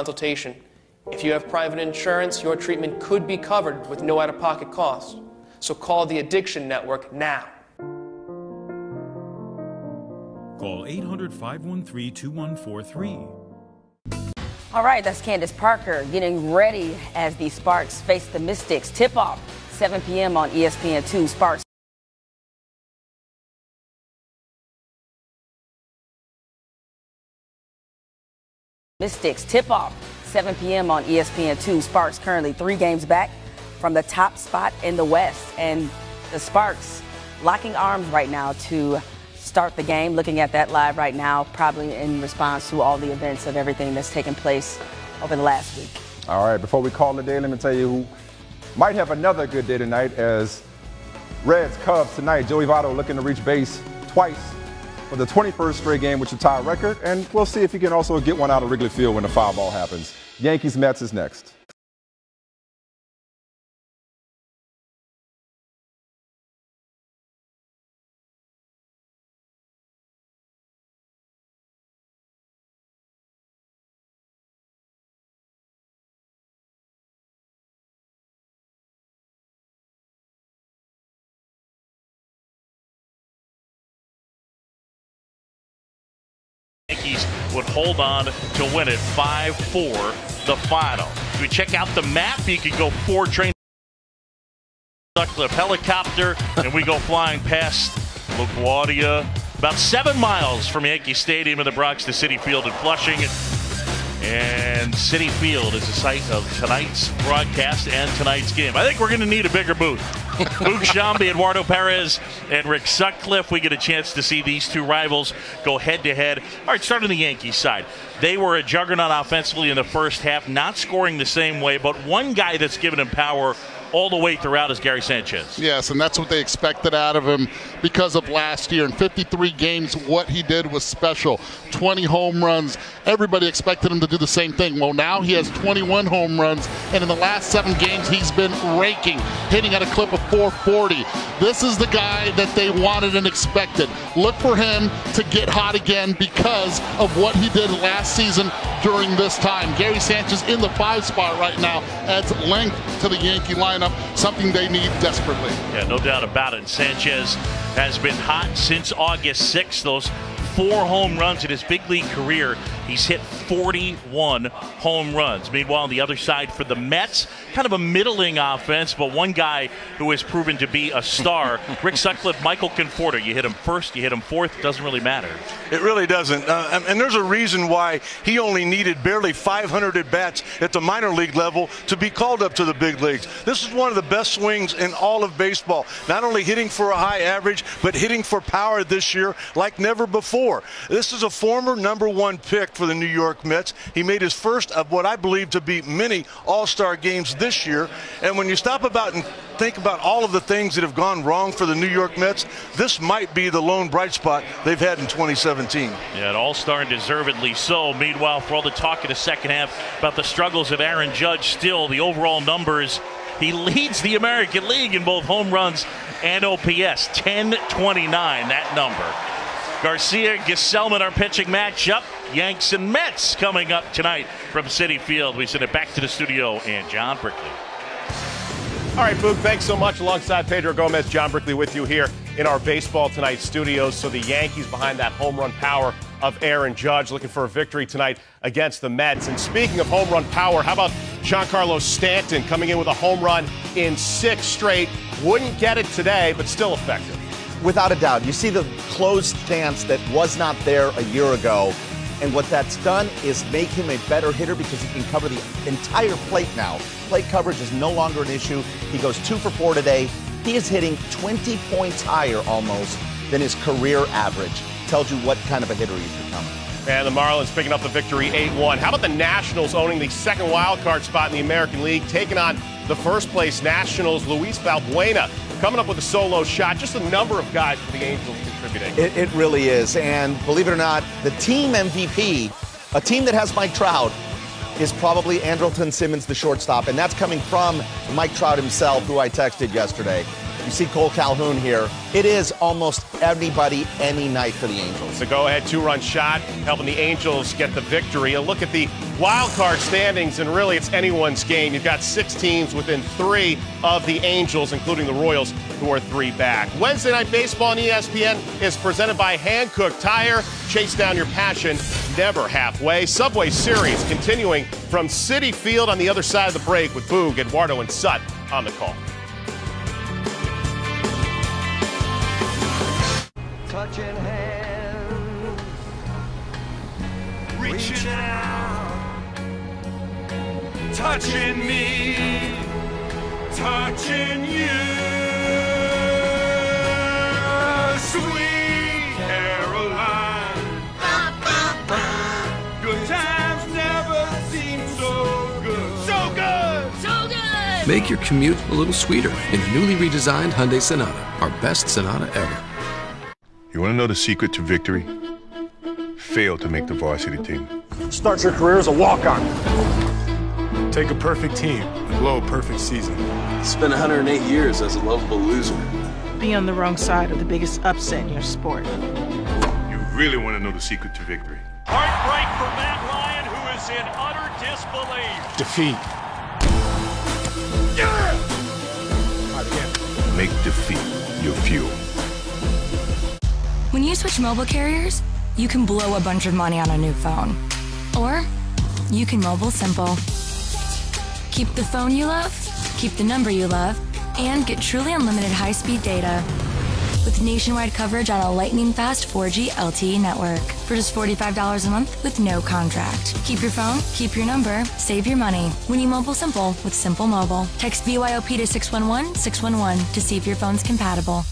consultation. If you have private insurance, your treatment could be covered with no out-of-pocket cost. So call the Addiction Network now. Call 800-513-2143. All right, that's Candace Parker getting ready as the Sparks face the Mystics. Tip-off, 7 p.m. on ESPN2. Sparks. Mystics tip-off, 7 p.m. on ESPN2. Sparks currently 3 games back from the top spot in the West. And the Sparks locking arms right now to start the game. Looking at that live right now, probably in response to all the events of everything that's taken place over the last week. All right, before we call it a day, let me tell you who might have another good day tonight as Reds Cubs tonight. Joey Votto looking to reach base twice for the 21st straight game, which is a tie record, and we'll see if he can also get one out of Wrigley Field when the foul ball happens. Yankees Mets is next. Yankees would hold on to win it 5-4 the final. If we check out the map, you can go 4 trains, Sutcliffe helicopter, and we go flying past LaGuardia, about 7 miles from Yankee Stadium in the Bronx to Citi Field in Flushing. And Citi Field is the site of tonight's broadcast and tonight's game. I think we're going to need a bigger booth. Luke Shambi, Eduardo Perez, and Rick Sutcliffe. We get a chance to see these two rivals go head-to-head. All right, start on the Yankees side. They were a juggernaut offensively in the first half, not scoring the same way, but one guy that's given him power all the way throughout is Gary Sanchez. Yes, and that's what they expected out of him because of last year. In 53 games, what he did was special. 20 home runs. Everybody expected him to do the same thing. Well, now he has 21 home runs, and in the last 7 games, he's been raking, hitting at a clip of 440. This is the guy that they wanted and expected. Look for him to get hot again because of what he did last season during this time. Gary Sanchez in the 5 spot right now adds length to the Yankee lineup, something they need desperately. Yeah, no doubt about it. And Sanchez has been hot since August 6th. Those 4 home runs in his big league career. He's hit 41 home runs. Meanwhile, on the other side for the Mets, kind of a middling offense, but one guy who has proven to be a star, Rick Sutcliffe, Michael Conforto. You hit him first, you hit him fourth, doesn't really matter. It really doesn't. And there's a reason why he only needed barely 500 at-bats at the minor league level to be called up to the big leagues. This is one of the best swings in all of baseball. Not only hitting for a high average, but hitting for power this year like never before. This is a former #1 pick for the New York Mets. He made his first of what I believe to be many all-star games this year. And when you stop about and think about all of the things that have gone wrong for the New York Mets, this might be the lone bright spot they've had in 2017. Yeah, an all-star and deservedly so. Meanwhile, for all the talk in the second half about the struggles of Aaron Judge, still the overall numbers, he leads the American League in both home runs and OPS. 1029, that number. Garcia, Gesellman, our pitching matchup. Yanks and Mets coming up tonight from Citi Field. We send it back to the studio and John Brickley. All right, Boog, thanks so much. Alongside Pedro Gomez, John Brickley with you here in our Baseball Tonight studios. So the Yankees behind that home run power of Aaron Judge, looking for a victory tonight against the Mets. And speaking of home run power, how about Giancarlo Stanton coming in with a home run in 6 straight? Wouldn't get it today, but still effective. Without a doubt. You see the closed stance that was not there a year ago. And what that's done is make him a better hitter because he can cover the entire plate now. Plate coverage is no longer an issue. He goes 2 for 4 today. He is hitting 20 points higher almost than his career average. Tells you what kind of a hitter he's becoming. And the Marlins picking up the victory 8-1. How about the Nationals owning the second wild card spot in the American League, taking on the first place Nationals, Luis Valbuena, coming up with a solo shot. Just a number of guys for the Angels contributing. It really is. And believe it or not, the team MVP, a team that has Mike Trout, is probably Andrelton Simmons, the shortstop. And that's coming from Mike Trout himself, who I texted yesterday. You see Cole Calhoun here. It is almost anybody, any night for the Angels. The go-ahead two-run shot helping the Angels get the victory. A look at the wild card standings, and really it's anyone's game. You've got 6 teams within 3 of the Angels, including the Royals, who are 3 back. Wednesday Night Baseball on ESPN is presented by Hankook Tire. Chase down your passion, never halfway. Subway Series continuing from Citi Field on the other side of the break with Boog, Eduardo, and Sut on the call. Touching hands, reaching out, touching me, touching you. Sweet Caroline, good times never seem so good. So good! So good! Make your commute a little sweeter in the newly redesigned Hyundai Sonata, our best Sonata ever. You want to know the secret to victory? Fail to make the varsity team. Start your career as a walk-on. Take a perfect team and blow a perfect season. Spend 108 years as a lovable loser. Be on the wrong side of the biggest upset in your sport. You really want to know the secret to victory? Heartbreak for Matt Ryan, who is in utter disbelief. Defeat. Yeah! Make defeat your fuel. When you switch mobile carriers, you can blow a bunch of money on a new phone. Or you can mobile simple. Keep the phone you love, keep the number you love, and get truly unlimited high-speed data with nationwide coverage on a lightning-fast 4G LTE network for just $45 a month with no contract. Keep your phone, keep your number, save your money when you mobile simple with Simple Mobile. Text BYOP to 611-611 to see if your phone's compatible.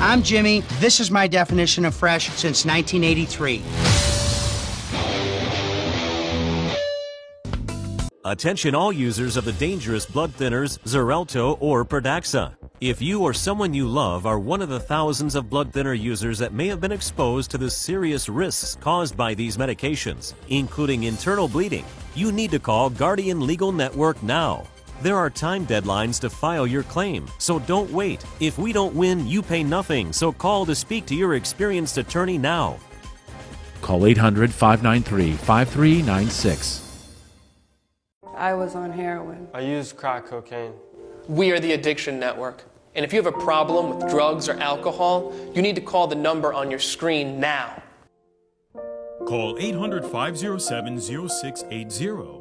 I'm Jimmy. This is my definition of fresh since 1983. Attention all users of the dangerous blood thinners Xarelto or Pradaxa. If you or someone you love are one of the thousands of blood thinner users that may have been exposed to the serious risks caused by these medications, including internal bleeding, you need to call Guardian Legal Network now. There are time deadlines to file your claim, so don't wait. If we don't win, you pay nothing, so call to speak to your experienced attorney now. Call 800-593-5396. I was on heroin. I used crack cocaine. We are the Addiction Network. And if you have a problem with drugs or alcohol, you need to call the number on your screen now. Call 800-507-0680.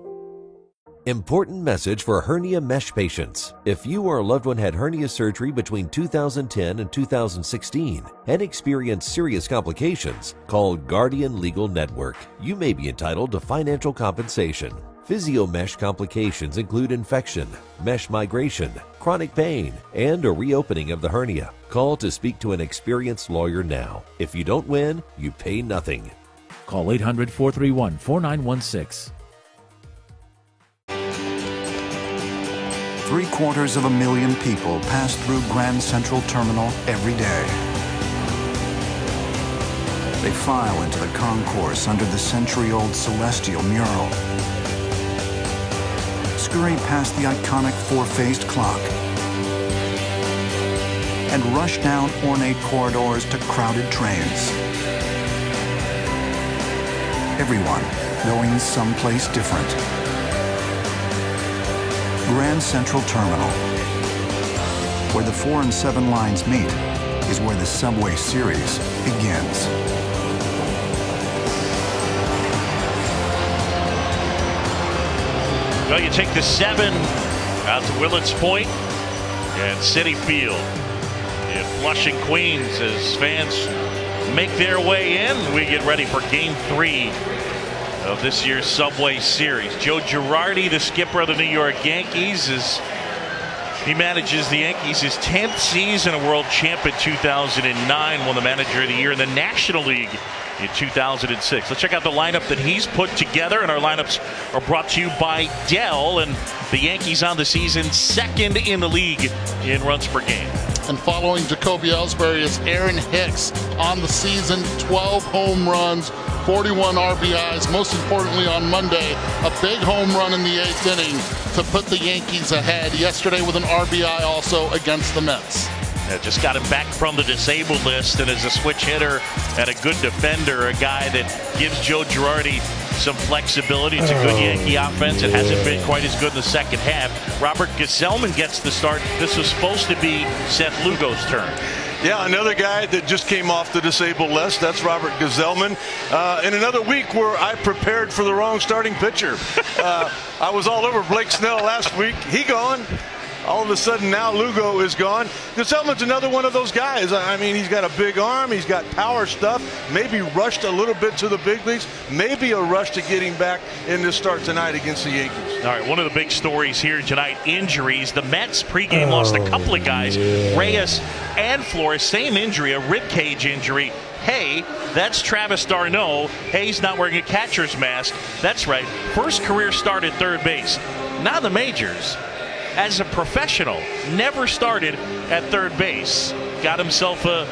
Important message for hernia mesh patients. If you or a loved one had hernia surgery between 2010 and 2016 and experienced serious complications, call Guardian Legal Network. You may be entitled to financial compensation. Physio-mesh complications include infection, mesh migration, chronic pain, and a reopening of the hernia. Call to speak to an experienced lawyer now. If you don't win, you pay nothing. Call 800-431-4916. 750,000 people pass through Grand Central Terminal every day. They file into the concourse under the century-old Celestial mural, scurry past the iconic four-phased clock, and rush down ornate corridors to crowded trains. Everyone going someplace different. Grand Central Terminal. Where the 4 and 7 lines meet is where the Subway Series begins. Well, you take the 7 out to Willets Point and Citi Field in Flushing, Queens, as fans make their way in. We get ready for Game 3 of this year's Subway Series. Joe Girardi, the skipper of the New York Yankees, is He manages the Yankees his 10th season, a world champ in 2009, won the Manager of the Year in the National League in 2006. Let's check out the lineup that he's put together, and our lineups are brought to you by Dell, and the Yankees on the season second in the league in runs per game. And following Jacoby Ellsbury is Aaron Hicks on the season, 12 home runs, 41 RBIs. Most importantly on Monday, a big home run in the 8th inning to put the Yankees ahead. Yesterday with an RBI also against the Mets. Yeah, just got him back from the disabled list, and as a switch hitter and a good defender, a guy that gives Joe Girardi some flexibility. It's a good Yankee offense. It hasn't been quite as good in the second half. Robert Gesellman gets the start. This was supposed to be Seth Lugo's turn. Yeah, another guy that just came off the disabled list. That's Robert Gesellman. In another week where I prepared for the wrong starting pitcher. I was all over Blake Snell last week. He gone. All of a sudden now Lugo is gone. Gesellman's another one of those guys. I mean, he's got a big arm. He's got power stuff. Maybe rushed a little bit to the big leagues. Maybe a rush to getting back in this start tonight against the Yankees. All right, one of the big stories here tonight, injuries. The Mets pregame lost a couple of guys, Reyes and Flores. Same injury, a rib cage injury. Hey, that's Travis d'Arnaud. He's not wearing a catcher's mask. That's right, first career start at third base. Not the majors. As a professional, never started at third base. Got himself a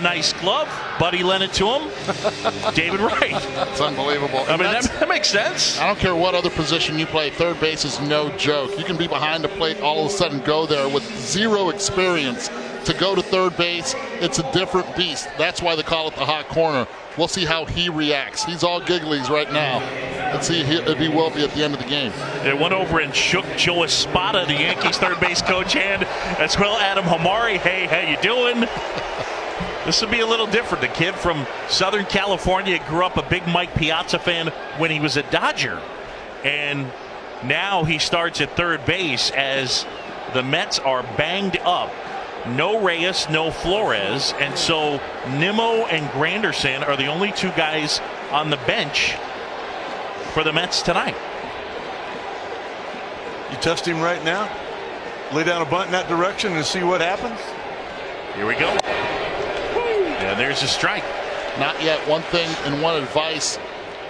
nice glove. Buddy lent it to him. David Wright. It's unbelievable. I mean, that makes sense. I don't care what other position you play. Third base is no joke. You can be behind the plate, all of a sudden go there with zero experience. To go to third base, it's a different beast. That's why they call it the hot corner. We'll see how he reacts. He's all gigglies right now. Let's see if he will be at the end of the game. It went over and shook Joe Espada, the Yankees third base coach, hand, as well Adam Hamari. Hey, how you doing? This will be a little different. The kid from Southern California grew up a big Mike Piazza fan when he was a Dodger. And now he starts at third base as the Mets are banged up. No Reyes, no Flores, and so Nimmo and Granderson are the only two guys on the bench for the Mets tonight. You test him right now? Lay down a bunt in that direction and see what happens? Here we go. And there's a strike. Not yet. One thing and one advice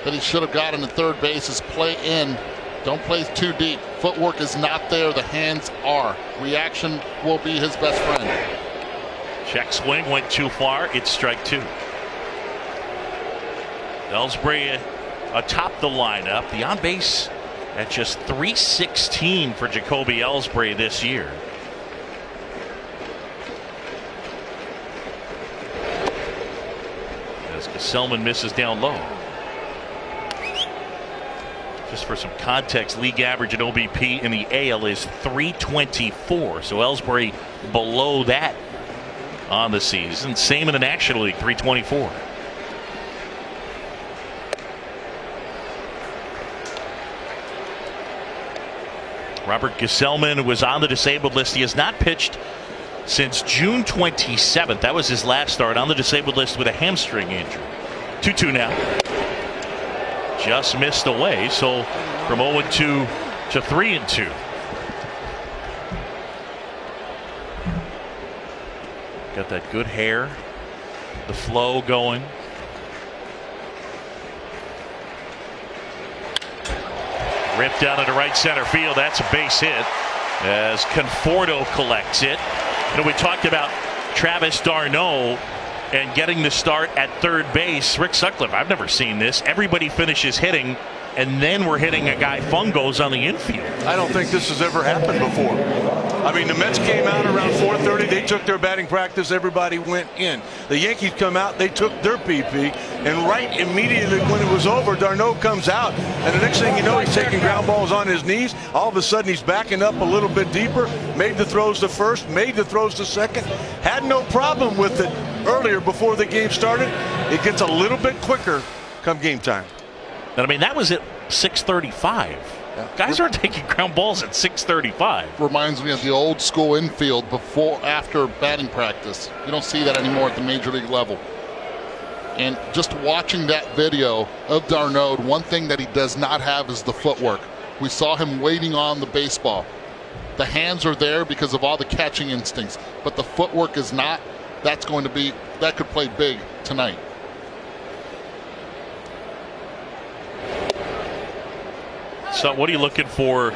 that he should have gotten at third base is play in. Don't play too deep. Footwork is not there. The hands are. Reaction will be his best friend. Check swing went too far. It's strike two. Ellsbury atop the lineup. The on base at just .316 for Jacoby Ellsbury this year. As Gesellman misses down low. Just for some context, league average at OBP in the AL is .324. So Ellsbury below that on the season. Same in the National League, .324. Robert Gesellman was on the disabled list. He has not pitched since June 27th. That was his last start on the disabled list with a hamstring injury. 2-2 now. Just missed away, so from 0-2 to 3-2. Got that good hair, the flow going. Ripped out into right center field. That's a base hit as Conforto collects it. You know, we talked about Travis d'Arnaud and getting the start at third base. Rick Sutcliffe, I've never seen this. Everybody finishes hitting, and then we're hitting a guy fungos on the infield. I don't think this has ever happened before. I mean, the Mets came out around 4:30. They took their batting practice. Everybody went in. The Yankees come out. They took their PP. And right immediately when it was over, d'Arnaud comes out. And the next thing you know, he's taking ground balls on his knees. All of a sudden, he's backing up a little bit deeper. Made the throws to first. Made the throws to second. Had no problem with it earlier before the game started. It gets a little bit quicker come game time. And I mean, that was at 6:35. Yeah. Guys aren't taking ground balls at 6:35. Reminds me of the old school infield after batting practice. You don't see that anymore at the major league level. And just watching that video of d'Arnaud, one thing that he does not have is the footwork. We saw him waiting on the baseball. The hands are there because of all the catching instincts, but the footwork is not. That could play big tonight. So what are you looking for?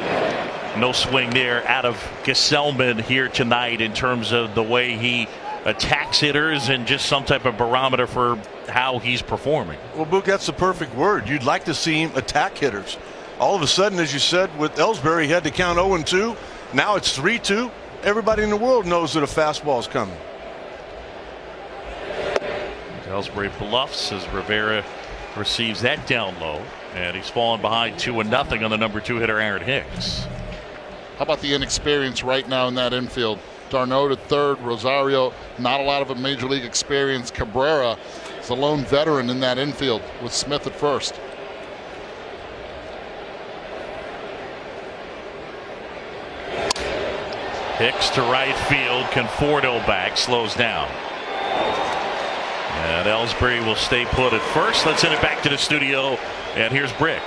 No swing there out of Gesellman here tonight in terms of the way he attacks hitters and just some type of barometer for how he's performing. Well, Book, that's the perfect word. You'd like to see him attack hitters. All of a sudden, as you said, with Ellsbury, he had to count 0-2. Now it's 3-2. Everybody in the world knows that a fastball is coming. Ellsbury bluffs as Rivera receives that down low, and he's fallen behind 2-0 on the number 2 hitter, Aaron Hicks. How about the inexperience right now in that infield? Darno at third, Rosario, not a lot of a major league experience. Cabrera is a lone veteran in that infield with Smith at first. Hicks to right field, Conforto back, slows down. And Ellsbury will stay put at first. Let's send it back to the studio, and here's Brick.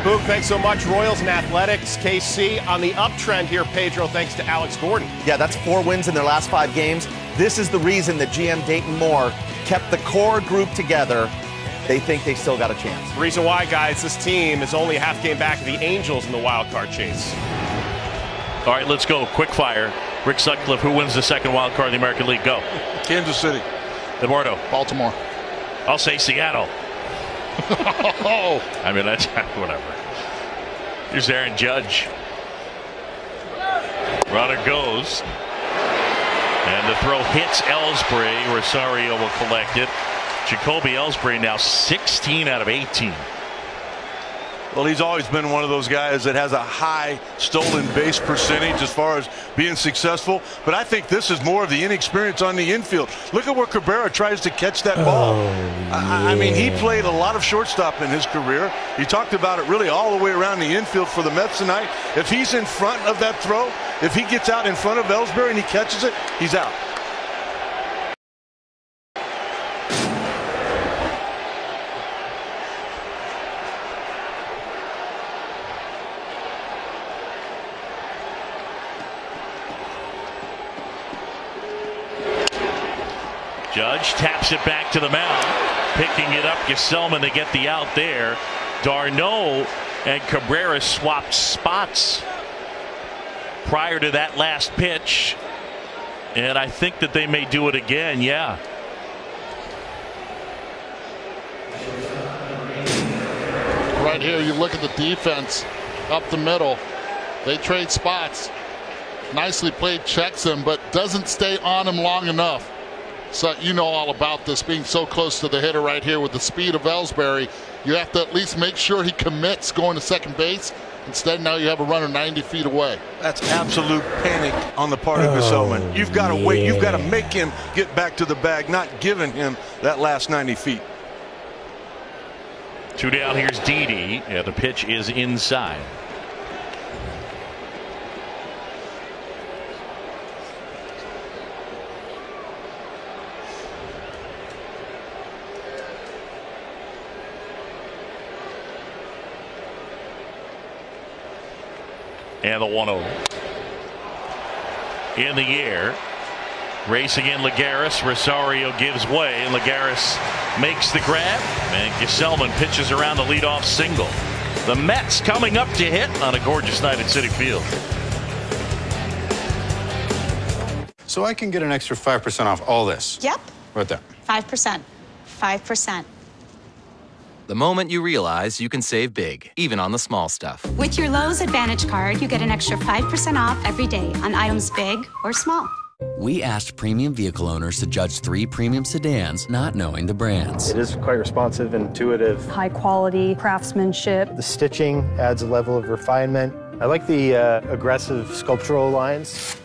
Boog, thanks so much. Royals and Athletics, KC on the uptrend here, Pedro, thanks to Alex Gordon. Yeah, that's 4 wins in their last 5 games. This is the reason that GM Dayton Moore kept the core group together. They think they still got a chance. The reason why, guys, this team is only a half game back of the Angels in the wild card chase. All right, let's go. Quick fire. Rick Sutcliffe, who wins the second wild card in the American League? Go. Kansas City. Eduardo. Baltimore. I'll say Seattle. I mean, that's whatever. Here's Aaron Judge. Runner goes. And the throw hits Ellsbury. Rosario will collect it. Jacoby Ellsbury now 16 out of 18. Well, he's always been one of those guys that has a high stolen base percentage as far as being successful. But I think this is more of the inexperience on the infield. Look at where Cabrera tries to catch that ball. I mean, he played a lot of shortstop in his career. He talked about it really all the way around the infield for the Mets tonight. If he's in front of that throw, if he gets out in front of Ellsbury and he catches it, he's out. Judge taps it back to the mound, picking it up. Gesellman to get the out there. Darno and Cabrera swapped spots prior to that last pitch, and I think that they may do it again. Yeah. Right here, you look at the defense up the middle. They trade spots. Nicely played, checks him, but doesn't stay on him long enough. So you know all about this, being so close to the hitter right here with the speed of Ellsbury. You have to at least make sure he commits going to second base. Instead, now you have a runner 90 feet away. That's absolute panic on the part of Gesellman. You've got to wait. You've got to make him get back to the bag, not giving him that last 90 feet. 2 down. Here's Didi. Yeah, the pitch is inside. And the 1-0 in the air, racing in Lagares. Rosario gives way, and Lagares makes the grab, and Gesellman pitches around the leadoff single. The Mets coming up to hit on a gorgeous night at Citi Field. So I can get an extra 5% off all this. Yep. Right there. 5%. 5%. The moment you realize you can save big, even on the small stuff. With your Lowe's Advantage card, you get an extra 5% off every day on items big or small. We asked premium vehicle owners to judge 3 premium sedans, not knowing the brands. It is quite responsive, intuitive. High quality craftsmanship. The stitching adds a level of refinement. I like the aggressive sculptural lines.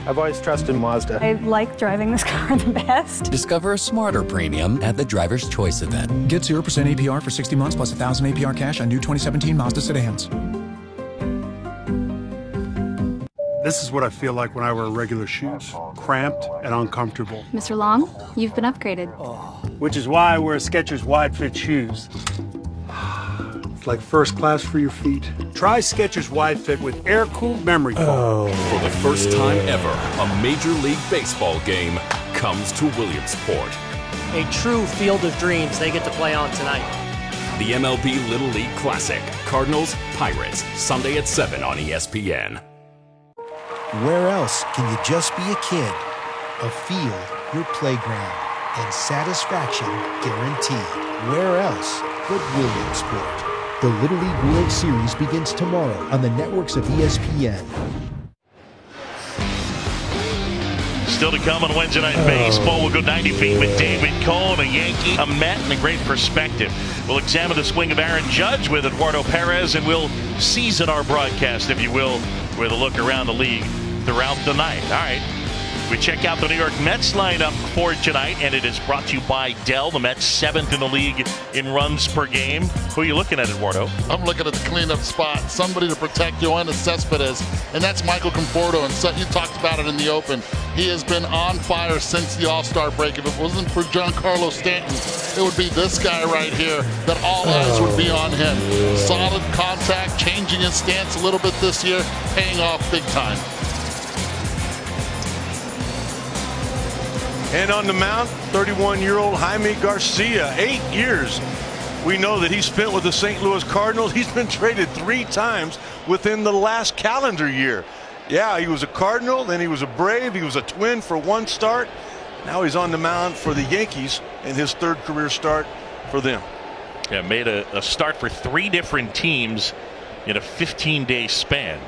I've always trusted Mazda. I like driving this car the best. Discover a smarter premium at the Driver's Choice event. Get 0% APR for 60 months plus 1,000 APR cash on new 2017 Mazda sedans. This is what I feel like when I wear regular shoes. Cramped and uncomfortable. Mr. Long, you've been upgraded. Which is why I wear Skechers wide fit shoes. It's like first class for your feet. Try Skechers Wide Fit with air-cooled memory foam. For the first time ever, a Major League Baseball game comes to Williamsport. A true field of dreams they get to play on tonight. The MLB Little League Classic, Cardinals, Pirates, Sunday at 7 on ESPN. Where else can you just be a kid? A field, your playground, and satisfaction guaranteed. Where else but Williamsport? The Little League World Series begins tomorrow on the networks of ESPN. Still to come on Wednesday Night Baseball. We'll go 90 feet with David Cone, a Yankee, a Met, and a great perspective. We'll examine the swing of Aaron Judge with Eduardo Perez, and we'll season our broadcast, if you will, with a look around the league throughout the night. All right. We check out the New York Mets lineup for tonight, and it is brought to you by Dell. The Mets 7th in the league in runs per game. Who are you looking at, Eduardo? I'm looking at the cleanup spot. Somebody to protect Yoenis Cespedes, and that's Michael Conforto. And so you talked about it in the open. He has been on fire since the All-Star break. If it wasn't for Giancarlo Stanton, it would be this guy right here that all eyes would be on him. Solid contact, changing his stance a little bit this year, paying off big time. And on the mound, 31-year-old Jaime Garcia, 8 years. We know that he spent with the St. Louis Cardinals. He's been traded 3 times within the last calendar year. Yeah, he was a Cardinal, then he was a Brave, he was a Twin for 1 start. Now he's on the mound for the Yankees in his 3rd career start for them. Yeah, made a start for 3 different teams in a 15-day span.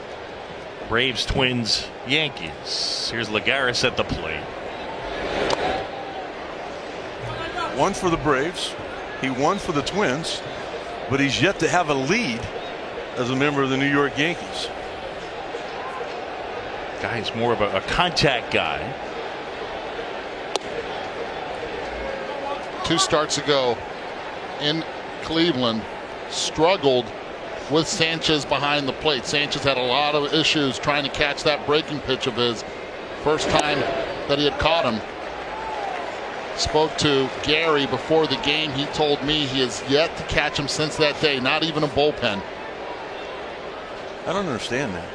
Braves, Twins, Yankees. Here's Lagares at the plate. 1 for the Braves. He won for the Twins, but he's yet to have a lead as a member of the New York Yankees. Guy's more of a contact guy. 2 starts ago in Cleveland, struggled with Sanchez behind the plate. Sanchez had a lot of issues trying to catch that breaking pitch of his. First time that he had caught him. Spoke to Gary before the game. He told me he has yet to catch him since that day, not even a bullpen. I don't understand that.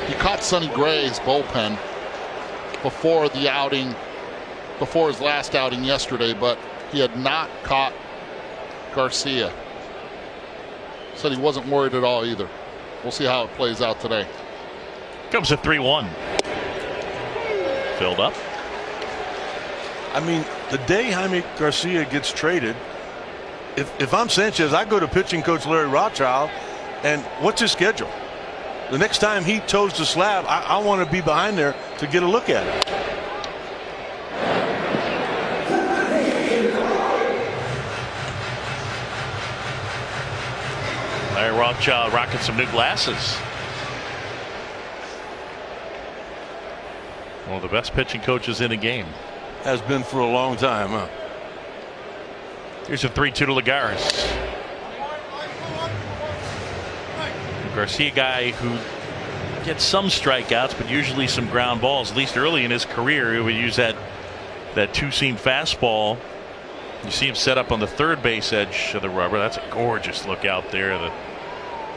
He caught Sonny Gray's bullpen before the outing, before his last outing yesterday, but he had not caught Garcia. Said he wasn't worried at all either. We'll see how it plays out today. Comes at 3-1. Filled up. I mean, the day Jaime Garcia gets traded, if I'm Sanchez, I go to pitching coach Larry Rothschild, and what's his schedule? The next time he toes the slab, I want to be behind there to get a look at it. Larry Rothschild rocking some new glasses. One of the best pitching coaches in the game. Has been for a long time, huh? Here's a 3-2 to Lagares. Garcia, guy who gets some strikeouts, but usually some ground balls. At least early in his career, he would use that 2-seam fastball. You see him set up on the 3rd base edge of the rubber. That's a gorgeous look out there. The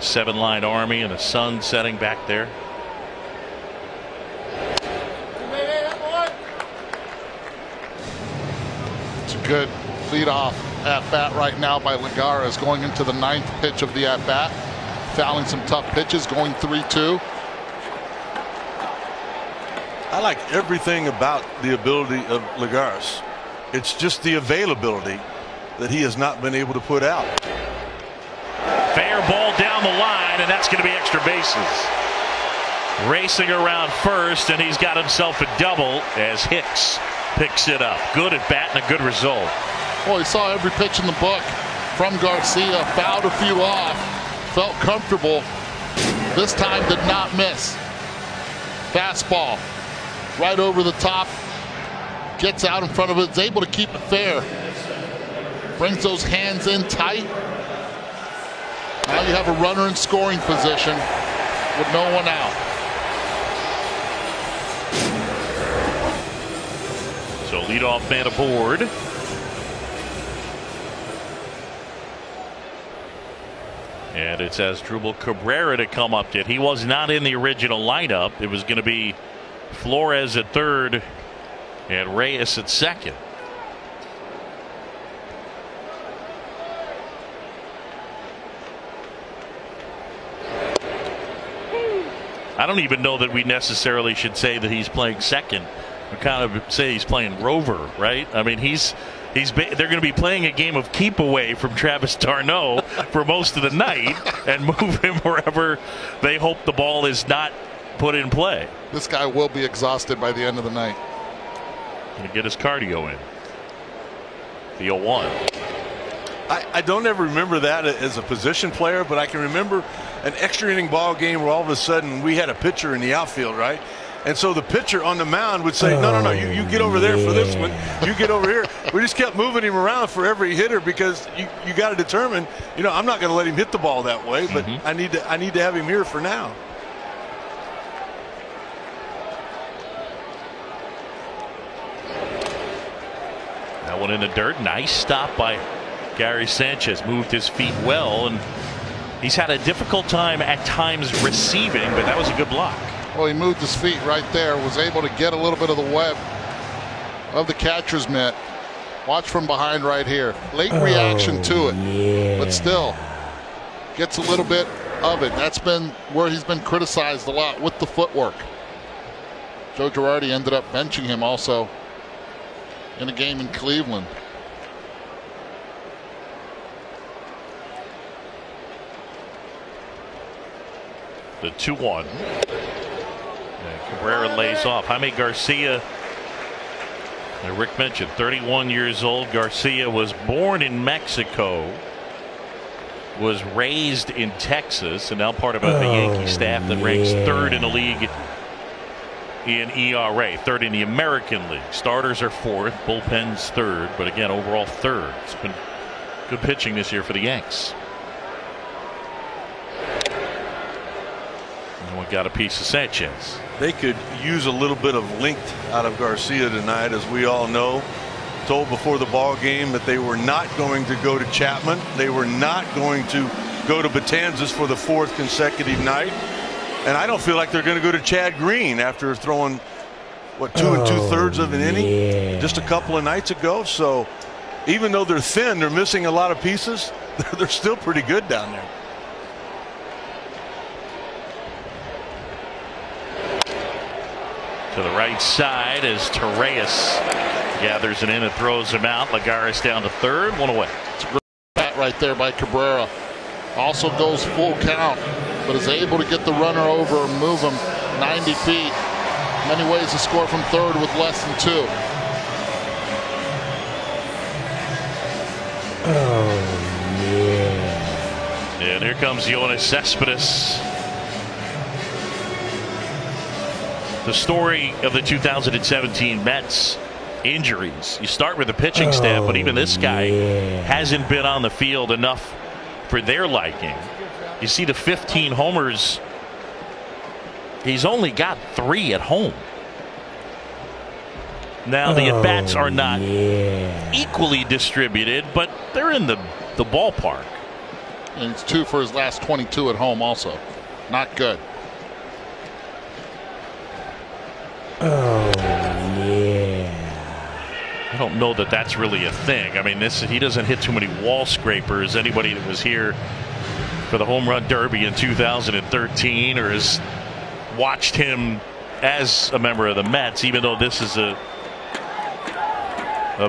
7-line army and the sun setting back there. Good leadoff at bat right now by Lagares, going into the 9th pitch of the at bat, fouling some tough pitches, going 3-2. I like everything about the ability of Lagares. It's just the availability that he has not been able to put out. Fair ball down the line, and that's going to be extra bases. Racing around first, and he's got himself a double as Hicks picks it up. Good at bat and a good result. Well, he saw every pitch in the book from Garcia, fouled a few off, felt comfortable. This time did not miss. Fastball right over the top, gets out in front of it, is able to keep it fair. Brings those hands in tight. Now you have a runner in scoring position with no one out. So leadoff man aboard. And it's Asdrubal Cabrera to come up. He was not in the original lineup. It was going to be Flores at third and Reyes at second. I don't even know that we necessarily should say that he's playing second. We kind of say he's playing rover, right? I mean, they're going to be playing a game of keep away from Travis d'Arnaud for most of the night and move him wherever they hope the ball is not put in play. This guy will be exhausted by the end of the night. Going to get his cardio in. The 0-1. I don't ever remember that as a position player, but I can remember an extra inning ball game where all of a sudden we had a pitcher in the outfield, right? And so the pitcher on the mound would say, no, you get over there for this one. You get over here. We just kept moving him around for every hitter because you got to determine, I'm not going to let him hit the ball that way, but I need to have him here for now. That one in the dirt. Nice stop by Gary Sanchez. Moved his feet well, and he's had a difficult time at times receiving, but that was a good block. Well, he moved his feet right there, was able to get a little bit of the web of the catcher's mitt. Watch from behind right here. Late reaction to it, but still gets a little bit of it. That's been where he's been criticized a lot with the footwork. Joe Girardi ended up benching him also in a game in Cleveland. The 2-1. Cabrera lays off. Jaime Garcia, Rick mentioned, 31 years old. Garcia was born in Mexico, was raised in Texas, and now part of a Yankee staff that ranks third in the league in ERA, third in the American League. Starters are fourth, bullpen's third, but again, overall third. It's been good pitching this year for the Yanks. And we got a piece of Sanchez. They could use a little bit of length out of Garcia tonight, as we all know. Told before the ball game that they were not going to go to Chapman. They were not going to go to Betanzas for the fourth consecutive night. And I don't feel like they're going to go to Chad Green after throwing, 2 2/3 of an inning just a couple of nights ago. So even though they're thin, they're missing a lot of pieces. They're still pretty good down there. To the right side as Torreyes gathers it in and throws him out. Lagares down to third, one away. It's a great bat right there by Cabrera. Also goes full count, but is able to get the runner over and move him 90 feet. Many ways to score from third with less than 2. And here comes Yoenis Cespedes. The story of the 2017 Mets injuries. You start with the pitching staff, but even this guy hasn't been on the field enough for their liking. You see the 15 homers. He's only got 3 at home. Now the at-bats are not equally distributed, but they're in the ballpark. And it's 2 for his last 22 at home also. Not good. I don't know that that's really a thing. I mean, he doesn't hit too many wall scrapers. Anybody that was here for the home run derby in 2013 or has watched him as a member of the Mets, even though this is a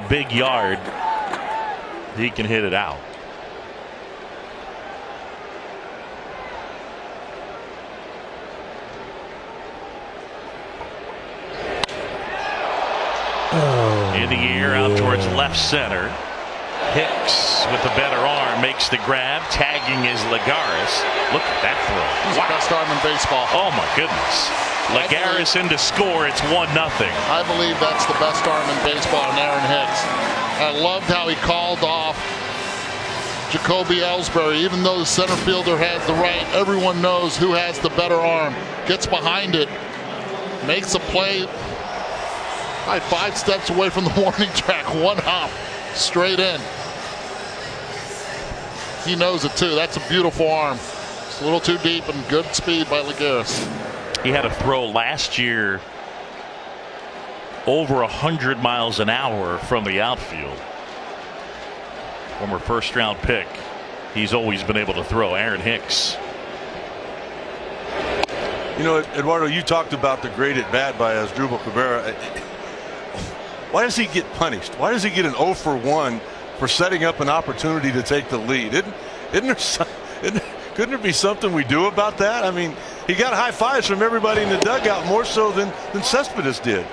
big yard, he can hit it out. In the air out towards left center. Hicks with the better arm makes the grab. Tagging is Lagares. Look at that throw. He's the best arm in baseball. Oh my goodness. Lagares in to score. It's 1-0. I believe that's the best arm in baseball in Aaron Hicks. I loved how he called off Jacoby Ellsbury. Even though the center fielder has the right, everyone knows who has the better arm. Gets behind it. Makes a play. 5 steps away from the warning track. 1 hop. Straight in. He knows it, too. That's a beautiful arm. It's a little too deep and good speed by Lagares. He had a throw last year over 100 miles an hour from the outfield. Former first-round pick. He's always been able to throw. Aaron Hicks. You know, Eduardo, you talked about the great at bat by Asdrubal Cabrera. Why does he get punished? Why does he get an 0 for 1 for setting up an opportunity to take the lead? Couldn't there be something we do about that? I mean, he got high fives from everybody in the dugout more so than Cespedes did.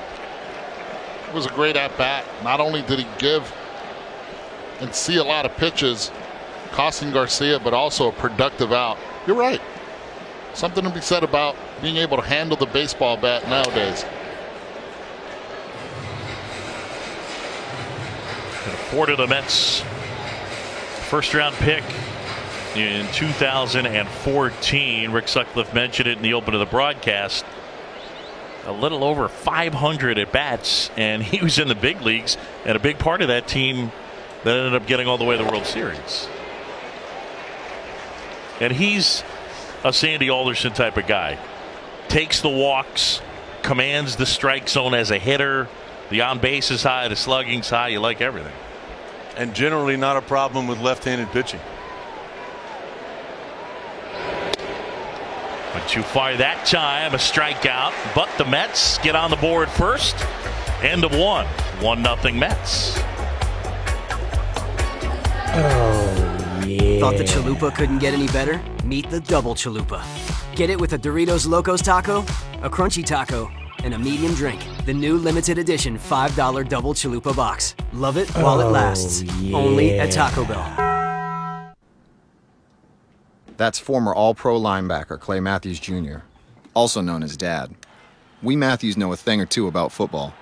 It was a great at bat. Not only did he give and see a lot of pitches, costing Garcia, but also a productive out. You're right. Something to be said about being able to handle the baseball bat nowadays. Four to the Mets. First round pick in 2014. Rick Sutcliffe mentioned it in the open of the broadcast. A little over 500 at bats, and he was in the big leagues, and a big part of that team that ended up getting all the way to the World Series. And he's a Sandy Alderson type of guy. Takes the walks, commands the strike zone as a hitter. The on base is high, the slugging's high. You like everything. And generally not a problem with left-handed pitching. 1-2 fire that time, a strikeout, but the Mets get on the board first. End of one. 1-0 Mets. Oh, yeah. Thought the chalupa couldn't get any better? Meet the double chalupa. Get it with a Doritos Locos taco, a crunchy taco, and a medium drink. The new limited edition $5 double chalupa box. Love it while it lasts. Yeah. Only at Taco Bell. That's former All-Pro linebacker Clay Matthews Jr., also known as Dad. We Matthews know a thing or two about football.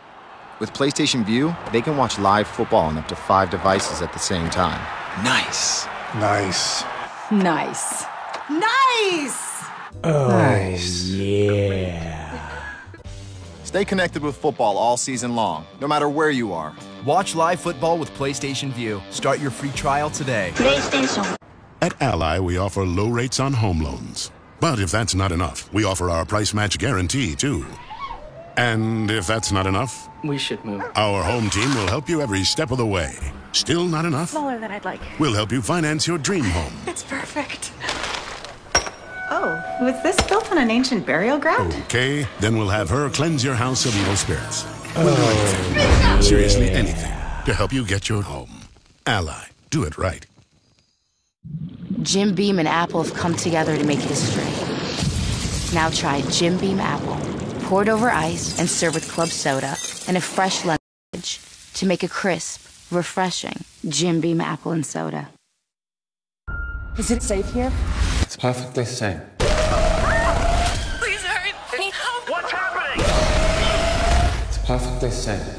With PlayStation Vue, they can watch live football on up to 5 devices at the same time. Nice. Nice. Nice. Nice! Oh, nice. Yeah. Stay connected with football all season long, no matter where you are. Watch live football with PlayStation Vue. Start your free trial today. PlayStation. At Ally, we offer low rates on home loans. But if that's not enough, we offer our price match guarantee, too. And if that's not enough, we should move. Our home team will help you every step of the way. Still not enough? Smaller than I'd like. We'll help you finance your dream home. It's perfect. Oh, was this built on an ancient burial ground? Okay, then we'll have her cleanse your house of evil spirits. We'll do anything, seriously anything, to help you get your home. Ally, do it right. Jim Beam and Apple have come together to make history. Now try Jim Beam Apple, poured over ice and served with club soda and a fresh lemon to make a crisp, refreshing Jim Beam Apple and soda. Is it safe here? It's perfectly safe. Please hurry. What's happening? It's perfectly safe.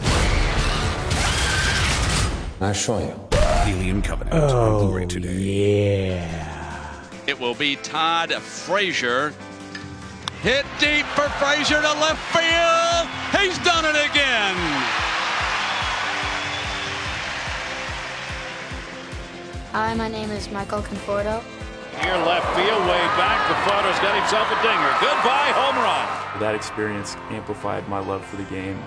I assure you. Alien Covenant on Blu-ray today. Yeah. It will be Todd Frazier. Hit deep for Frazier to left field. He's done it again. Hi, my name is Michael Conforto. Here left field, way back. Conforto's got himself a dinger. Goodbye, home run. That experience amplified my love for the game.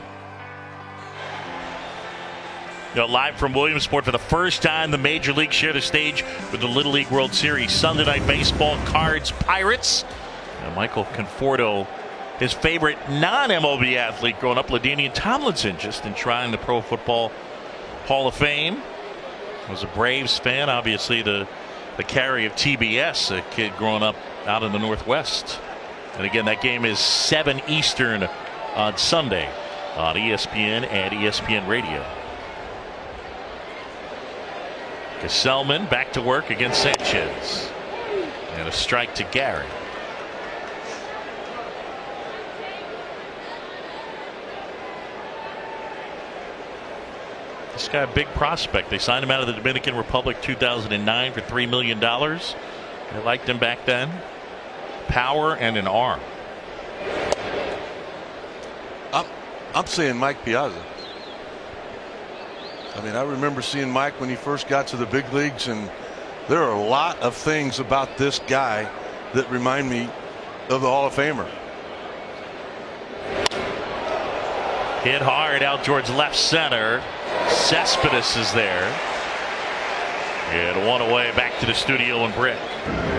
You know, live from Williamsport for the first time, the Major League share the stage with the Little League World Series. Sunday Night Baseball, Cards, Pirates. And Michael Conforto, his favorite non-MLB athlete growing up, LaDainian Tomlinson, just enshrined the Pro Football Hall of Fame. Was a Braves fan, obviously the carry of TBS, a kid growing up out in the Northwest. And again, that game is 7 Eastern on Sunday on ESPN and ESPN Radio. Gesellman back to work against Sanchez. And a strike to Gary. This guy, a big prospect. They signed him out of the Dominican Republic 2009 for $3 million. They liked him back then. Power and an arm. I'm saying Mike Piazza. I mean, I remember seeing Mike when he first got to the big leagues, and There are a lot of things about this guy that remind me of the Hall of Famer. Hit hard out towards left center. Cespedes is there. And one away back to the studio in Brick.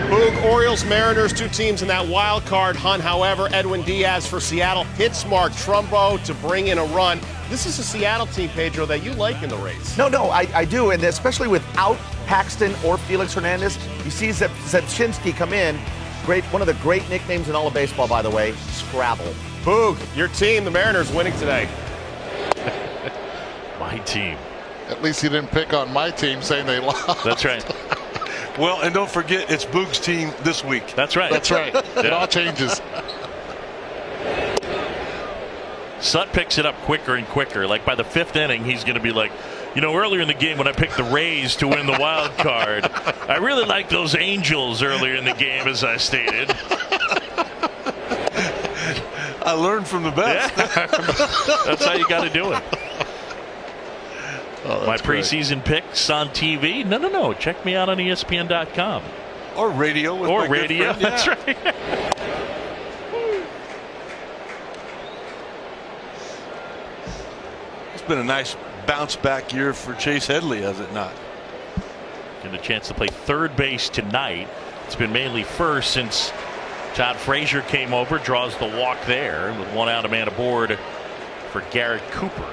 Boog, Orioles, Mariners, 2 teams in that wild card hunt. However, Edwin Diaz for Seattle hits Mark Trumbo to bring in a run. This is a Seattle team, Pedro, that you like in the race. No, I do, and especially without Paxton or Felix Hernandez. You see Zepchinski come in. Great, one of the great nicknames in all of baseball, by the way, Scrabble. Boog, your team, the Mariners, winning today. My team. At least he didn't pick on my team saying they lost. That's right. Well, and don't forget, it's Boog's team this week. That's right. That's right. It all changes. Sut picks it up quicker and quicker. Like by the 5th inning, he's going to be like, you know, earlier in the game when I picked the Rays to win the wild card, I really liked those Angels earlier in the game, as I stated. I learned from the best. Yeah. That's how you got to do it. Oh, my preseason picks on TV? No. Check me out on ESPN.com. Or radio. With my radio. Good friend. That's right. It's been a nice bounce back year for Chase Headley, has it not? Getting a chance to play third base tonight. It's been mainly first since Todd Frazier came over, draws the walk there with 1 out, a man aboard for Garrett Cooper.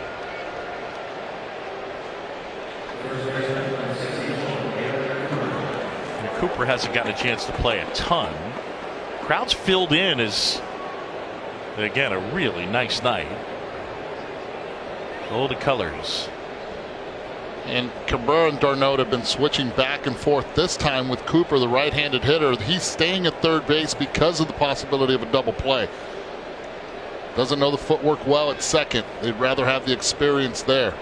And Cooper hasn't gotten a chance to play a ton. Crowd's filled in as, again, a really nice night. All the colors. And Cabrera and Darnold have been switching back and forth. This time with Cooper, the right-handed hitter, he's staying at third base because of the possibility of a double play. Doesn't know the footwork well at second. They'd rather have the experience there.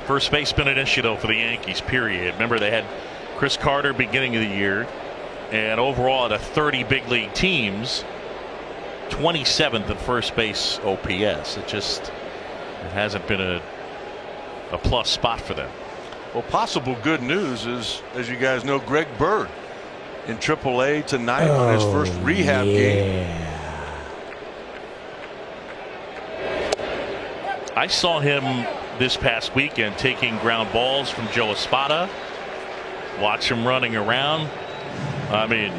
First baseman initiative for the Yankees, period. Remember, they had Chris Carter beginning of the year, and overall out of 30 big league teams, 27th at first base OPS. It hasn't been a plus spot for them. Well, possible good news is, as you guys know, Greg Bird in AAA tonight on his first rehab game. I saw him this past weekend taking ground balls from Joe Espada. Watch him running around. I mean,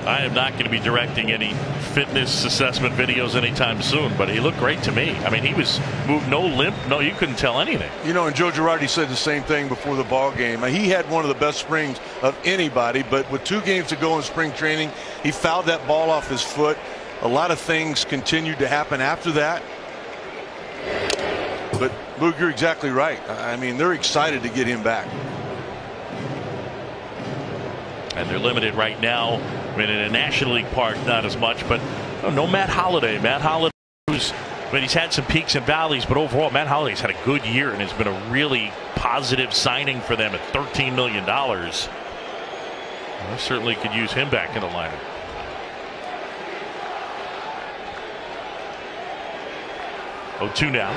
I am not going to be directing any fitness assessment videos anytime soon, but he looked great to me. I mean, he was moved, no limp, no, you couldn't tell anything. You know, and Joe Girardi said the same thing before the ball game. He had one of the best springs of anybody, but with 2 games to go in spring training, he fouled that ball off his foot. A lot of things continued to happen after that. But Boog, you're exactly right. I mean, they're excited to get him back. And they're limited right now. I mean, in a National League park, not as much, but no Matt Holliday. Matt Holliday, he's had some peaks and valleys, but overall, Matt Holliday's had a good year and has been a really positive signing for them at $13 million. I certainly could use him back in the lineup. Oh, 2 now.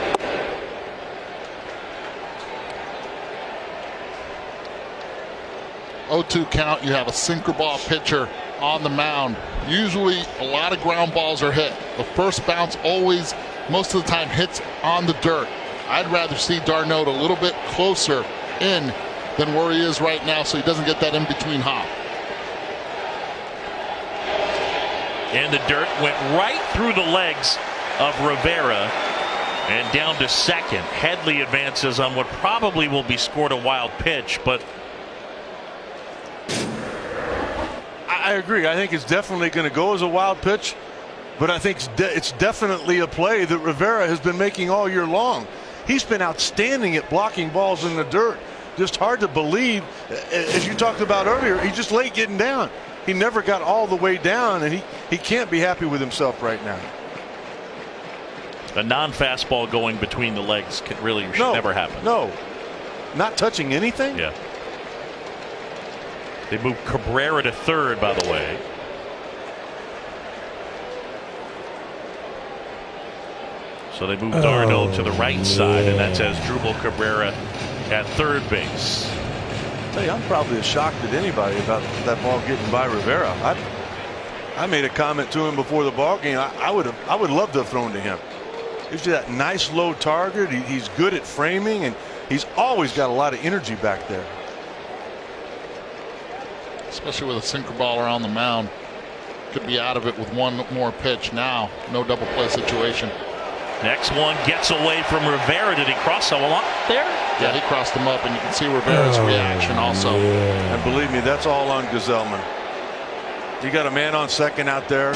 (0-2) count. You have a sinker ball pitcher on the mound. Usually a lot of ground balls are hit. The first bounce always, most of the time, hits on the dirt. I'd rather see Darnold a little bit closer in than where he is right now, so he doesn't get that in-between hop. And the dirt went right through the legs of Rivera and down to second. Headley advances on what probably will be scored a wild pitch, but I agree. I think it's definitely going to go as a wild pitch, but I think it's definitely a play that Rivera has been making all year long. He's been outstanding at blocking balls in the dirt. Just hard to believe, as you talked about earlier, he's just late getting down. He never got all the way down, and he can't be happy with himself right now. A non-fastball going between the legs should never happen. No, not touching anything. Yeah. They moved Cabrera to third, by the way. So they moved Darnold to the right side, and that's as Drupal Cabrera at third base. I'll tell you, I'm probably as shocked as anybody about that ball getting by Rivera. I made a comment to him before the ball game. I would love to have thrown to him. Gives you that nice low target. He's good at framing, and he's always got a lot of energy back there. Especially with a sinker baller on the mound. Could be out of it with one more pitch now. No double play situation. Next one gets away from Rivera. Did he cross him up there? Yeah, he crossed him up, and you can see Rivera's reaction also. And believe me, that's all on Gazelman. You got a man on second out there.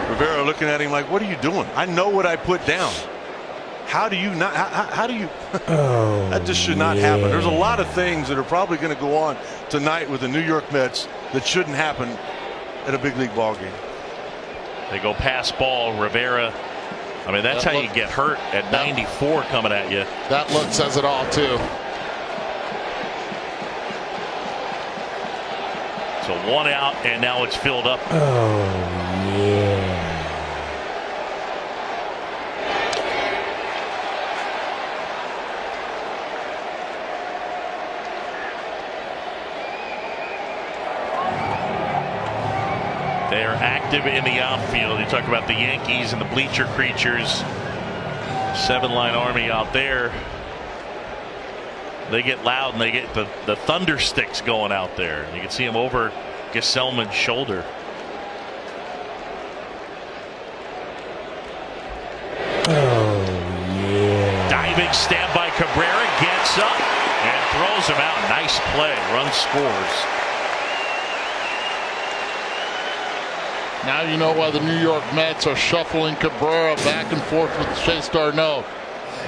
Rivera looking at him like, what are you doing? I know what I put down. How do you not? How do you? That just should not happen. There's a lot of things that are probably going to go on tonight with the New York Mets that shouldn't happen at a big league ball game. They go pass ball. Rivera. I mean, that's how you get hurt at 94 coming at you. That look says it all, too. So one out, and now it's filled up. They are active in the outfield. You talk about the Yankees and the bleacher creatures. 7-line army out there. They get loud and they get the thunder sticks going out there. You can see them over Gesellman's shoulder. Diving stab by Cabrera, gets up and throws him out. Nice play. Run scores. Now you know why the New York Mets are shuffling Cabrera back and forth with Chase Darno.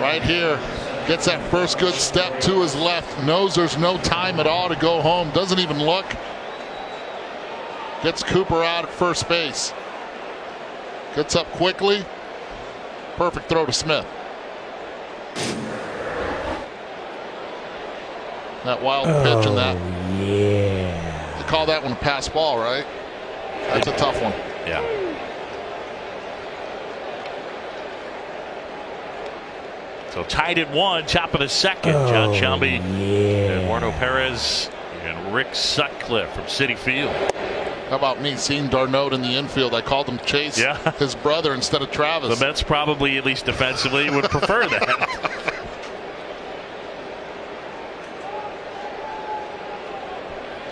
Right here. Gets that first good step to his left. Knows there's no time at all to go home. Doesn't even look. Gets Cooper out at first base. Gets up quickly. Perfect throw to Smith. That wild pitch and that. They call that one a pass ball, right? That's a tough one. Yeah. So tied at 1, top of the second. John Shelby, Eduardo Perez, and Rick Sutcliffe from Citi Field. How about me seeing Darno in the infield? I called him Chase, his brother, instead of Travis. The Mets probably, at least defensively, would prefer that.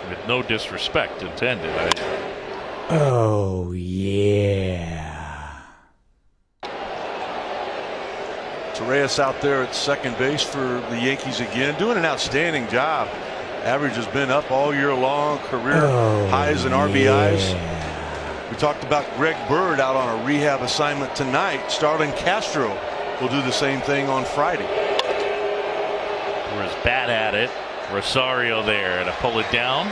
With no disrespect intended. Torres out there at second base for the Yankees again, doing an outstanding job. Average has been up all year long, career highs in RBIs. We talked about Greg Bird out on a rehab assignment tonight. Starlin Castro will do the same thing on Friday. Torres bad at it. Rosario there to pull it down.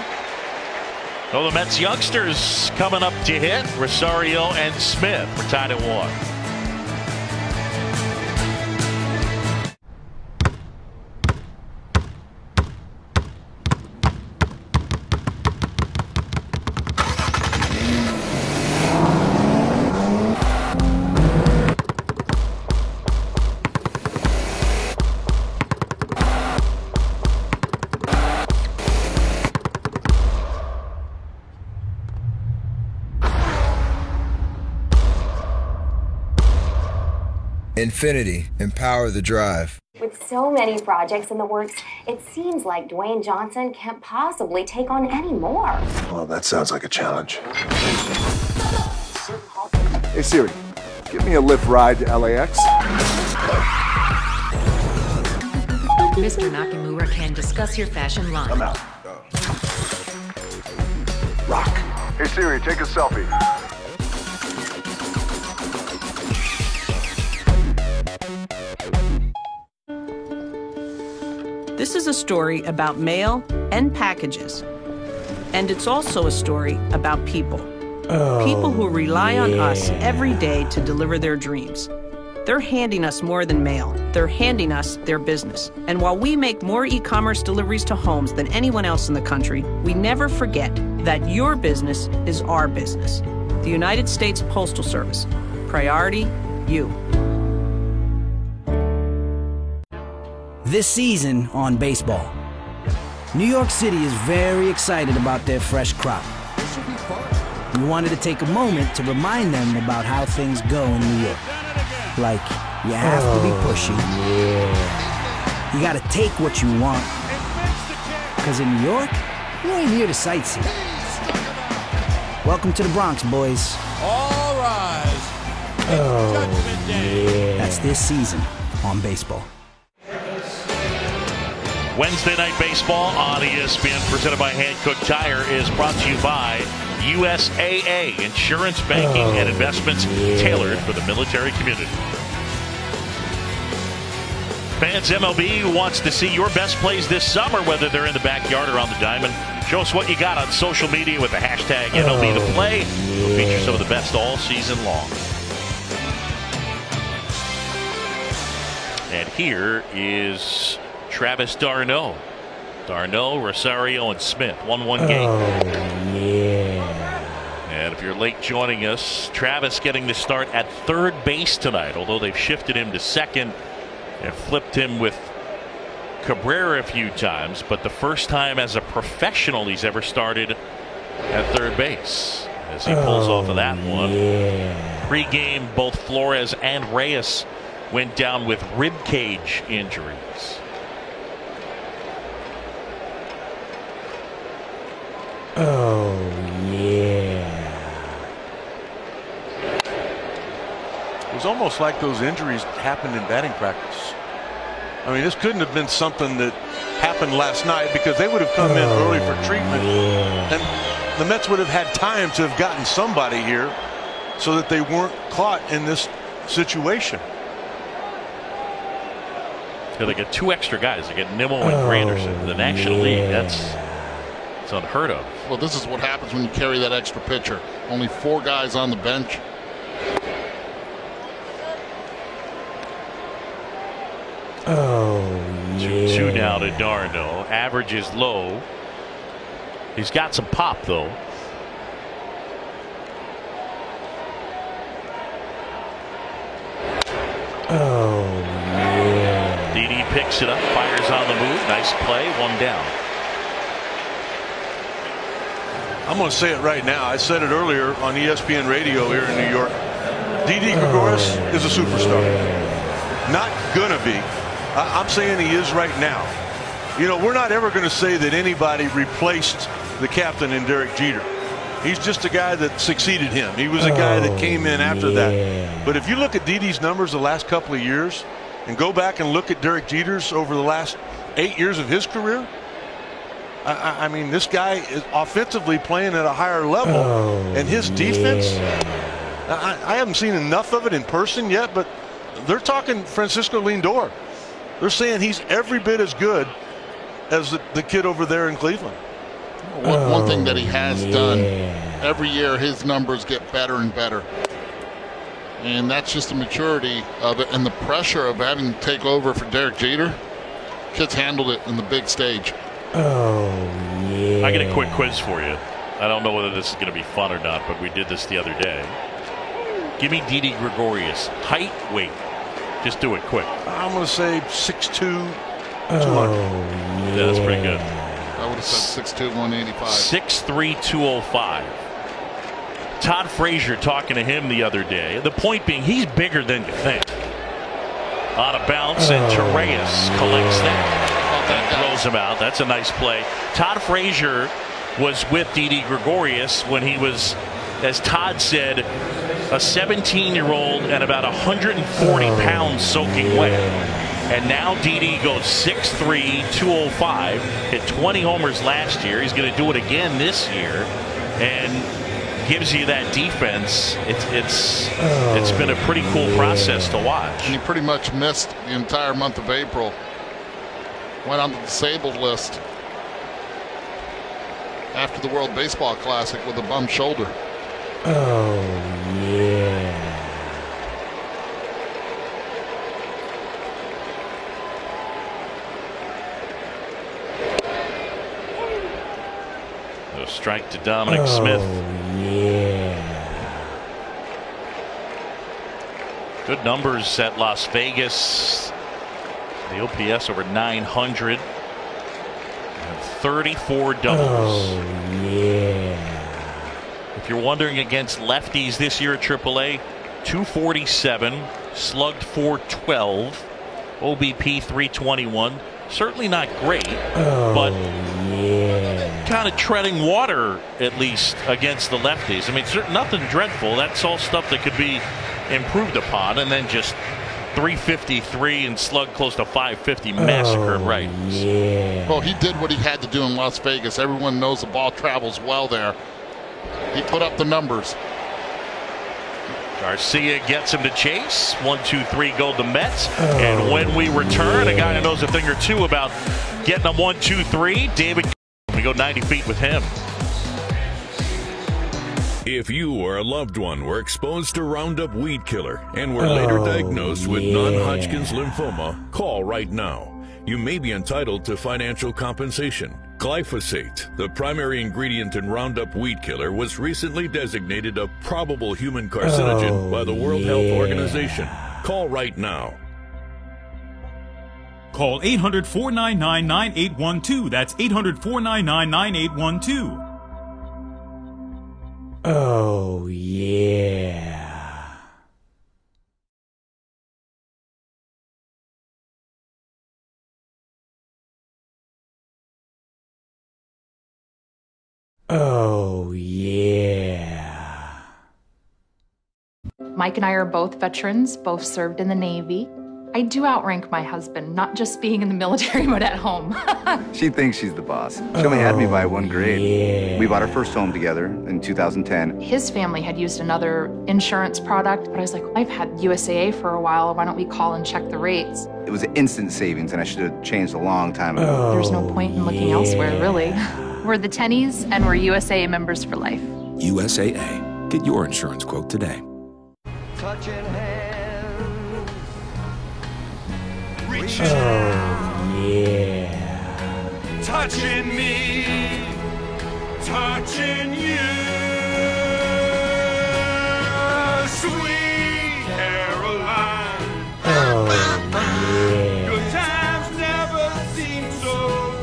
Oh, the Mets youngsters coming up to hit. Rosario and Smith are tied at 1. Infinity, empower the drive. With so many projects in the works, it seems like Dwayne Johnson can't possibly take on any more. Well, that sounds like a challenge. Hey Siri, give me a Lyft ride to LAX. Mr. Nakamura can discuss your fashion line. I'm out. Rock. Hey Siri, take a selfie. This is a story about mail and packages. And it's also a story about people. People who rely on us every day to deliver their dreams. They're handing us more than mail. They're handing us their business. And while we make more e-commerce deliveries to homes than anyone else in the country, we never forget that your business is our business. The United States Postal Service. Priority, you. This season on baseball. New York City is very excited about their fresh crop. We wanted to take a moment to remind them about how things go in New York. Like, you have to be pushy. You gotta take what you want. Because in New York, you ain't here to sightsee. Welcome to the Bronx, boys. All rise. Judgment Day. That's this season on baseball. Wednesday Night Baseball on ESPN, presented by Hankook Tire, is brought to you by USAA, insurance, banking, and investments tailored for the military community. Fans, MLB wants to see your best plays this summer, whether they're in the backyard or on the diamond. Show us what you got on social media with the hashtag MLB The Play. We'll feature some of the best all season long. And here is Travis d'Arnaud. d'Arnaud, Rosario, and Smith. 1-1 game. And if you're late joining us, Travis getting the start at third base tonight, although they've shifted him to second and flipped him with Cabrera a few times, but the first time as a professional he's ever started at third base as he pulls off of that one. Pre-game, both Flores and Reyes went down with rib cage injuries. It was almost like those injuries happened in batting practice. I mean, this couldn't have been something that happened last night, because they would have come in early for treatment, and the Mets would have had time to have gotten somebody here so that they weren't caught in this situation. Yeah, they get 2 extra guys. They get Nimmo and Granderson in the National League. That's unheard of. Well, this is what happens when you carry that extra pitcher. Only 4 guys on the bench. Oh, 2-2 now to d'Arnaud. Average is low. He's got some pop, though. Didi picks it up, fires on the move. Nice play, 1 down. I'm going to say it right now. I said it earlier on ESPN radio here in New York. Didi Gregorius is a superstar. Not going to be. I'm saying he is right now. You know, we're not ever going to say that anybody replaced the captain in Derek Jeter. He's just a guy that succeeded him. He was a guy that came in after that. But if you look at Didi's numbers the last couple of years and go back and look at Derek Jeter's over the last 8 years of his career, I mean, this guy is offensively playing at a higher level, and his defense, I haven't seen enough of it in person yet, but they're talking Francisco Lindor. They're saying he's every bit as good as the kid over there in Cleveland. One thing that he has done, every year his numbers get better and better. And that's just the maturity of it and the pressure of having to take over for Derek Jeter. Kid's handled it in the big stage. I get a quick quiz for you. I don't know whether this is going to be fun or not, but we did this the other day. Give me Didi Gregorius. Height, weight. Just do it quick. I'm going to say 6'2", 200. Yeah, that's pretty good. I would have said 6'2", 185. 6'3", 205. Todd Frazier talking to him the other day. The point being, he's bigger than you think. On a bounce, and Torreyes collects that. And throws him out. That's a nice play. Todd Frazier was with Didi Gregorius when he was, as Todd said, a 17-year-old and about 140 pounds soaking wet. And now Didi goes 6'3", 205, hit 20 homers last year. He's going to do it again this year, and gives you that defense. It's been a pretty cool process to watch. And he pretty much missed the entire month of April. Went on the disabled list after the World Baseball Classic with a bum shoulder. A strike to Dominic Smith. Good numbers at Las Vegas. The OPS over 900. 34 doubles. Oh, yeah. If you're wondering, against lefties this year at AAA, 247, slugged 412, OBP 321. Certainly not great, but kind of treading water, at least, against the lefties. I mean, nothing dreadful. That's all stuff that could be improved upon. And then just 353 and slugged close to 550, massacred righties. Yeah. Well, he did what he had to do in Las Vegas. Everyone knows the ball travels well there. He put up the numbers. Garcia gets him to chase. 1-2-3 go the Mets. And when we return, a guy who knows a thing or two about getting a 1-2-3, David. We go 90 feet with him. If you or a loved one were exposed to Roundup weed killer and were later diagnosed with non-Hodgkin's lymphoma, call right now. You may be entitled to financial compensation. Glyphosate, the primary ingredient in Roundup weed killer, was recently designated a probable human carcinogen by the World Health Organization. Call right now. Call 800-499-9812. That's 800-499-9812. Oh, yeah. Oh, yeah. Mike and I are both veterans, both served in the Navy. I do outrank my husband, not just being in the military, but at home. She thinks she's the boss. She only had me by 1 grade. Yeah. We bought our first home together in 2010. His family had used another insurance product, but I was like, I've had USAA for a while. Why don't we call and check the rates? It was an instant savings, and I should have changed a long time ago. There's no point in looking elsewhere, really. We're the Tennies, and we're USAA members for life. USAA. Get your insurance quote today. Touching hands. Oh, yeah. Touching me, touching you, sweet Caroline. Oh, yeah. Good times never seem so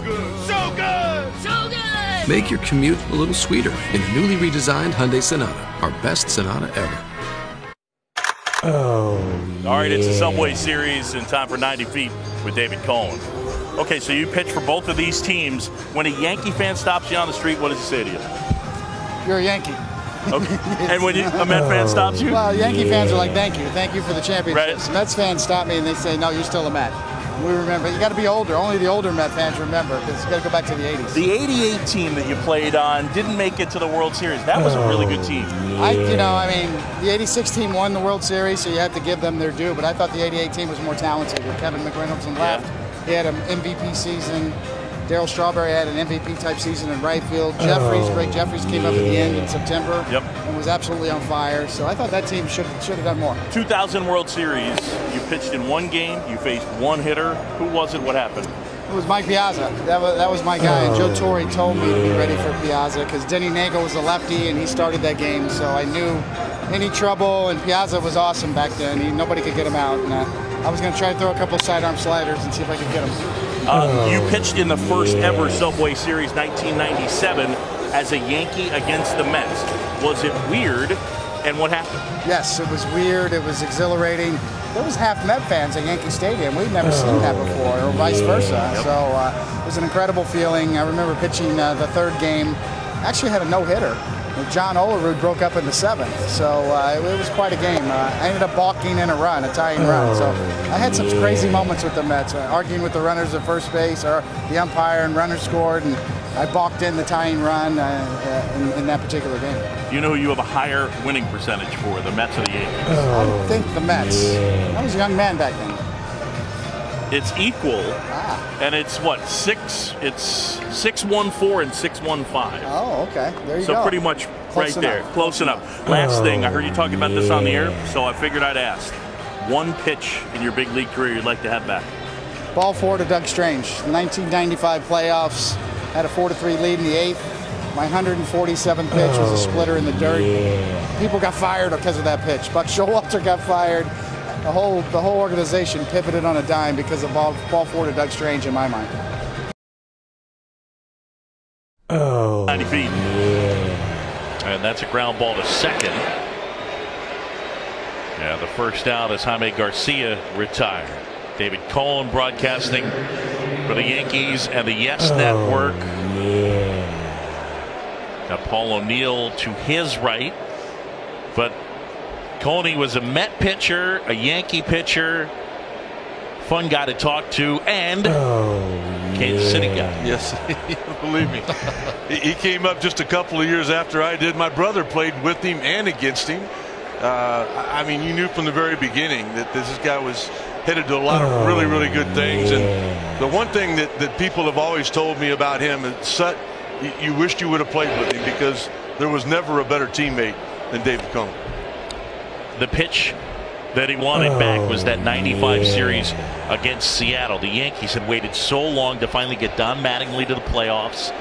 good. So good! So good! Make your commute a little sweeter in the newly redesigned Hyundai Sonata, our best Sonata ever. Oh, All right, it's a Subway Series and time for 90 feet with David Cohen. Okay, so you pitch for both of these teams. When a Yankee fan stops you on the street, what does he say to you? You're a Yankee. Okay. And when a Met fan stops you? Well, Yankee fans are like, thank you for the championships. Right. Mets fans stop me and they say, no, you're still a Met. We remember, you got to be older. Only the older Met fans remember, because you got to go back to the 80s. The 88 team that you played on didn't make it to the World Series. That was a really good team. The 86 team won the World Series, so you have to give them their due, but I thought the 88 team was more talented. With Kevin McReynolds in left, he had an MVP season. Darryl Strawberry had an MVP-type season in right field. Greg Jeffries came up at the end in September and was absolutely on fire. So I thought that team should have done more. 2000 World Series, you pitched in one game, you faced one hitter. Who was it? What happened? It was Mike Piazza. That was my guy. And Joe Torre told me to be ready for Piazza because Denny Nagel was a lefty and he started that game. So I knew any trouble, and Piazza was awesome back then. Nobody could get him out. And I was going to try to throw a couple sidearm sliders and see if I could get him. You pitched in the first ever Subway Series, 1997, as a Yankee against the Mets. Was it weird, and what happened? Yes, it was weird. It was exhilarating. There was half Met fans at Yankee Stadium. We'd never seen that before, or vice versa. So it was an incredible feeling. I remember pitching the third game. Actually had a no-hitter. John Olerud broke up in the 7th, so it was quite a game. I ended up balking in a run, a tying run. So I had some crazy moments with the Mets, arguing with the runners at first base or the umpire, and runners scored, and I balked in the tying run in that particular game. You know who you have a higher winning percentage for, the Mets or the Yankees? I think the Mets. I was a young man back then. It's equal, and it's what, it's 6-1-4 and 6-1-5. Oh, okay. There you go. So pretty much right there, close enough. Last thing, I heard you talking about this on the air, so I figured I'd ask. One pitch in your big league career you'd like to have back? Ball 4 to Doug Strange. 1995 playoffs, had a 4-3 lead in the 8th. My 147th pitch was a splitter in the dirt. People got fired because of that pitch. Buck Showalter got fired. The whole organization pivoted on a dime because of ball 4 to Doug Strange in my mind. 90 feet. And that's a ground ball to second. Yeah, the first out as Jaime Garcia retired. David Cohen broadcasting for the Yankees and the Yes Network. Got Paul O'Neill to his right. But Coney was a Met pitcher, a Yankee pitcher, fun guy to talk to, and Kansas City guy. Yes, believe me. He came up just a couple of years after I did. My brother played with him and against him. I mean, you knew from the very beginning that this guy was headed to a lot of really, really good things. And the one thing that people have always told me about him is you wished you would have played with him, because there was never a better teammate than David Cohn. The pitch that he wanted back was that 95 series against Seattle. The Yankees had waited so long to finally get Don Mattingly to the playoffs,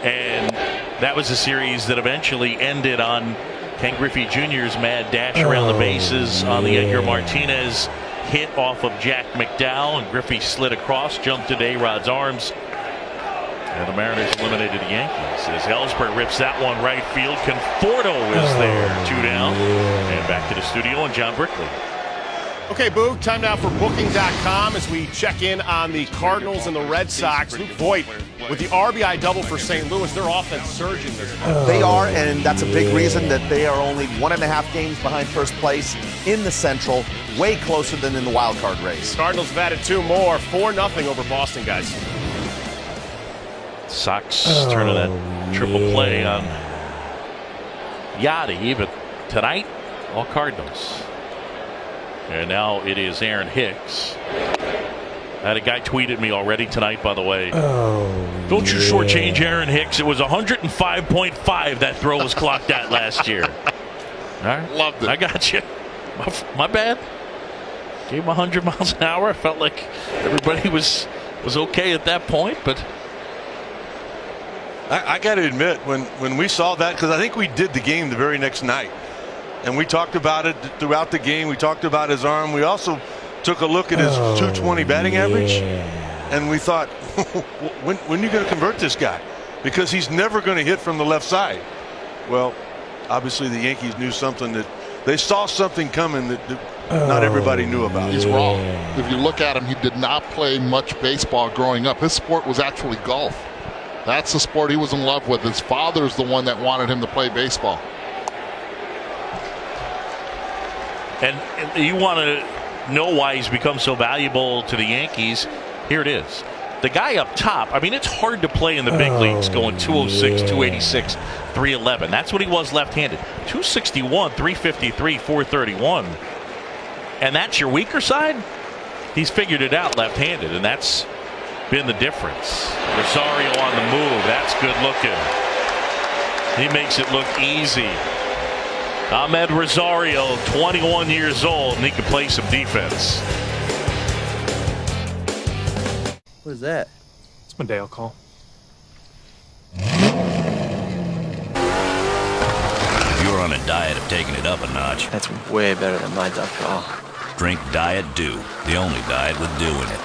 and that was a series that eventually ended on Ken Griffey Jr.'s mad dash around the bases on the Edgar Martinez hit off of Jack McDowell, and Griffey slid across, jumped into A-Rod's arms, and the Mariners eliminated the Yankees as Ellsbury rips that one right field. Conforto is there, 2 down. And back to the studio and John Brickley. Okay, Boog, time now for Booking.com as we check in on the Cardinals and the Red Sox. Luke Voigt with the RBI double for St. Louis. Their offense surging this month. They are, and that's a big reason that they are only 1.5 games behind first place in the Central, way closer than in the wild card race. Cardinals have added 2 more, 4-0 over Boston, guys. Sox turning that triple play on Yachty, but tonight, all Cardinals. And now it is Aaron Hicks. I had a guy tweet at me already tonight, by the way. Don't you shortchange Aaron Hicks. It was 105.5 that throw was clocked at last year. All right. Loved it. I got you. My bad. Gave him 100 miles an hour. I felt like everybody was okay at that point, but I got to admit, when we saw that, because I think we did the game the very next night, and we talked about it throughout the game. We talked about his arm. We also took a look at his 220 batting average, and we thought, when are you going to convert this guy? Because he's never going to hit from the left side. Well, obviously the Yankees knew something, that they saw something coming that not everybody knew about. He's wrong. If you look at him, he did not play much baseball growing up. His sport was actually golf. That's the sport he was in love with. His father's the one that wanted him to play baseball. And you want to know why he's become so valuable to the Yankees. Here it is. The guy up top, I mean, it's hard to play in the big leagues going 206, 286, 311. That's what he was left-handed. 261, 353, 431. And that's your weaker side? He's figured it out left-handed, and that's been the difference. Rosario on the move. That's good looking. He makes it look easy. Ahmed Rosario, 21 years old, and he can play some defense. What is that? It's my Dale call. You're on a diet of taking it up a notch. That's way better than my duck call. Drink Diet Dew, the only diet with dew in it.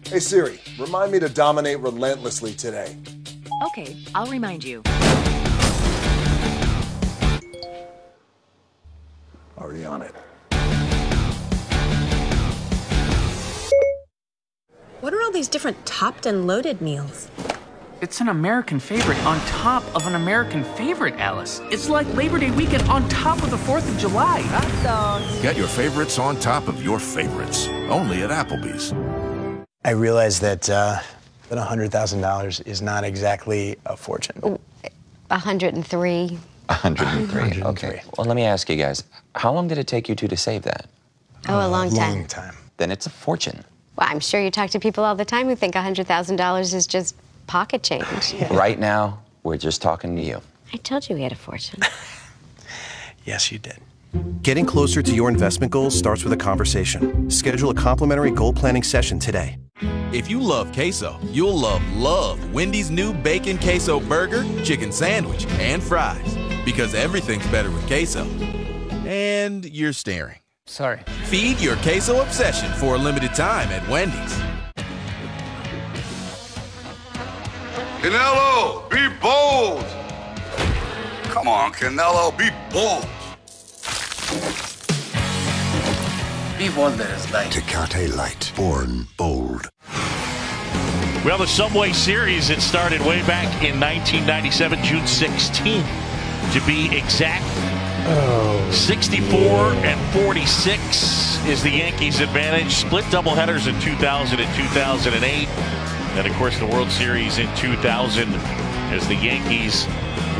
Hey Siri, remind me to dominate relentlessly today. Okay, I'll remind you. Already on it. What are all these different topped and loaded meals? It's an American favorite on top of an American favorite, Alice. It's like Labor Day weekend on top of the 4th of July. Hot dogs. Get your favorites on top of your favorites. Only at Applebee's. I realize that $100,000 is not exactly a fortune. 103. 103. Okay. Well, let me ask you guys, how long did it take you two to save that? Oh, a long time. Long time. Then it's a fortune. Well, I'm sure you talk to people all the time who think $100,000 is just pocket change. Yeah. Right now, we're just talking to you. I told you we had a fortune. Yes, you did. Getting closer to your investment goals starts with a conversation. Schedule a complimentary goal planning session today. If you love queso, you'll love Wendy's new bacon queso burger, chicken sandwich, and fries. Because everything's better with queso. And you're staring. Sorry. Feed your queso obsession for a limited time at Wendy's. Canelo, be bold. Come on, Canelo, be bold. Be bold, there's light. Tecate Light, born bold. Well, the Subway Series, it started way back in 1997, June 16th, to be exact. 64-46 is the Yankees' advantage. Split doubleheaders in 2000 and 2008. And, of course, the World Series in 2000 as the Yankees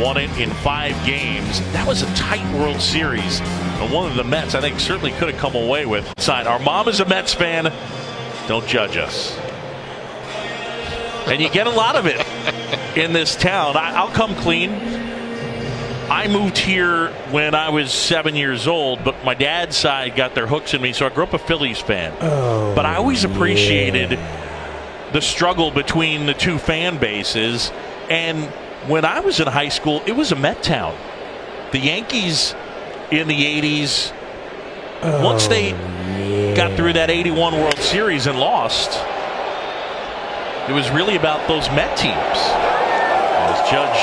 won it in 5 games. That was a tight World Series. And one of the Mets, I think, certainly could have come away with. Our mom is a Mets fan. Don't judge us. And you get a lot of it in this town. I'll come clean. I moved here when I was 7 years old, but my dad's side got their hooks in me, so I grew up a Phillies fan. But I always appreciated the struggle between the two fan bases. And when I was in high school, it was a Met town. The Yankees in the 80s, once they got through that 81 World Series and lost, it was really about those Met teams. As Judge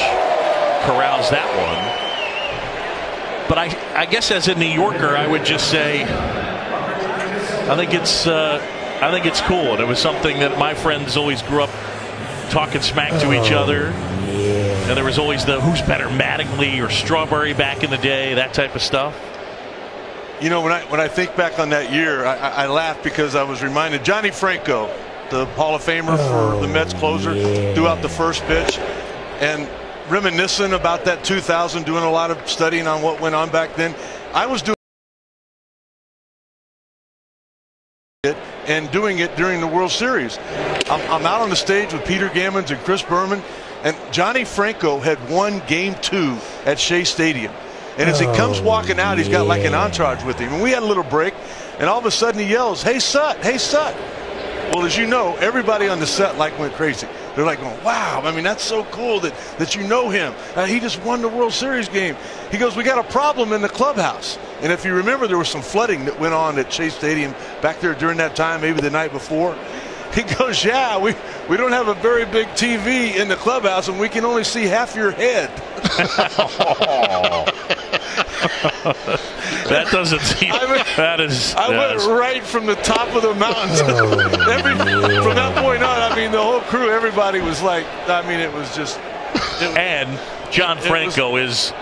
corrals that one. But I guess as a New Yorker, I would just say I think it's cool. And it was something that my friends always grew up talking smack to each other. And there was always the who's better, Mattingly or Strawberry back in the day, that type of stuff. You know, when I think back on that year, I laugh because I was reminded Johnny Franco, the Hall of Famer for the Mets closer, threw out the first pitch, and reminiscent about that 2000, doing a lot of studying on what went on back then. I was doing it and doing it during the World Series. I'm out on the stage with Peter Gammons and Chris Berman, and Johnny Franco had won Game 2 at Shea Stadium. And as he comes walking out, he's got like an entourage with him. And we had a little break, and all of a sudden he yells, "Hey, Sut! Hey, Sut!" Well, as you know, everybody on the set went crazy. They're like going, "Wow, I mean, that's so cool that you know him. He just won the World Series game." He goes, "We got a problem in the clubhouse." And if you remember, there was some flooding that went on at Shea Stadium back there during that time, maybe the night before. He goes, "Yeah, we don't have a very big TV in the clubhouse, and we can only see half your head." That doesn't seem. That is. I went right from the top of the mountains. From that point on, I mean, the whole crew, everybody was like, I mean, it was just. And John Franco is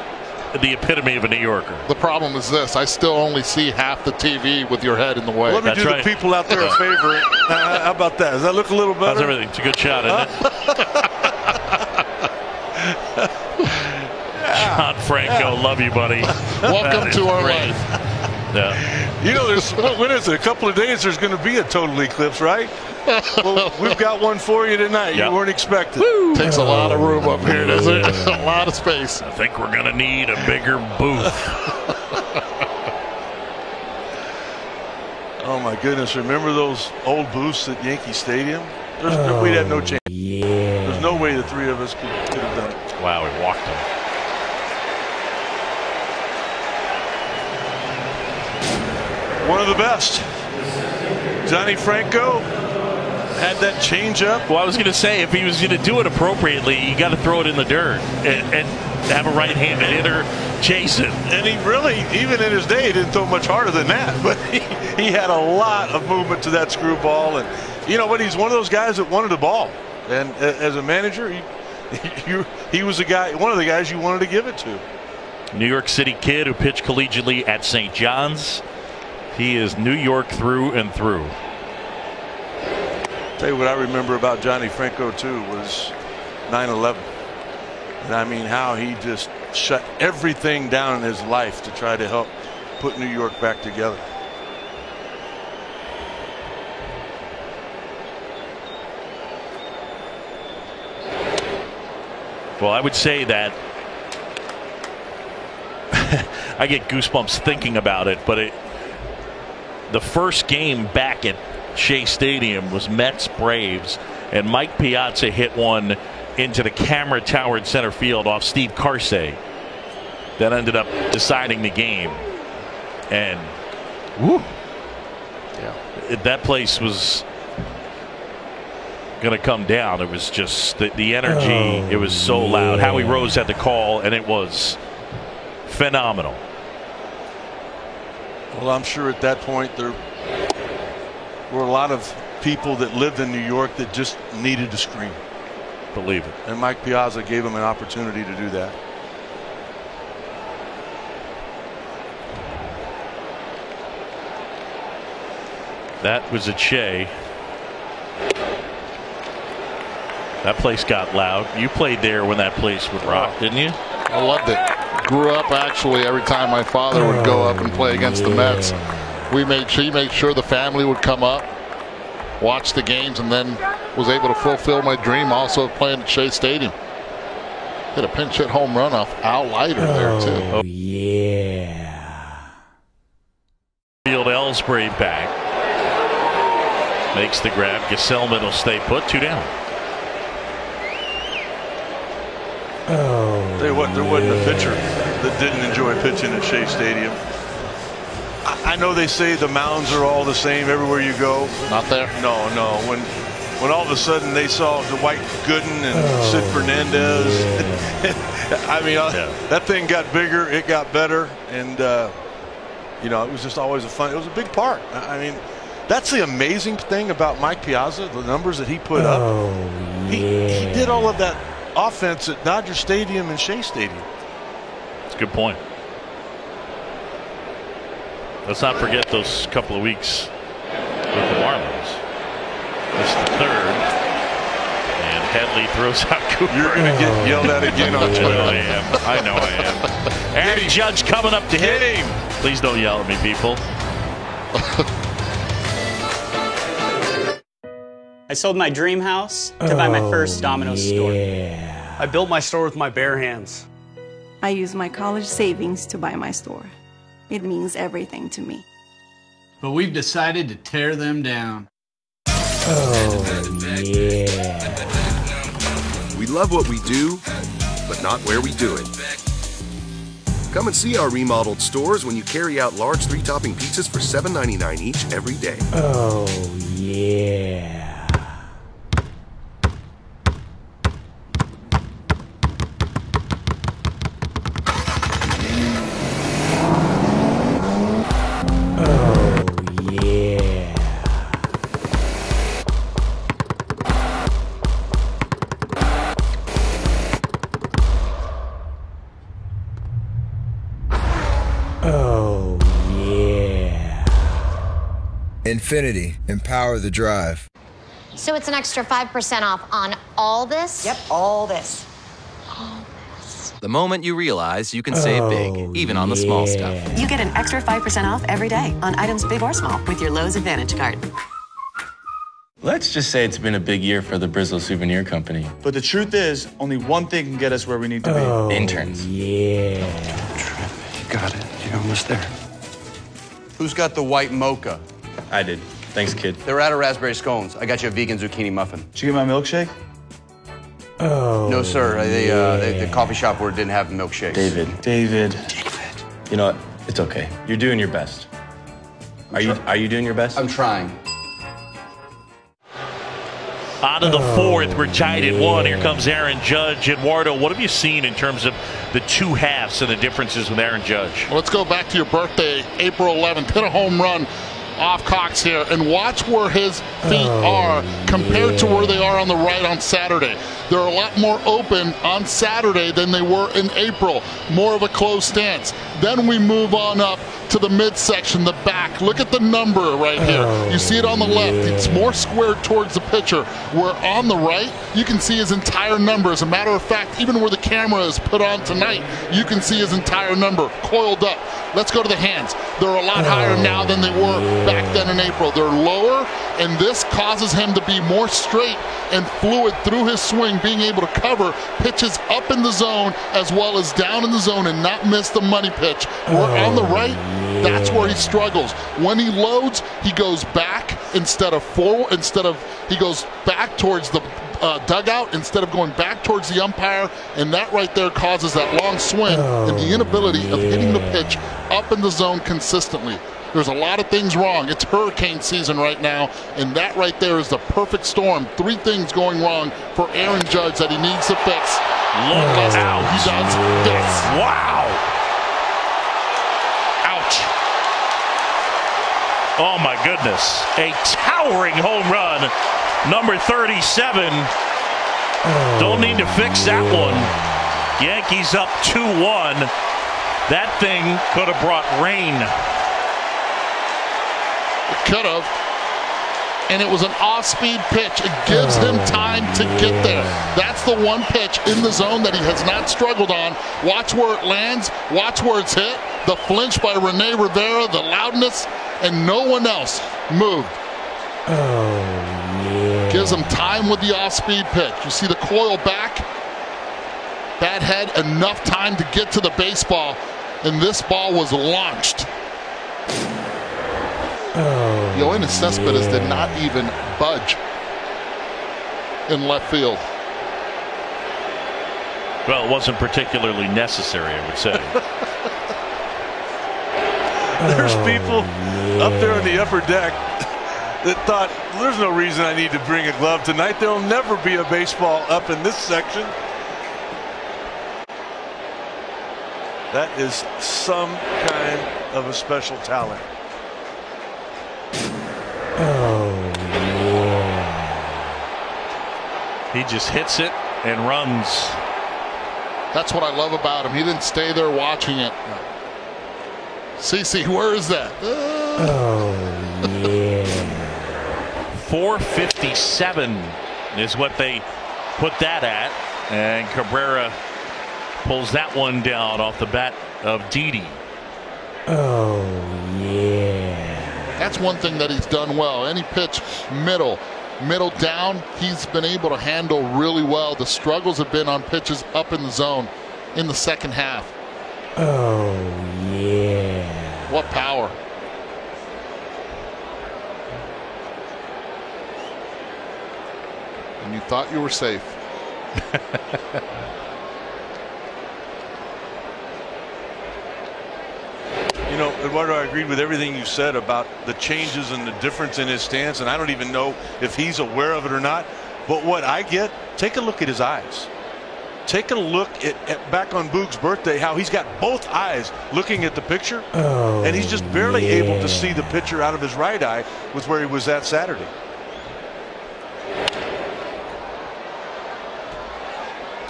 the epitome of a New Yorker. The problem is this: I still only see half the TV with your head in the way. Let me do the people out there a favor. How about that? Does that look a little better? How's everything? It's a good shot, isn't it? John Franco, love you, buddy. Welcome to our life. Yeah. You know, when is it? A couple of days, there's going to be a total eclipse, right? Well, we've got one for you tonight. Yep. You weren't expecting. Woo. Takes a lot of room up here, doesn't it? A lot of space. I think we're going to need a bigger booth. Oh, my goodness. Remember those old booths at Yankee Stadium? We had no chance. Yeah. There's no way the three of us could have done it. Wow, we walked them. One of the best. Johnny Franco had that changeup. Well, I was going to say, if he was going to do it appropriately, you got to throw it in the dirt and have a right-handed hitter chase it. And he really, even in his day, he didn't throw much harder than that. But he had a lot of movement to that screwball. And you know what? He's one of those guys that wanted the ball. And as a manager, he was a guy, one of the guys you wanted to give it to. New York City kid who pitched collegiately at St. John's. He is New York through and through. Tell you what I remember about Johnny Franco too was 9/11, and I mean how he just shut everything down in his life to try to help put New York back together. Well, I would say that I get goosebumps thinking about it, but the first game back at Shea Stadium was Mets Braves, and Mike Piazza hit one into the camera tower in center field off Steve Carsey that ended up deciding the game. And woo, yeah, that place was going to come down. It was just the energy. It was so loud. Howie Rose had the call, and it was phenomenal. Well, I'm sure at that point there were a lot of people that lived in New York that just needed to scream. Believe it. And Mike Piazza gave him an opportunity to do that. That was a Shea. That place got loud. You played there when that place would rock, didn't you? I loved it. Grew up actually every time my father would go up and play against the Mets. He made sure the family would come up, watch the games, and then was able to fulfill my dream also of playing at Shea Stadium. Hit a pinch hit home run off Al Leiter there too. Oh yeah. Field Ellsbury back. Makes the grab. Gesellman will stay put. 2 down. Tell you what, there wasn't a pitcher that didn't enjoy pitching at Shea Stadium. I know they say the mounds are all the same everywhere you go. Not there. No. When all of a sudden they saw Dwight Gooden and Sid Fernandez, I mean, that thing got bigger, it got better, and you know, it was just always it was a big part. I mean, that's the amazing thing about Mike Piazza, the numbers that he put up. He did all of that offense at Dodger Stadium and Shea Stadium. That's a good point. Let's not forget those couple of weeks with the Marlins. This is the third. And Headley throws out Cooper. You're going to get yelled at again on Twitter. I know I am. Aaron Judge coming up to hit him. Please don't yell at me, people. I sold my dream house to buy my first Domino's store. I built my store with my bare hands. I used my college savings to buy my store. It means everything to me. But we've decided to tear them down. We love what we do, but not where we do it. Come and see our remodeled stores when you carry out large 3-topping pizzas for $7.99 each every day. Oh, yeah. Infinity, empower the drive. So it's an extra 5% off on all this? Yep, all this. The moment you realize you can save big, even on the small stuff. You get an extra 5% off every day on items big or small with your Lowe's Advantage card. Let's just say it's been a big year for the Brizzle Souvenir Company. But the truth is, only one thing can get us where we need to be. Interns. Yeah. You got it. You're almost there. Who's got the white mocha? I did. Thanks, kid. They're out of raspberry scones. I got you a vegan zucchini muffin. Did you get my milkshake? No, sir. The coffee shop where it didn't have milkshakes. David. You know what? It's okay. You're doing your best. Are you doing your best? I'm trying. On to the fourth. We're tied at 1. Here comes Aaron Judge. Eduardo, what have you seen in terms of the two halves and the differences with Aaron Judge? Well, let's go back to your birthday, April 11th. Hit a home run off Cox here, and watch where his feet are compared to where they are on the right on Saturday. They're a lot more open on Saturday than they were in April. More of a closed stance. Then we move on up to the midsection, the back. Look at the number right here. You see it on the left. It's more squared towards the pitcher. Where on the right, you can see his entire number. As a matter of fact, even where the camera is put on tonight, you can see his entire number coiled up. Let's go to the hands. They're a lot higher now than they were back then in April. They're lower, and this causes him to be more straight and fluid through his swing, being able to cover pitches up in the zone as well as down in the zone and not miss the money pitch. Where on the right, that's where he struggles. When he loads, he goes back instead of forward. He goes back towards the dugout instead of going back towards the umpire, and that right there causes that long swing and the inability of hitting the pitch up in the zone consistently. There's a lot of things wrong. It's hurricane season right now, and that right there is the perfect storm. 3 things going wrong for Aaron Judge that he needs to fix. Look out. He does this. Wow. Ouch. Oh, my goodness. A towering home run. Number 37. Don't need to fix that one. Yankees up 2-1. That thing could have brought rain. It could have. And it was an off-speed pitch. It gives him time to get there. That's the one pitch in the zone that he has not struggled on. Watch where it lands. Watch where it's hit. The flinch by Rene Rivera, the loudness, and no one else moved. Gives him time with the off-speed pitch. You see the coil back? That had enough time to get to the baseball, and this ball was launched. Yoenis Cespedes did not even budge in left field. Well, it wasn't particularly necessary, I would say. There's people up there on the upper deck that thought, there's no reason I need to bring a glove tonight. There'll never be a baseball up in this section. That is some kind of a special talent. He just hits it and runs. That's what I love about him. He didn't stay there watching it. CeCe, where is that? 457 is what they put that at. And Cabrera pulls that one down off the bat of Didi. That's one thing that he's done well. Any pitch, middle down, he's been able to handle really well. The struggles have been on pitches up in the zone in the second half. What power. And you thought you were safe. You know, Eduardo, I agreed with everything you said about the changes and the difference in his stance, and I don't even know if he's aware of it or not. But what I get, take a look at his eyes. Take a look at back on Boog's birthday, how he's got both eyes looking at the picture, and he's just barely able to see the pitcher out of his right eye with where he was at Saturday.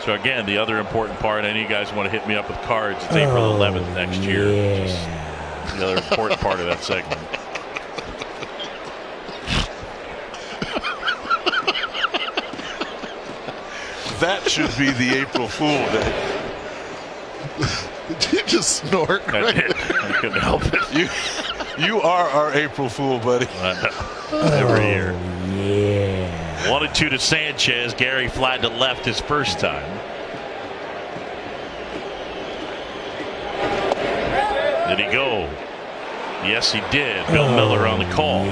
So again, the other important part, any of you guys want to hit me up with cards, it's April 11th next year. Just the other important part of that segment. That should be the April Fool Day. Did you just snort? I did. I couldn't help it. You are our April Fool, buddy. Every year. 1-2 to Sanchez. Gary flied to left his first time. Did he go? Yes, he did. Bill Miller on the call.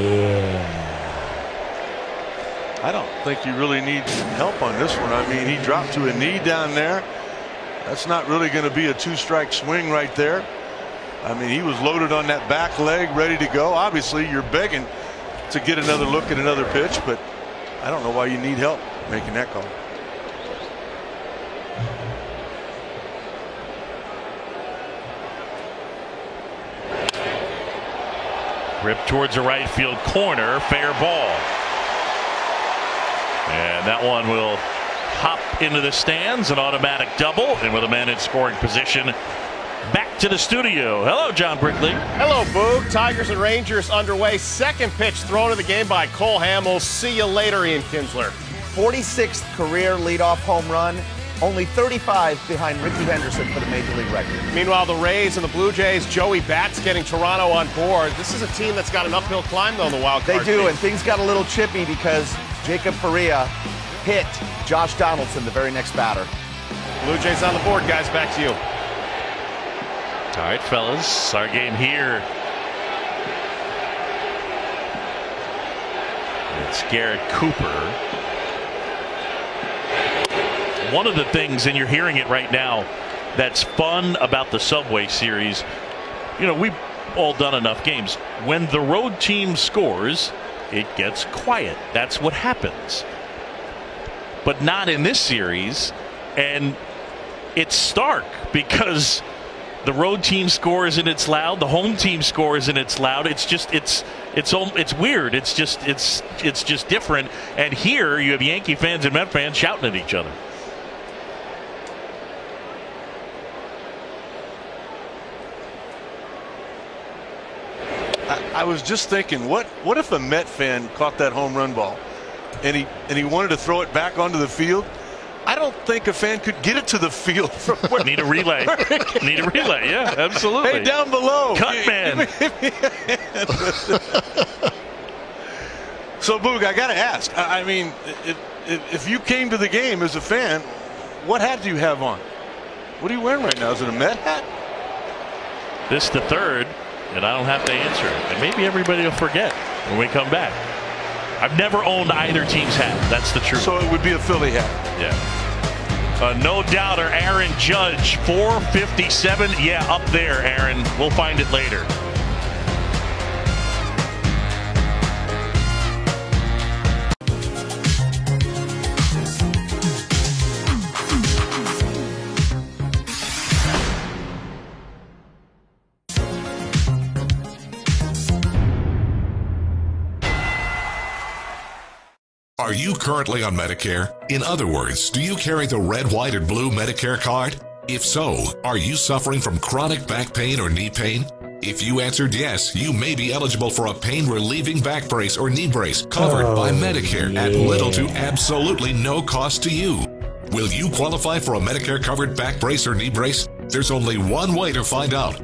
I don't think you really need help on this one. I mean, he dropped to a knee down there. That's not really going to be a 2-strike swing right there. I mean, he was loaded on that back leg, ready to go. Obviously, you're begging to get another look at another pitch, but I don't know why you need help making that call. Ripped towards the right field corner. Fair ball. And that one will hop into the stands. An automatic double. And with a man in scoring position, back to the studio. Hello, John Brickley. Hello, Boog. Tigers and Rangers underway. Second pitch thrown to the game by Cole Hamels. See you later, Ian Kinsler. 46th career leadoff home run. Only 35 behind Ricky Henderson for the Major League record. Meanwhile, the Rays and the Blue Jays, Joey Bats getting Toronto on board. This is a team that's got an uphill climb, though, in the wild card. They do, team. and things got a little chippy because Jacob Faria hit Josh Donaldson, the very next batter. Blue Jays on the board, guys. Back to you. All right, fellas. Our game here. It's Garrett Cooper. One of the things, and you're hearing it right now, that's fun about the Subway Series. You know, all done enough games. When the road team scores, it gets quiet. That's what happens. But not in this series, and it's stark because the road team scores and it's loud. The home team scores and it's loud. It's just it's weird. It's just different. And here you have Yankee fans and Met fans shouting at each other. I was just thinking, what if a Met fan caught that home run ball and he wanted to throw it back onto the field? I don't think a fan could get it to the field from where. Need a relay. Need a relay. Yeah, absolutely. Hey, down below. Cut man. So, Boog, I got to ask. I mean, if you came to the game as a fan, what hat do you have on? What are you wearing right now? Is it a Met hat? This the third, and I don't have to answer it. And maybe everybody will forget when we come back. I've never owned either team's hat. That's the truth. So it would be a Philly hat. Yeah. No doubter, Aaron Judge, 457. Yeah, up there, Aaron. We'll find it later. Are you currently on Medicare? In other words, do you carry the red, white, or blue Medicare card? If so, are you suffering from chronic back pain or knee pain? If you answered yes, you may be eligible for a pain-relieving back brace or knee brace covered by Medicare at little to absolutely no cost to you. Will you qualify for a Medicare-covered back brace or knee brace? There's only one way to find out.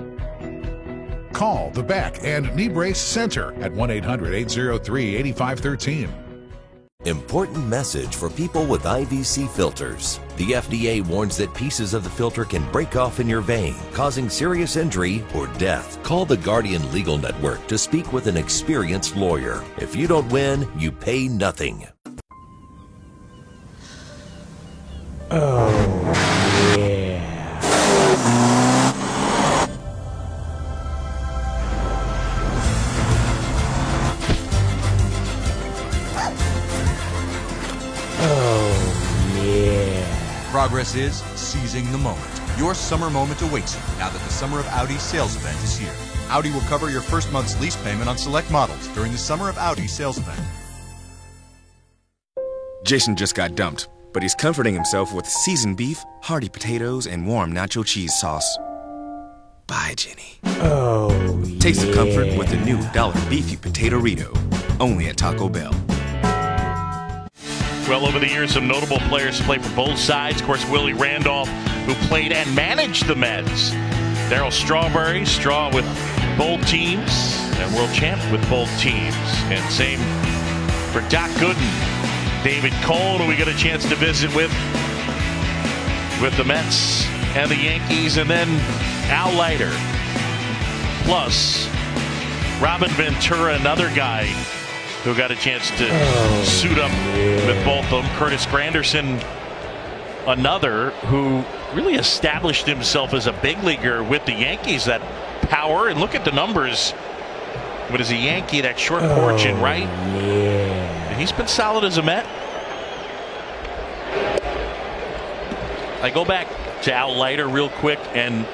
Call the Back and Knee Brace Center at 1-800-803-8513. Important message for people with IVC filters. The FDA warns that pieces of the filter can break off in your vein, causing serious injury or death. Call the Guardian Legal Network to speak with an experienced lawyer. If you don't win, you pay nothing. Oh, yeah. Progress is seizing the moment. Your summer moment awaits you now that the Summer of Audi sales event is here. Audi will cover your first month's lease payment on select models during the Summer of Audi sales event. Jason just got dumped, but he's comforting himself with seasoned beef, hearty potatoes, and warm nacho cheese sauce. Bye, Jenny. Oh, Taste the comfort with the new $1 beefy potato Rito, only at Taco Bell. Well, over the years, some notable players play for both sides. Of course, Willie Randolph, who played and managed the Mets. Darryl Strawberry, Straw with both teams, and world champ with both teams. And same for Doc Gooden. David Cole, who we get a chance to visit with the Mets and the Yankees. And then Al Leiter. Plus, Robin Ventura, another guy who got a chance to suit up with both of them. Curtis Granderson, another who really established himself as a big leaguer with the Yankees. That power, and look at the numbers. What is a Yankee, that short porch and right? Yeah. He's been solid as a Met. I go back to Al Leiter real quick, and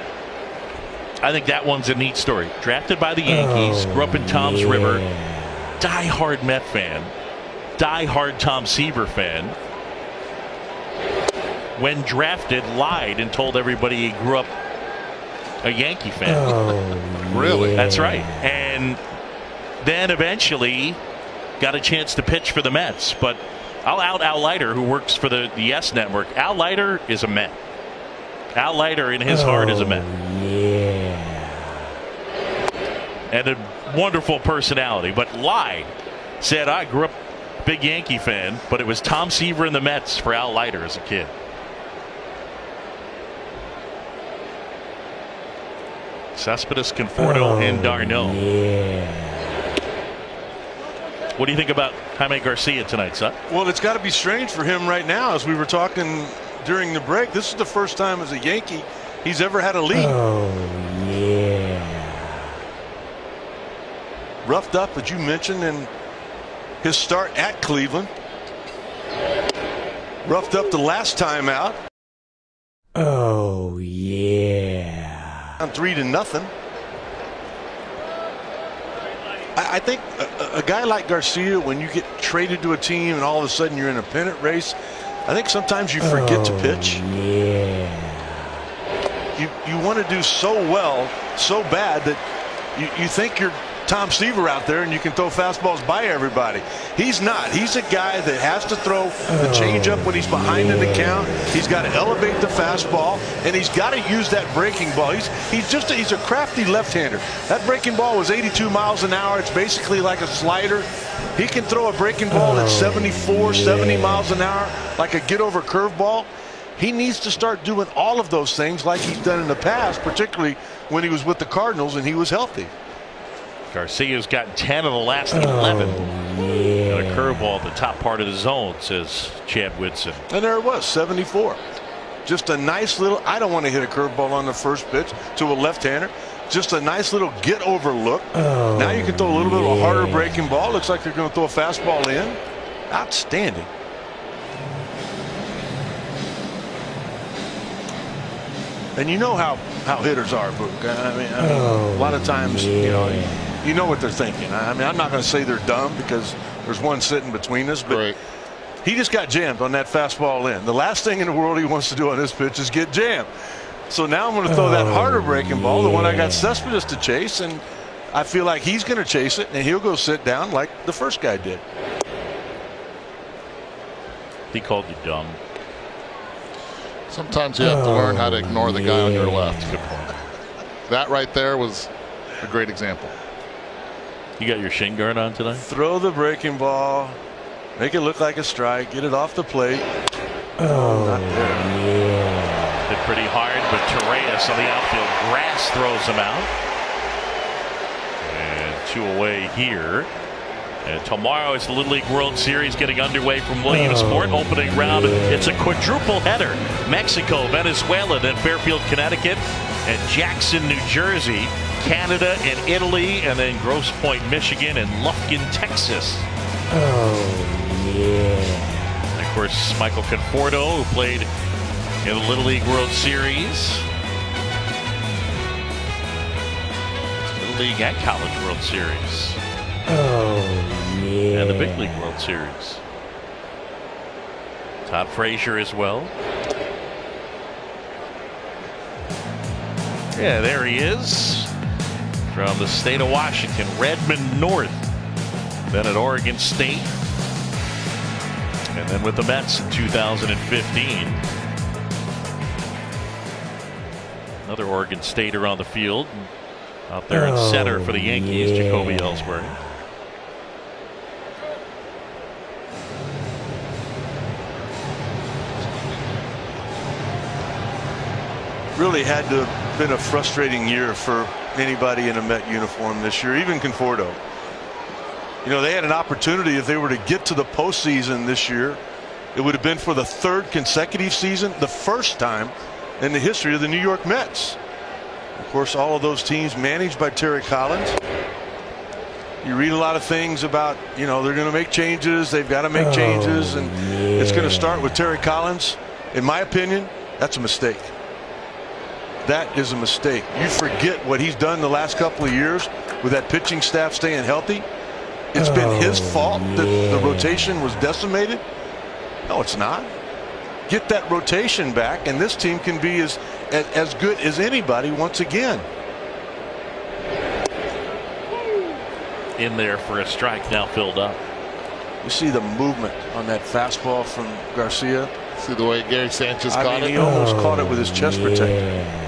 I think that one's a neat story. Drafted by the Yankees, grew up in Toms River. Die-hard Met fan, die-hard Tom Seaver fan. When drafted, lied and told everybody he grew up a Yankee fan. Really? That's right. And then eventually got a chance to pitch for the Mets. But I'll out Al Leiter, who works for the Yes Network. Al Leiter is a Met. Al Leiter in his heart is a Met. Yeah. And a wonderful personality, but lied. Said, I grew up a big Yankee fan, but it was Tom Seaver and the Mets for Al Leiter as a kid. Cespedes, Conforto, and Darno. Yeah. What do you think about Jaime Garcia tonight, son? Well, it's got to be strange for him right now. As we were talking during the break, this is the first time as a Yankee he's ever had a lead. Oh, yeah. roughed up, as you mentioned, in his start at Cleveland. Roughed up the last time out. Oh, yeah. Down 3-0. I think a guy like Garcia, when you get traded to a team and all of a sudden you're in a pennant race, I think sometimes you forget to pitch. Yeah. You want to do so well, so bad that you think you're Tom Seaver out there and you can throw fastballs by everybody. He's not. He's a guy that has to throw the changeup when he's behind in the count. He's got to elevate the fastball, and he's got to use that breaking ball. He's a crafty left-hander. That breaking ball was 82 miles an hour. It's basically like a slider. He can throw a breaking ball at 74, 70 miles an hour, like a get-over curveball. He needs to start doing all of those things like he's done in the past, particularly when he was with the Cardinals and he was healthy. Garcia's got 10 of the last 11. And a curveball at the top part of the zone, says Chad Whitson. And there it was, 74. Just a nice little, I don't want to hit a curveball on the first pitch to a left-hander. Just a nice little get-over look. Now you can throw a little bit of a harder breaking ball. Looks like they're going to throw a fastball in. Outstanding. And you know how hitters are, Book. I mean, a lot of times, you know what they're thinking. I mean, I'm not going to say they're dumb because there's one sitting between us, but he just got jammed on that fastball in. The last thing in the world he wants to do on this pitch is get jammed. So now I'm going to throw that harder breaking ball, the one I got Cespedes to chase, and I feel like he's going to chase it, and he'll go sit down like the first guy did. He called you dumb. Sometimes you have to learn how to ignore the guy on your left. Good point. That right there was a great example. You got your shin guard on today? Throw the breaking ball, make it look like a strike, get it off the plate. Not there. Hit pretty hard, but Torres on the outfield grass throws him out. And 2 away here. And tomorrow is the Little League World Series getting underway from Williamsport. Opening round, it's a quadruple header. Mexico, Venezuela, then Fairfield, Connecticut, and Jackson, New Jersey, Canada and Italy, and then Grosse Pointe, Michigan, and Lufkin, Texas. And of course, Michael Conforto, who played in the Little League World Series. Little League and College World Series. And the Big League World Series. Todd Frazier as well. Yeah, there he is. From the state of Washington, Redmond North. Then at Oregon State. And then with the Mets in 2015. Another Oregon Stater on the field. Out there in center for the Yankees, Jacoby Ellsbury. Really had to have been a frustrating year for anybody in a Met uniform this year, even Conforto. You know, they had an opportunity if they were to get to the postseason this year. It would have been for the 3rd consecutive season, the first time in the history of the New York Mets. Of course, all of those teams managed by Terry Collins. You read a lot of things about, you know, they're going to make changes. They've got to make changes, and it's going to start with Terry Collins. In my opinion, that's a mistake. That is a mistake. You forget what he's done the last couple of years with that pitching staff staying healthy. It's been his fault that the rotation was decimated. No, it's not. Get that rotation back, and this team can be as good as anybody once again. In there for a strike, now filled up. You see the movement on that fastball from Garcia. See the way Gary Sanchez caught it? He almost caught it with his chest protector.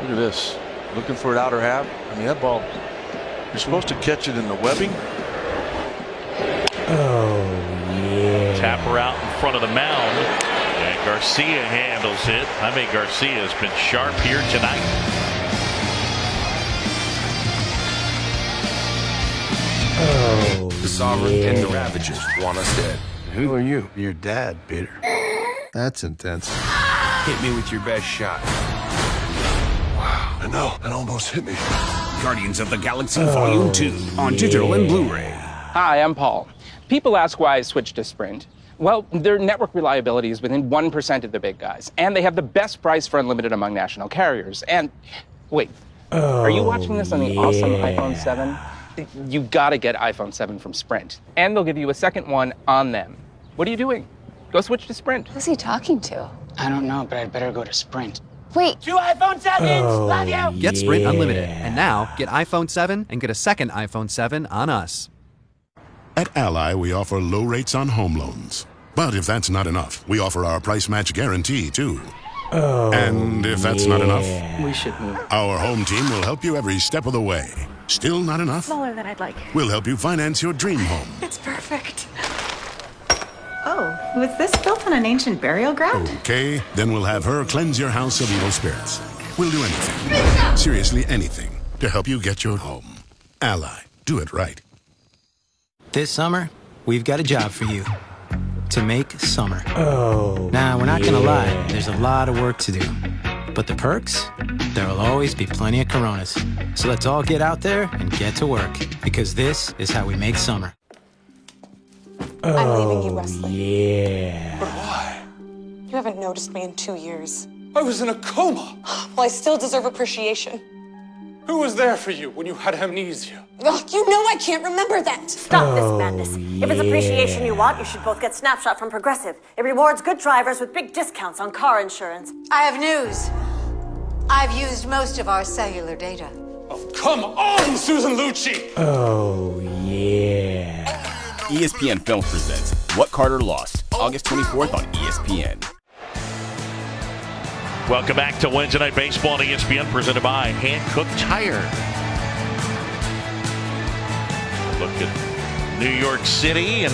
Look at this. Looking for an outer half. I mean, that ball, you're supposed to catch it in the webbing. Tap her out in front of the mound. And Garcia handles it. Jaime Garcia has been sharp here tonight. The Sovereign and the Ravagers want us dead. Who are you? Your dad, Peter. That's intense. Hit me with your best shot. Wow. I know, that almost hit me. Guardians of the Galaxy Volume 2 on digital and Blu-ray. Hi, I'm Paul. People ask why I switched to Sprint. Well, their network reliability is within 1% of the big guys, and they have the best price for unlimited among national carriers. And, wait, are you watching this on the awesome iPhone 7? You gotta get iPhone 7 from Sprint, and they'll give you a second one on them. What are you doing? Go switch to Sprint. Who's he talking to? I don't know, but I'd better go to Sprint. Wait. 2 iPhone 7s! Love you! Get Sprint Unlimited. And now, get iPhone 7 and get a second iPhone 7 on us. At Ally, we offer low rates on home loans. But if that's not enough, we offer our price match guarantee, too. And if that's not enough, we should move. Our home team will help you every step of the way. Still not enough? Smaller than I'd like. We'll help you finance your dream home. It's perfect. Oh, was this built on an ancient burial ground? Okay, then we'll have her cleanse your house of evil spirits. We'll do anything, seriously anything, to help you get your home. Ally, do it right. This summer, we've got a job for you. To make summer. Now, we're not gonna lie, there's a lot of work to do. But the perks? There'll always be plenty of Coronas. So let's all get out there and get to work. Because this is how we make summer. I'm leaving you, Wesley. Yeah. But why? You haven't noticed me in 2 years. I was in a coma. Well, I still deserve appreciation. Who was there for you when you had amnesia? Oh, you know I can't remember that. Stop this madness. If it's appreciation you want, you should both get Snapshot from Progressive. It rewards good drivers with big discounts on car insurance. I have news. I've used most of our cellular data. Oh, come on, Susan Lucci! Oh, yeah. ESPN Films presents What Carter Lost, August 24th on ESPN. Welcome back to Wednesday Night Baseball on ESPN, presented by Hankook Tire. Look at New York City, and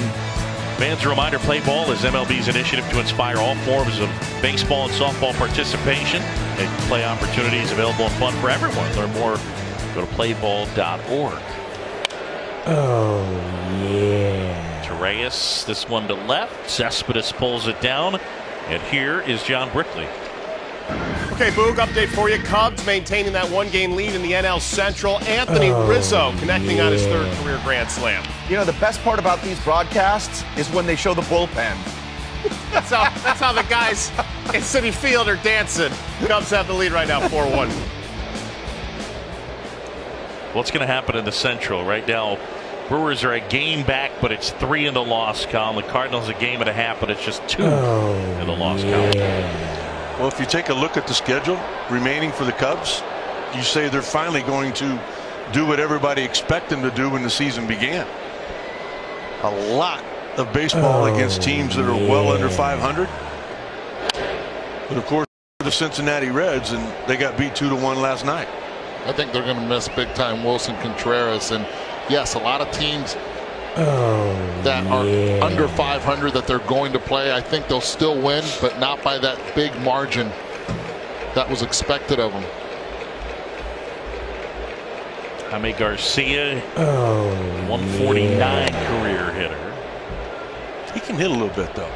fans, a reminder, Play Ball is MLB's initiative to inspire all forms of baseball and softball participation. And play opportunities available and fun for everyone. Learn more, go to playball.org. Oh, yeah. Torreyes, this one to left. Cespedes pulls it down. And here is John Brickley. Okay, Boog, update for you. Cubs maintaining that one-game lead in the NL Central. Anthony Rizzo connecting on his third career grand slam. You know, the best part about these broadcasts is when they show the bullpen. That's how the guys at Citi Field are dancing. Cubs have the lead right now, 4-1. What's going to happen in the Central right now? Brewers are a game back, but it's 3 in the loss column. The Cardinals a game and a half, but it's just 2 in the loss column. Well, if you take a look at the schedule remaining for the Cubs, you say they're finally going to do what everybody expected them to do when the season began. A lot of baseball against teams that are well under 500. But of course, the Cincinnati Reds, and they got beat 2-1 last night. I think they're going to miss big time Wilson Contreras, and yes, a lot of teams that are under 500 that they're going to play. I think they'll still win, but not by that big margin that was expected of them. Jaime Garcia, 149 career hitter. He can hit a little bit, though.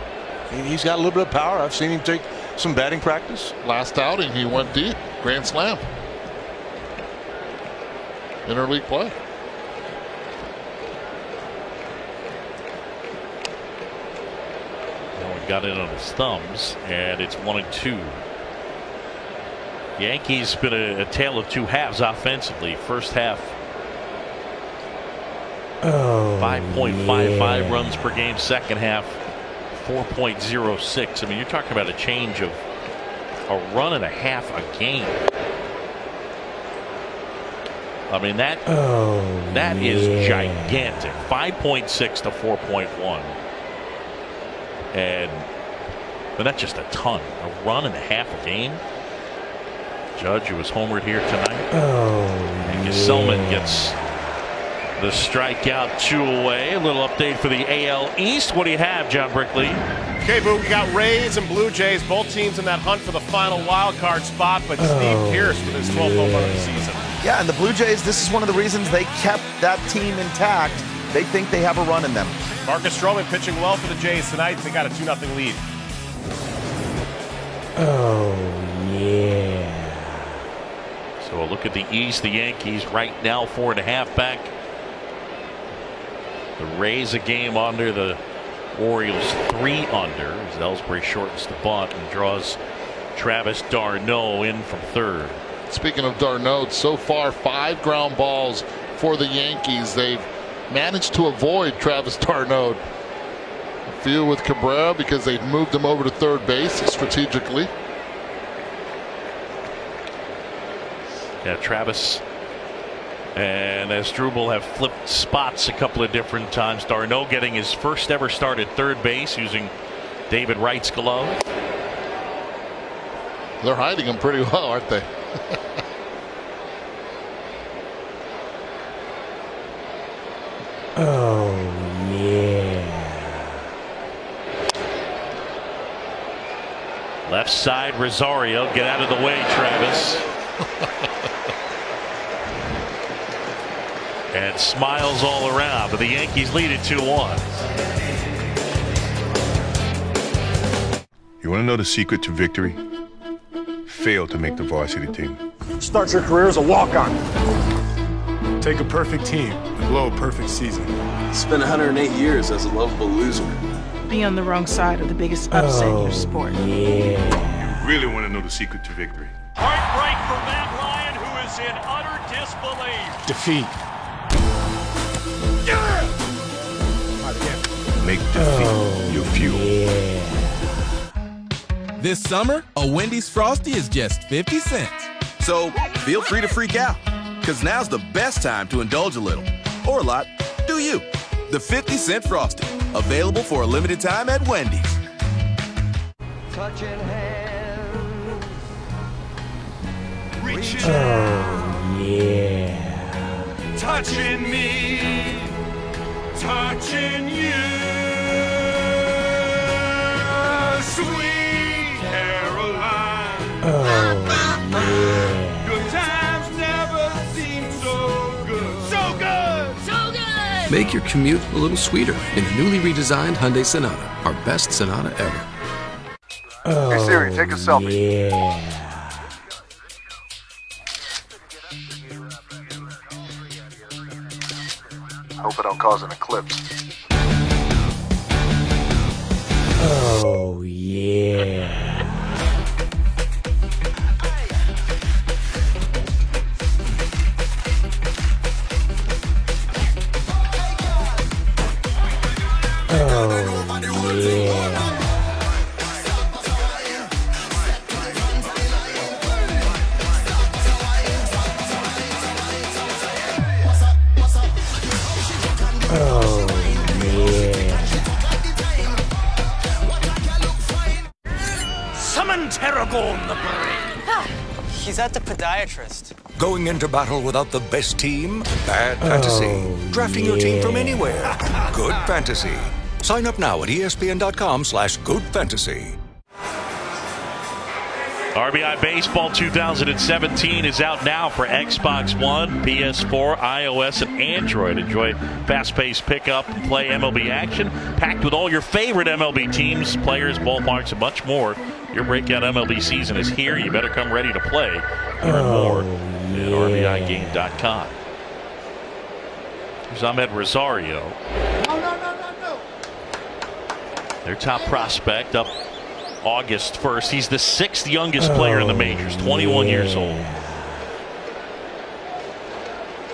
He's got a little bit of power. I've seen him take some batting practice. Last outing, he went deep. Grand slam. Interleague play. Got it on his thumbs, and it's 1-2. Yankees been a tale of two halves offensively. First half, 5.55 runs per game. Second half, 4.06. I mean, you're talking about a change of a run and a half a game. I mean, that is gigantic. 5.6 to 4.1. And but that's just a ton. A run and a half a game. Judge, who was homered here tonight. And Gesellman gets the strikeout 2 away. A little update for the AL East. What do you have, John Brickley? Okay, Boo, we got Rays and Blue Jays, both teams in that hunt for the final wild card spot, but Steve Pearce with his 12th home run of the season. Yeah, and the Blue Jays, this is one of the reasons they kept that team intact. They think they have a run in them. Marcus Stroman pitching well for the Jays tonight. They got a 2-0 lead. Oh, yeah. So So look at the East. The Yankees right now 4.5 back. The Rays a game under. The Orioles 3 under. As Ellsbury shortens the bunt and draws Travis d'Arnaud in from third. Speaking of d'Arnaud, so far 5 ground balls for the Yankees. They've managed to avoid Travis d'Arnaud. A few with Cabrera because they've moved him over to third base strategically. Yeah, Travis and Asdrubal have flipped spots a couple of different times. d'Arnaud getting his first ever start at third base using David Wright's glove. They're hiding him pretty well, aren't they? Oh, yeah. Left side, Rosario. Get out of the way, Travis. And smiles all around, but the Yankees lead it 2-1. You want to know the secret to victory? Fail to make the varsity team. Start your career as a walk-on. Take a perfect team and blow a perfect season. Spend 108 years as a lovable loser. Be on the wrong side of the biggest upset in your sport. You really want to know the secret to victory? Heartbreak for Matt Ryan, who is in utter disbelief. Defeat. Make defeat your fuel. This summer, a Wendy's Frosty is just 50 cents. So feel free to freak out, because now's the best time to indulge a little. Or a lot. Do you. The 50-cent Frosty. Available for a limited time at Wendy's. Touching hands. Reaching Oh, yeah. touching me. Touching you. Sweet Caroline. Oh, yeah. Good times never seem so good. So good. So good. Make your commute a little sweeter in the newly redesigned Hyundai Sonata, our best Sonata ever. Oh, Hey Siri, take a selfie. Yeah. Hope it don't cause an eclipse. Oh, yeah. Oh, yeah. Oh, yeah. Summon Terragon the Brain. He's at the podiatrist. Going into battle without the best team? Bad fantasy. Drafting your team from anywhere? Good fantasy. Sign up now at ESPN.com/goodfantasy. RBI Baseball 2017 is out now for Xbox One, PS4, iOS, and Android. Enjoy fast-paced pick-up and play MLB action, packed with all your favorite MLB teams, players, ballparks, and much more. Your breakout MLB season is here. You better come ready to play. Learn more at RBIGame.com. Here's Ahmed Rosario. No. Their top prospect up August 1st. He's the 6th youngest player in the majors, 21 years old.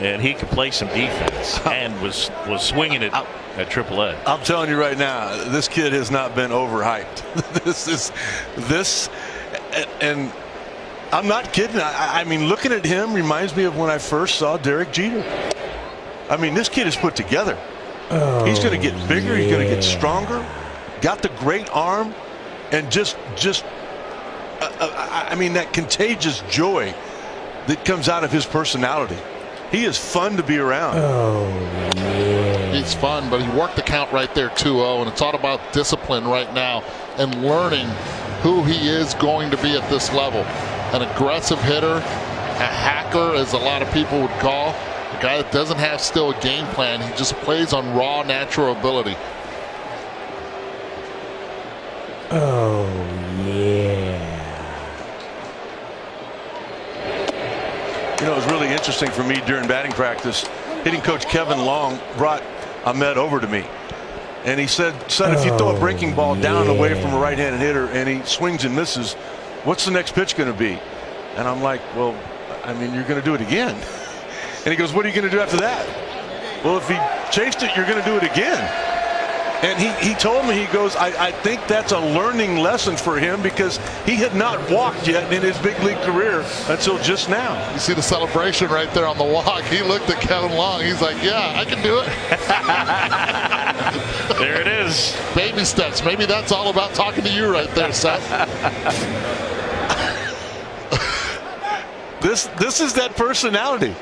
And he could play some defense and was swinging it at AAA. I'm telling you right now, this kid has not been overhyped. this, and I'm not kidding. I mean, looking at him reminds me of when I first saw Derek Jeter. I mean, this kid is put together. He's going to get bigger. He's going to get stronger. Got the great arm. And I mean, that contagious joy that comes out of his personality. He is fun to be around. Oh, yeah. He's fun, but he worked the count right there 2-0, and it's all about discipline right now and learning who he is going to be at this level. An aggressive hitter, a hacker, as a lot of people would call. A guy that doesn't have still a game plan. He just plays on raw, natural ability. Oh, yeah. You know, it was really interesting for me during batting practice. Hitting coach Kevin Long brought Ahmed over to me. And he said, son, if you throw a breaking ball down away from a right-handed hitter and he swings and misses, what's the next pitch going to be? And I'm like, well, I mean, you're going to do it again. And he goes, what are you going to do after that? Well, if he chased it, you're going to do it again. And he told me, he goes, I think that's a learning lesson for him because he had not walked yet in his big league career until just now. You see the celebration right there on the walk. He looked at Kevin Long. He's like, yeah, I can do it. There it is. Baby steps. Maybe that's all about talking to you right there, Seth. This is that personality.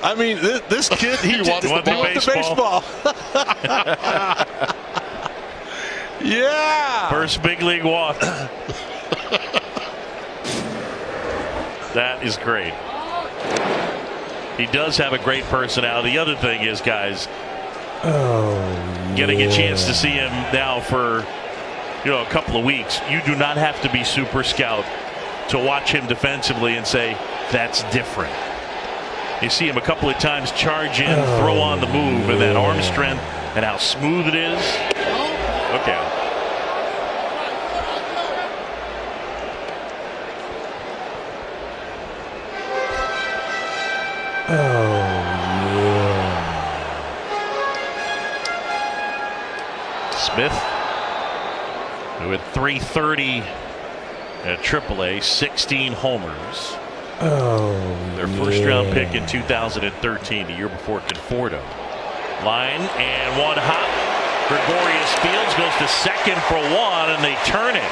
I mean, this kid, he wants the baseball. Yeah. First big league walk. That is great. He does have a great personality. The other thing is, guys, getting a chance to see him now for a couple of weeks. You do not have to be super scout to watch him defensively and say that's different. You see him a couple of times charge in, throw on the move, and that arm strength and how smooth it is. Okay. Smith, who had 330 at AAA, 16 homers. Their first round pick in 2013, the year before Conforto. Line and one hop. Gregorius Fields goes to second for one, and they turn it.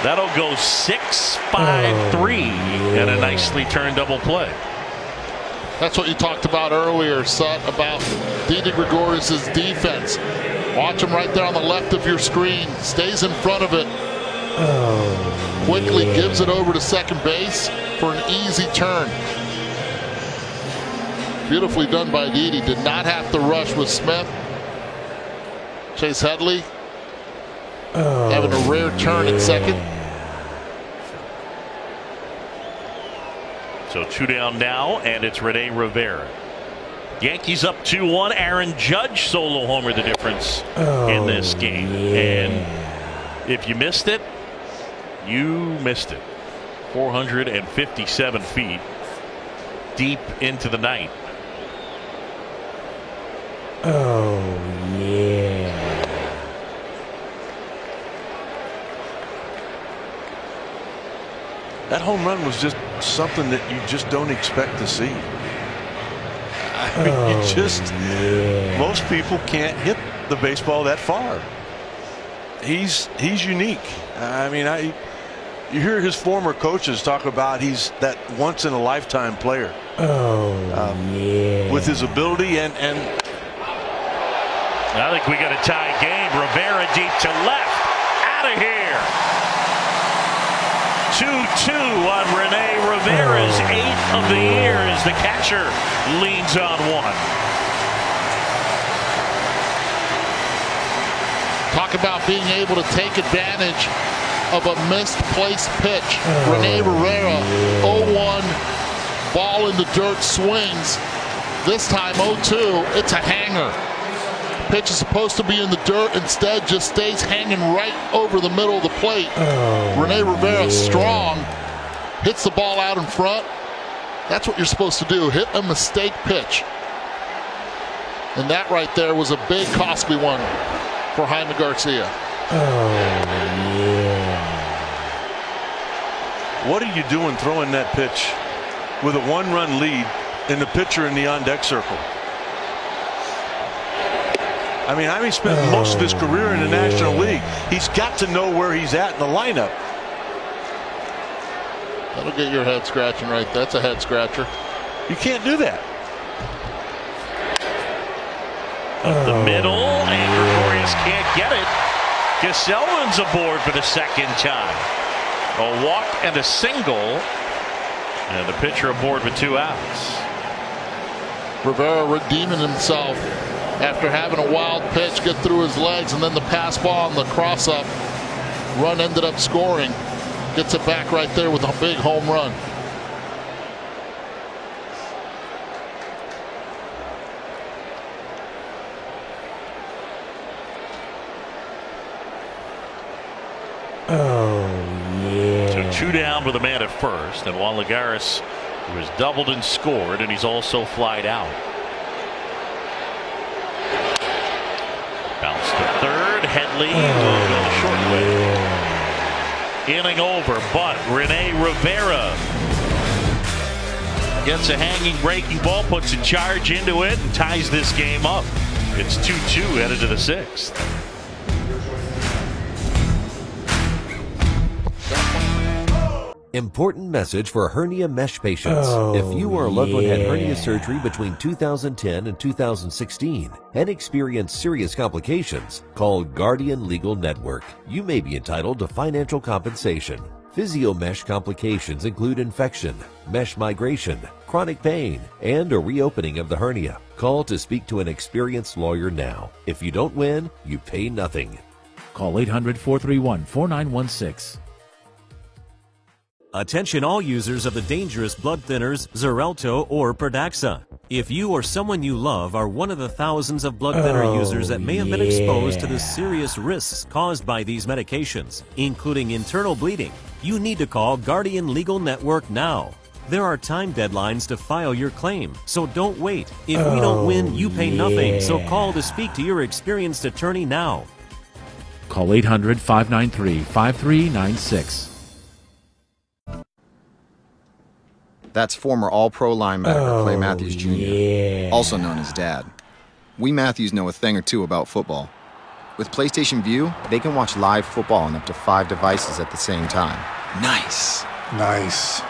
That'll go 6-5-3 and a nicely turned double play. That's what you talked about earlier, Sut, about Didi Gregorius' defense. Watch him right there on the left of your screen. Stays in front of it. Quickly gives it over to second base for an easy turn. Beautifully done by Didi. Did not have to rush with Smith. Chase Headley having a rare turn at second. So 2 down now, and it's Rene Rivera. Yankees up 2-1. Aaron Judge solo homer the difference in this game. And if you missed it, you missed it. 457 feet deep into the night. That home run was just something that you just don't expect to see. I mean, most people can't hit the baseball that far. He's unique. I mean, you hear his former coaches talk about he's that once in a lifetime player. With his ability and I think we got a tie game. Rivera deep to left. Out of here. 2-2 on Rene Rivera's 8th of the year as the catcher leans on one. Talk about being able to take advantage of a misplaced pitch. Rene Rivera, 0-1, ball in the dirt, swings. This time 0-2, it's a hanger. Pitch is supposed to be in the dirt, instead just stays hanging right over the middle of the plate. Rene Rivera, strong, hits the ball out in front. That's what you're supposed to do, hit a mistake pitch. And that right there was a big, costly one for Jaime Garcia. What are you doing throwing that pitch with a 1-run lead and the pitcher in the on-deck circle? I mean, Jaime spent most of his career in the National League. He's got to know where he's at in the lineup. That'll get your head scratching right there. That's a head scratcher. You can't do that. Up the middle, and Gregorius can't get it. Gesellman's aboard for the second time. A walk and a single, and the pitcher aboard with 2 outs. Rivera redeeming himself after having a wild pitch get through his legs, and then the pass ball on the cross-up. Run ended up scoring. Gets it back right there with a big home run. Oh, yeah. So 2 down with a man at first, and Juan Lagares was doubled and scored, and he's also flied out. Bounce to third. Headley will go the short way. Inning over, but Rene Rivera gets a hanging breaking ball, puts a charge into it, and ties this game up. It's 2-2 headed to the 6th. Important message for hernia mesh patients. If you or a loved one had hernia surgery between 2010 and 2016 and experienced serious complications, call Guardian Legal Network. You may be entitled to financial compensation. Physio-mesh complications include infection, mesh migration, chronic pain, and a reopening of the hernia. Call to speak to an experienced lawyer now. If you don't win, you pay nothing. Call 800-431-4916. Attention all users of the dangerous blood thinners Xarelto or Pradaxa. If you or someone you love are one of the thousands of blood thinner users that may have been exposed to the serious risks caused by these medications, including internal bleeding, you need to call Guardian Legal Network now. There are time deadlines to file your claim, so don't wait. If we don't win, you pay nothing, so call to speak to your experienced attorney now. Call 800-593-5396. That's former All-Pro linebacker Clay Matthews Jr., also known as Dad. We Matthews know a thing or two about football. With PlayStation Vue, they can watch live football on up to 5 devices at the same time. Nice. Nice.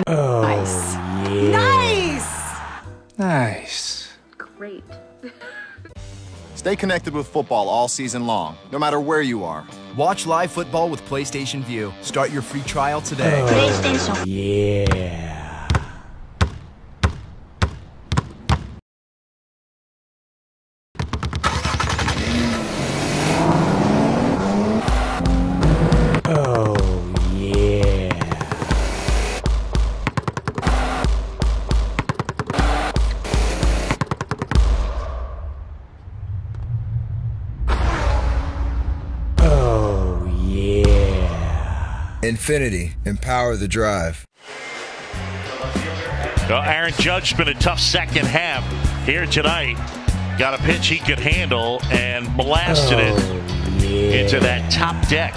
Nice. Nice! Nice. Great. Stay connected with football all season long, no matter where you are. Watch live football with PlayStation Vue. Start your free trial today. PlayStation. Yeah. Infinity, empower the drive. Well, Aaron Judge's been a tough second half here tonight. Got a pitch he could handle and blasted it into that top deck.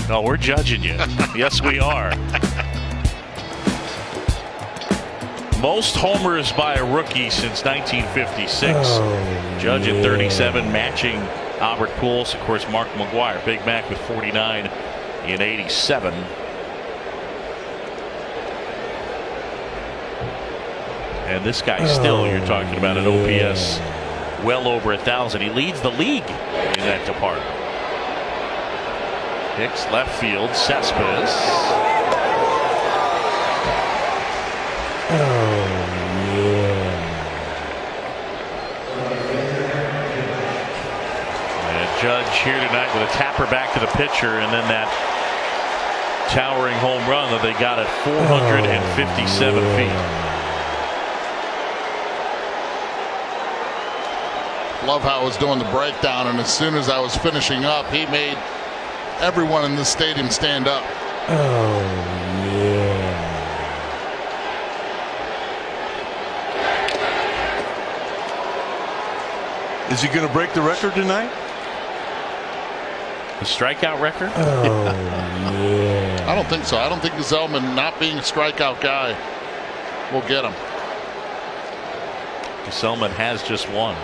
No, we're judging you. Yes, we are. Most homers by a rookie since 1956. Judge at 37, matching Albert Pujols. Of course, Mark McGwire, Big Mac with 49 in 87. And this guy still, you're talking about an OPS well over 1,000. He leads the league in that department. Hicks left field, Cespedes. And Judge here tonight with a tapper back to the pitcher, and then that towering home run that they got at 457 feet. Love how I was doing the breakdown, and as soon as I was finishing up, he made everyone in the stadium stand up. Is he going to break the record tonight? The strikeout record? I don't think so. I don't think Zellman, not being a strikeout guy, will get him. Zellman has just one.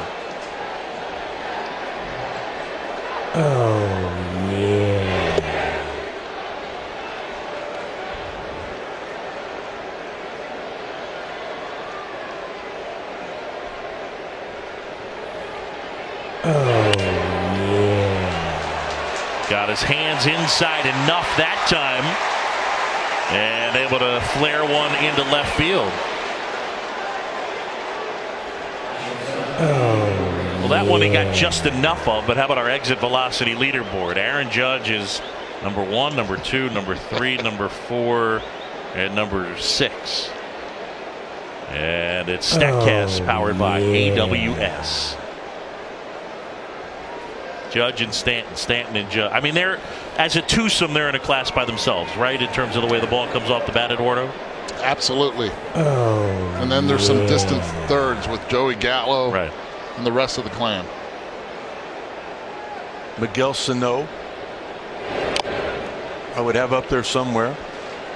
Got his hands inside enough that time, and able to flare one into left field. Well, that one he got just enough of, but how about our exit velocity leaderboard? Aaron Judge is number 1, number 2, number 3, number 4, and number 6. And it's StatCast powered by AWS. Judge and Stanton. Stanton and Judge. I mean, they're, as a twosome, they're in a class by themselves, right? In terms of the way the ball comes off the bat, Eduardo? Absolutely. And then there's some distant thirds with Joey Gallo and the rest of the clan. Miguel Sano, I would have up there somewhere.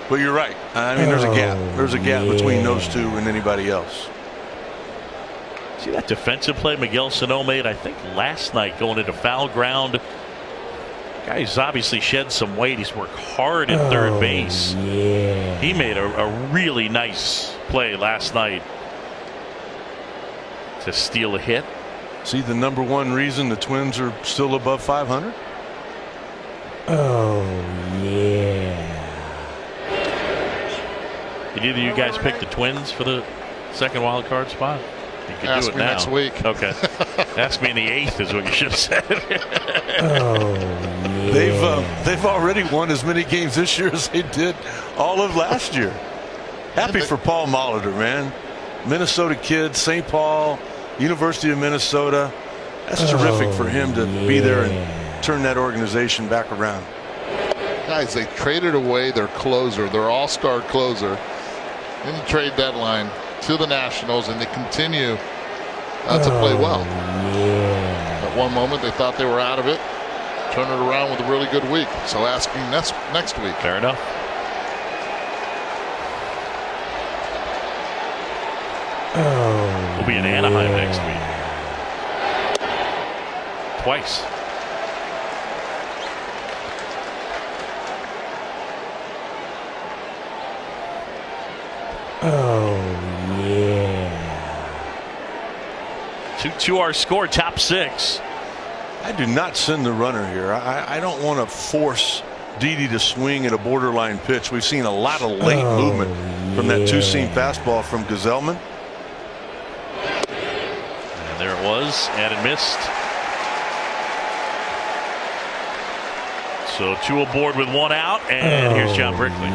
But you're right. I mean, there's a gap. There's a gap between those two and anybody else. See that defensive play Miguel Sano made, I think, last night going into foul ground. Guy's obviously shed some weight. He's worked hard at third base. He made a really nice play last night to steal a hit. See the number one reason the Twins are still above 500? Did either of you guys pick the Twins for the second wild card spot? You can Ask do it me now. next week. Okay. Ask me in the 8th is what you should have said. They've already won as many games this year as they did all of last year. Happy for Paul Molitor, man. Minnesota kid, St. Paul, University of Minnesota. That's terrific for him to be there and turn that organization back around. Guys, they traded away their closer, their all-star closer, in the trade deadline to the Nationals, and they continue to play well. At one moment, they thought they were out of it. Turn it around with a really good week. So ask me next week. Fair enough. We'll be in Anaheim next week. Twice. To our score, top 6. I do not send the runner here. I don't want to force Didi to swing at a borderline pitch. We've seen a lot of late movement from that two-seam fastball from Gazelman. And there it was, and it missed. So 2 aboard with 1 out, and here's John Brickley.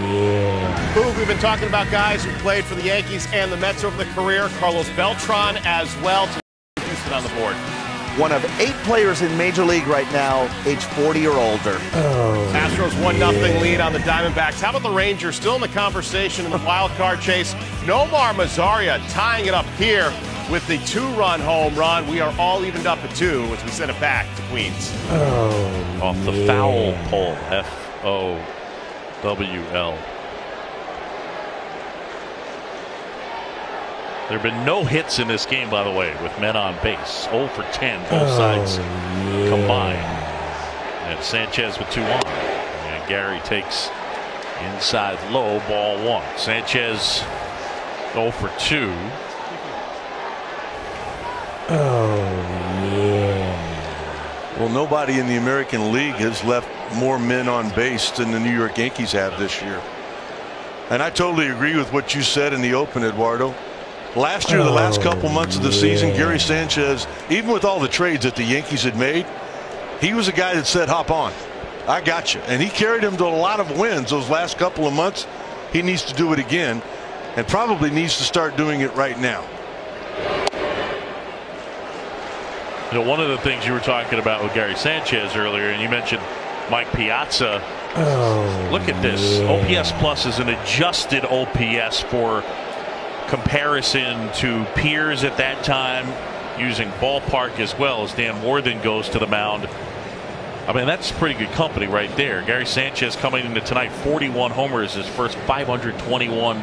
Boog, we've been talking about guys who played for the Yankees and the Mets over the career. Carlos Beltran as well. To on the board. One of 8 players in Major League right now, age 40 or older. Astros 1-0 lead on the Diamondbacks. How about the Rangers still in the conversation in the wild card chase? Nomar Mazara tying it up here with the 2-run home run. We are all evened up at 2 as we send it back to Queens. Off the foul pole. F-O-W-L. There have been no hits in this game, by the way, with men on base. 0 for 10, both sides combined. And Sanchez with 2 on. And Gary takes inside low, ball 1. Sanchez 0 for 2. Well, nobody in the American League has left more men on base than the New York Yankees have this year. And I totally agree with what you said in the open, Eduardo. Last year, the last couple months of the season, Gary Sanchez, even with all the trades that the Yankees had made, he was a guy that said, hop on. I got you. And he carried him to a lot of wins those last couple of months. He needs to do it again and probably needs to start doing it right now. You know, one of the things you were talking about with Gary Sanchez earlier, and you mentioned Mike Piazza. Look at this. OPS Plus is an adjusted OPS for comparison to peers at that time, using ballpark as well, as Dan Worthen goes to the mound. I mean, that's pretty good company right there. Gary Sanchez coming into tonight, 41 homers, his first 521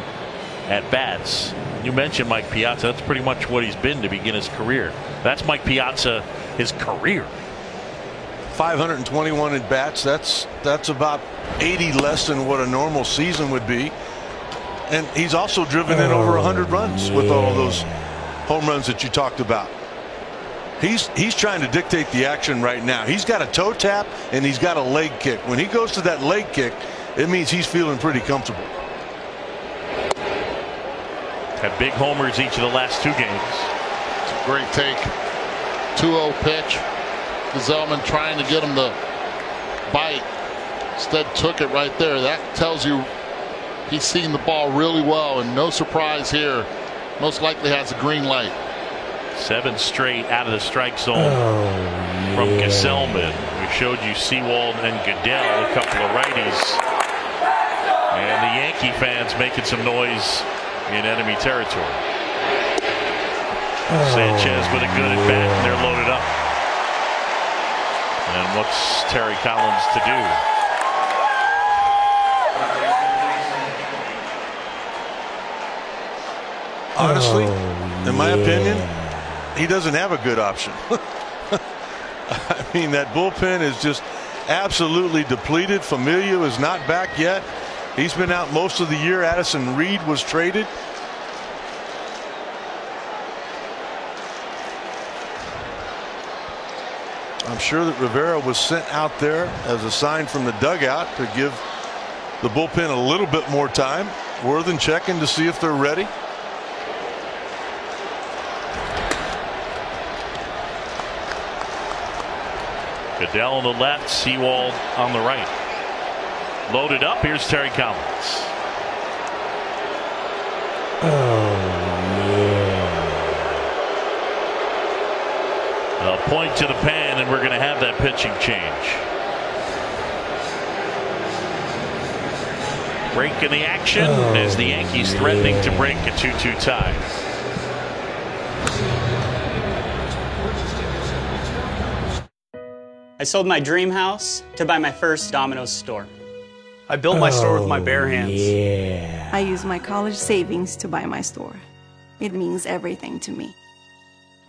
at bats. You mentioned Mike Piazza. That's pretty much what he's been to begin his career. That's Mike Piazza, his career. 521 at bats. That's about 80 less than what a normal season would be. And he's also driven in over 100 runs with all of those home runs that you talked about. He's trying to dictate the action right now. He's got a toe tap and he's got a leg kick. When he goes to that leg kick, it means he's feeling pretty comfortable. Had big homers each of the last 2 games. It's a great take. 2-0 pitch. Gazelman trying to get him to bite. Instead took it right there. That tells you he's seen the ball really well, and no surprise here. Most likely has a green light. 7 straight out of the strike zone. from Gesellman. We showed you Sewald and Goodell, a couple of righties. And the Yankee fans making some noise in enemy territory. Sanchez with a good at bat, and they're loaded up. And what's Terry Collins to do? Honestly, in my opinion, he doesn't have a good option. I mean, that bullpen is just absolutely depleted. Familia is not back yet. He's been out most of the year. Addison Reed was traded. I'm sure that Rivera was sent out there as a sign from the dugout to give the bullpen a little bit more time. Worthen checking to see if they're ready. Goodell on the left, Sewald on the right. Loaded up. Here's Terry Collins. A point to the pan, and we're going to have that pitching change. Break in the action as the Yankees threatening to break a 2-2 tie. I sold my dream house to buy my first Domino's store. I built my store with my bare hands. I used my college savings to buy my store. It means everything to me.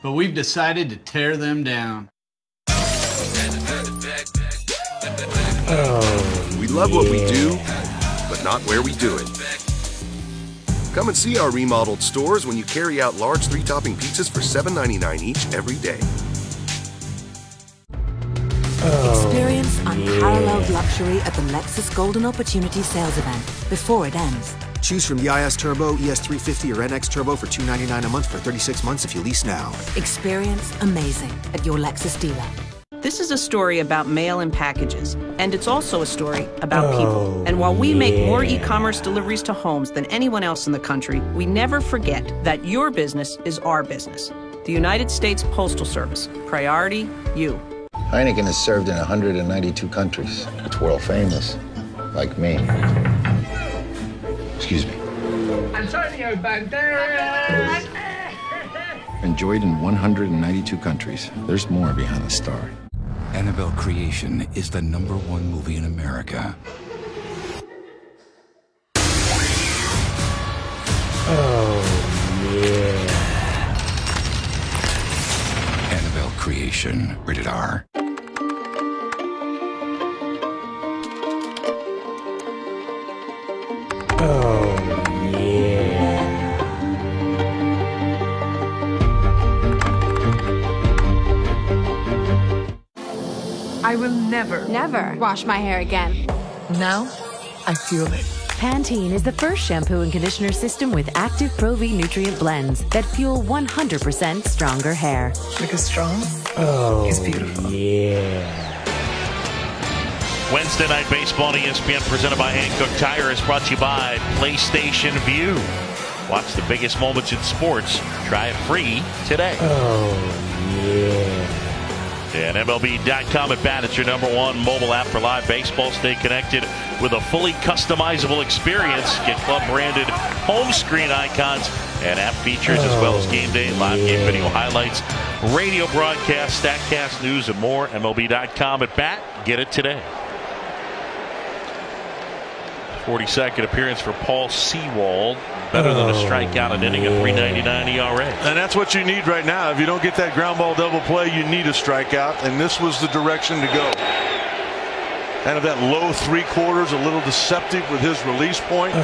But we've decided to tear them down. We love what we do, but not where we do it. Come and see our remodeled stores when you carry out large 3-topping pizzas for $7.99 each every day. Experience unparalleled luxury at the Lexus Golden Opportunity Sales Event before it ends. Choose from the IS Turbo, ES350, or NX Turbo for $299 a month for 36 months if you lease now. Experience amazing at your Lexus dealer. This is a story about mail and packages, and it's also a story about people. And while we make more e-commerce deliveries to homes than anyone else in the country, we never forget that your business is our business. The United States Postal Service. Priority, you. Heineken is served in 192 countries. It's world famous, like me. Excuse me. Antonio Banderas! Enjoyed in 192 countries. There's more behind the star. Annabelle Creation is the #1 movie in America. Annabelle Creation, rated R. I will never wash my hair again. Now, I feel it. Pantene is the first shampoo and conditioner system with active Pro V nutrient blends that fuel 100% stronger hair. Because strong is beautiful. Wednesday Night Baseball on ESPN presented by Hankook Tire is brought to you by PlayStation Vue. Watch the biggest moments in sports. Try it free today. And MLB.com at bat, it's your #1 mobile app for live baseball. Stay connected with a fully customizable experience. Get club branded home screen icons and app features as well as game day, live game video highlights, radio broadcast, StatCast news, and more. MLB.com at bat. Get it today. 42nd appearance for Paul Sewald. Better than a strikeout an inning, a 3.99 ERA. And that's what you need right now. If you don't get that ground ball double play, you need a strikeout, and this was the direction to go. Kind of that low 3/4, a little deceptive with his release point.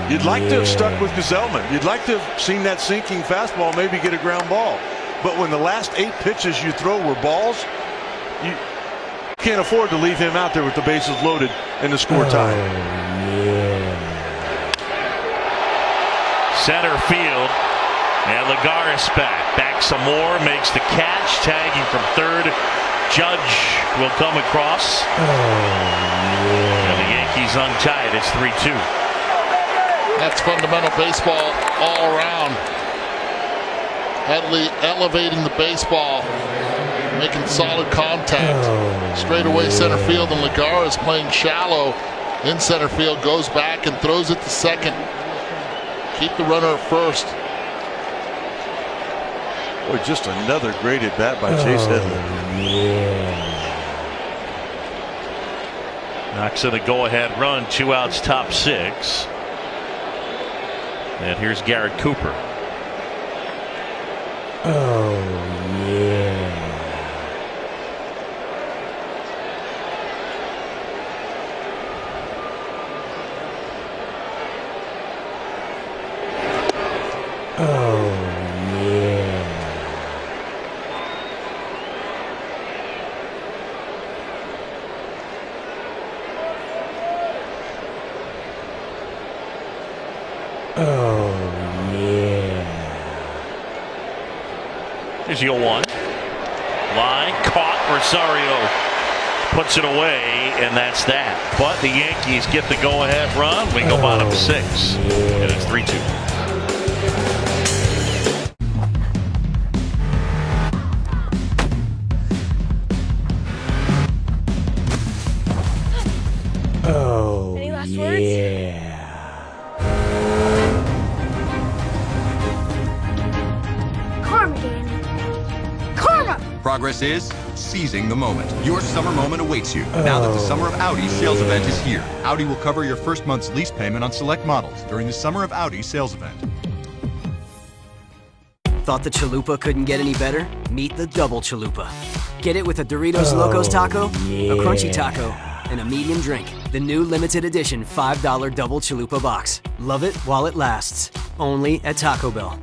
You'd like to have stuck with Gesellman. You'd like to have seen that sinking fastball maybe get a ground ball. But when the last 8 pitches you throw were balls, you can't afford to leave him out there with the bases loaded and the score tied. Center field, and Lagares back some more, makes the catch, tagging from third. Judge will come across, and the Yankees untied. It's 3-2. That's fundamental baseball all around. Headley elevating the baseball. making solid contact. Straight away center field, and Legara is playing shallow in center field, goes back and throws it to second. Keep the runner at first. Boy, just another great at bat by Chase Headley. Knocks in a go-ahead run, 2 outs, top 6. And here's Garrett Cooper. Oh, yeah. Oh, yeah. Oh, yeah. Here's your 1. Line caught. Rosario puts it away, and that's that. But the Yankees get the go-ahead run. We go bottom 6, and it's 3-2. Oh, Any last yeah. Karma, Danny. Karma! Progress is seizing the moment. Your summer moment awaits you. Now that the Summer of Audi sales event is here. Audi will cover your first month's lease payment on select models during the Summer of Audi sales event. Thought the chalupa couldn't get any better? Meet the double chalupa. Get it with a Doritos Locos taco, a crunchy taco, and a medium drink. The new limited edition $5 double chalupa box. Love it while it lasts. Only at Taco Bell.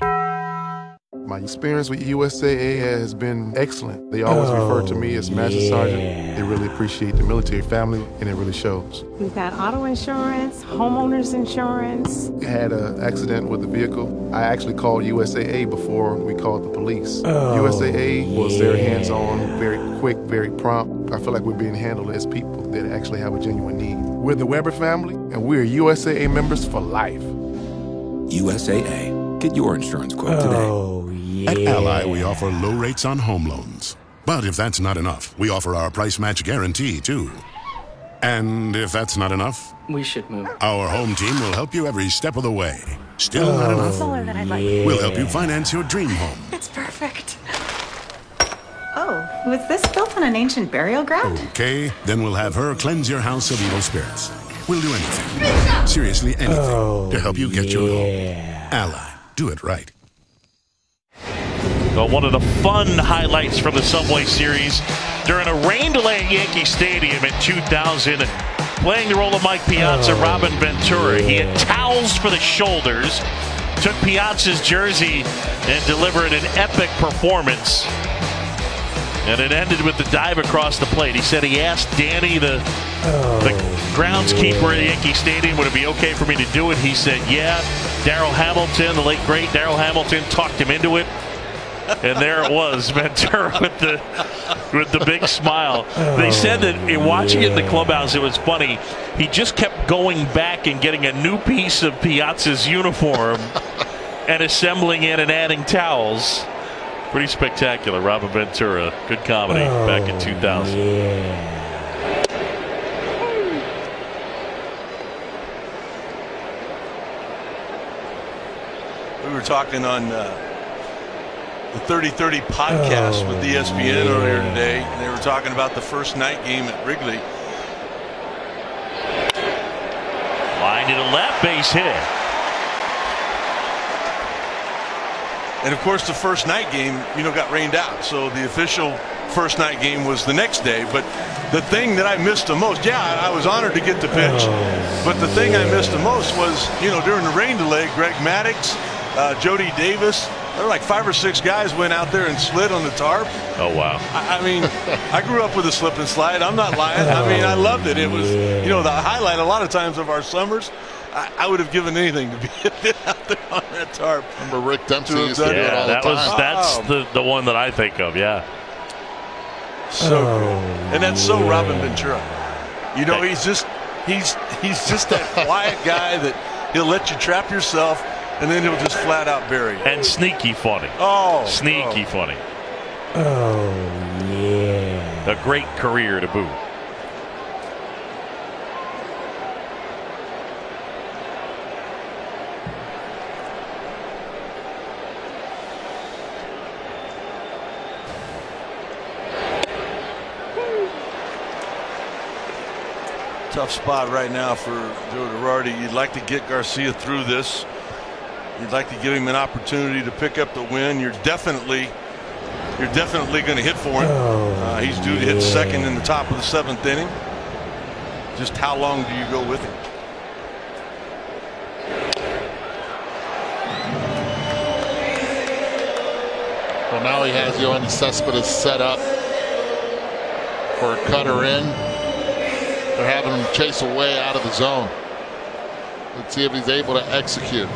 My experience with USAA has been excellent. They always refer to me as Master Sergeant. They really appreciate the military family, and it really shows. We've got auto insurance, homeowners insurance. I had an accident with the vehicle. I actually called USAA before we called the police. USAA was very hands-on, very quick, very prompt. I feel like we're being handled as people that actually have a genuine need. We're the Weber family, and we're USAA members for life. USAA. Get your insurance quote today. At Ally, we offer low rates on home loans. But if that's not enough, we offer our price match guarantee, too. And if that's not enough, we should move. Our home team will help you every step of the way. Still not enough? Solar that I'd like. We'll help you finance your dream home. It's perfect. Oh, was this built on an ancient burial ground? Okay, then we'll have her cleanse your house of evil spirits. We'll do anything, seriously anything, to help you get your home. Ally, do it right. Well, one of the fun highlights from the Subway Series during a rain delay at Yankee Stadium in 2000, playing the role of Mike Piazza, Robin Ventura. He had towels for the shoulders, took Piazza's jersey and delivered an epic performance. And it ended with the dive across the plate. He said he asked Danny, the groundskeeper at Yankee Stadium, would it be okay for me to do it? He said, yeah. Darryl Hamilton, the late great Darryl Hamilton, talked him into it. And there it was, Ventura with the big smile. They said that in watching it in the clubhouse, it was funny. He just kept going back and getting a new piece of Piazza's uniform and assembling it and adding towels. Pretty spectacular. Robin Ventura, good comedy back in 2000. We were talking on the 30-30 podcast with ESPN earlier today. And they were talking about the first night game at Wrigley. Line to the left, base hit. And of course, the first night game, got rained out. So the official first night game was the next day. But the thing that I missed the most, I was honored to get the pitch. But the thing I missed the most was, during the rain delay, Greg Maddux, Jody Davis, there were like 5 or 6 guys went out there and slid on the tarp. Oh, wow. I mean, I grew up with a slip and slide. I'm not lying. I mean, I loved it. It was, the highlight a lot of times of our summers. I would have given anything to be out there on that tarp. Remember Rick Dempsey used to do it all the time. That's the one that I think of, yeah. So good. And that's so Robin Ventura. He's just that quiet guy that he'll let you trap yourself, and then he'll just flat out bury you. And sneaky funny. Oh. Sneaky funny. Oh, yeah. A great career to boot. Tough spot right now for Joe Girardi. You'd like to get Garcia through this. You'd like to give him an opportunity to pick up the win. You're definitely going to hit for him. He's due to hit second in the top of the 7th inning. Just how long do you go with him? Well, now he has Yoenis Cespedes set up for a cutter in. They're having him chase away out of the zone. Let's see if he's able to execute.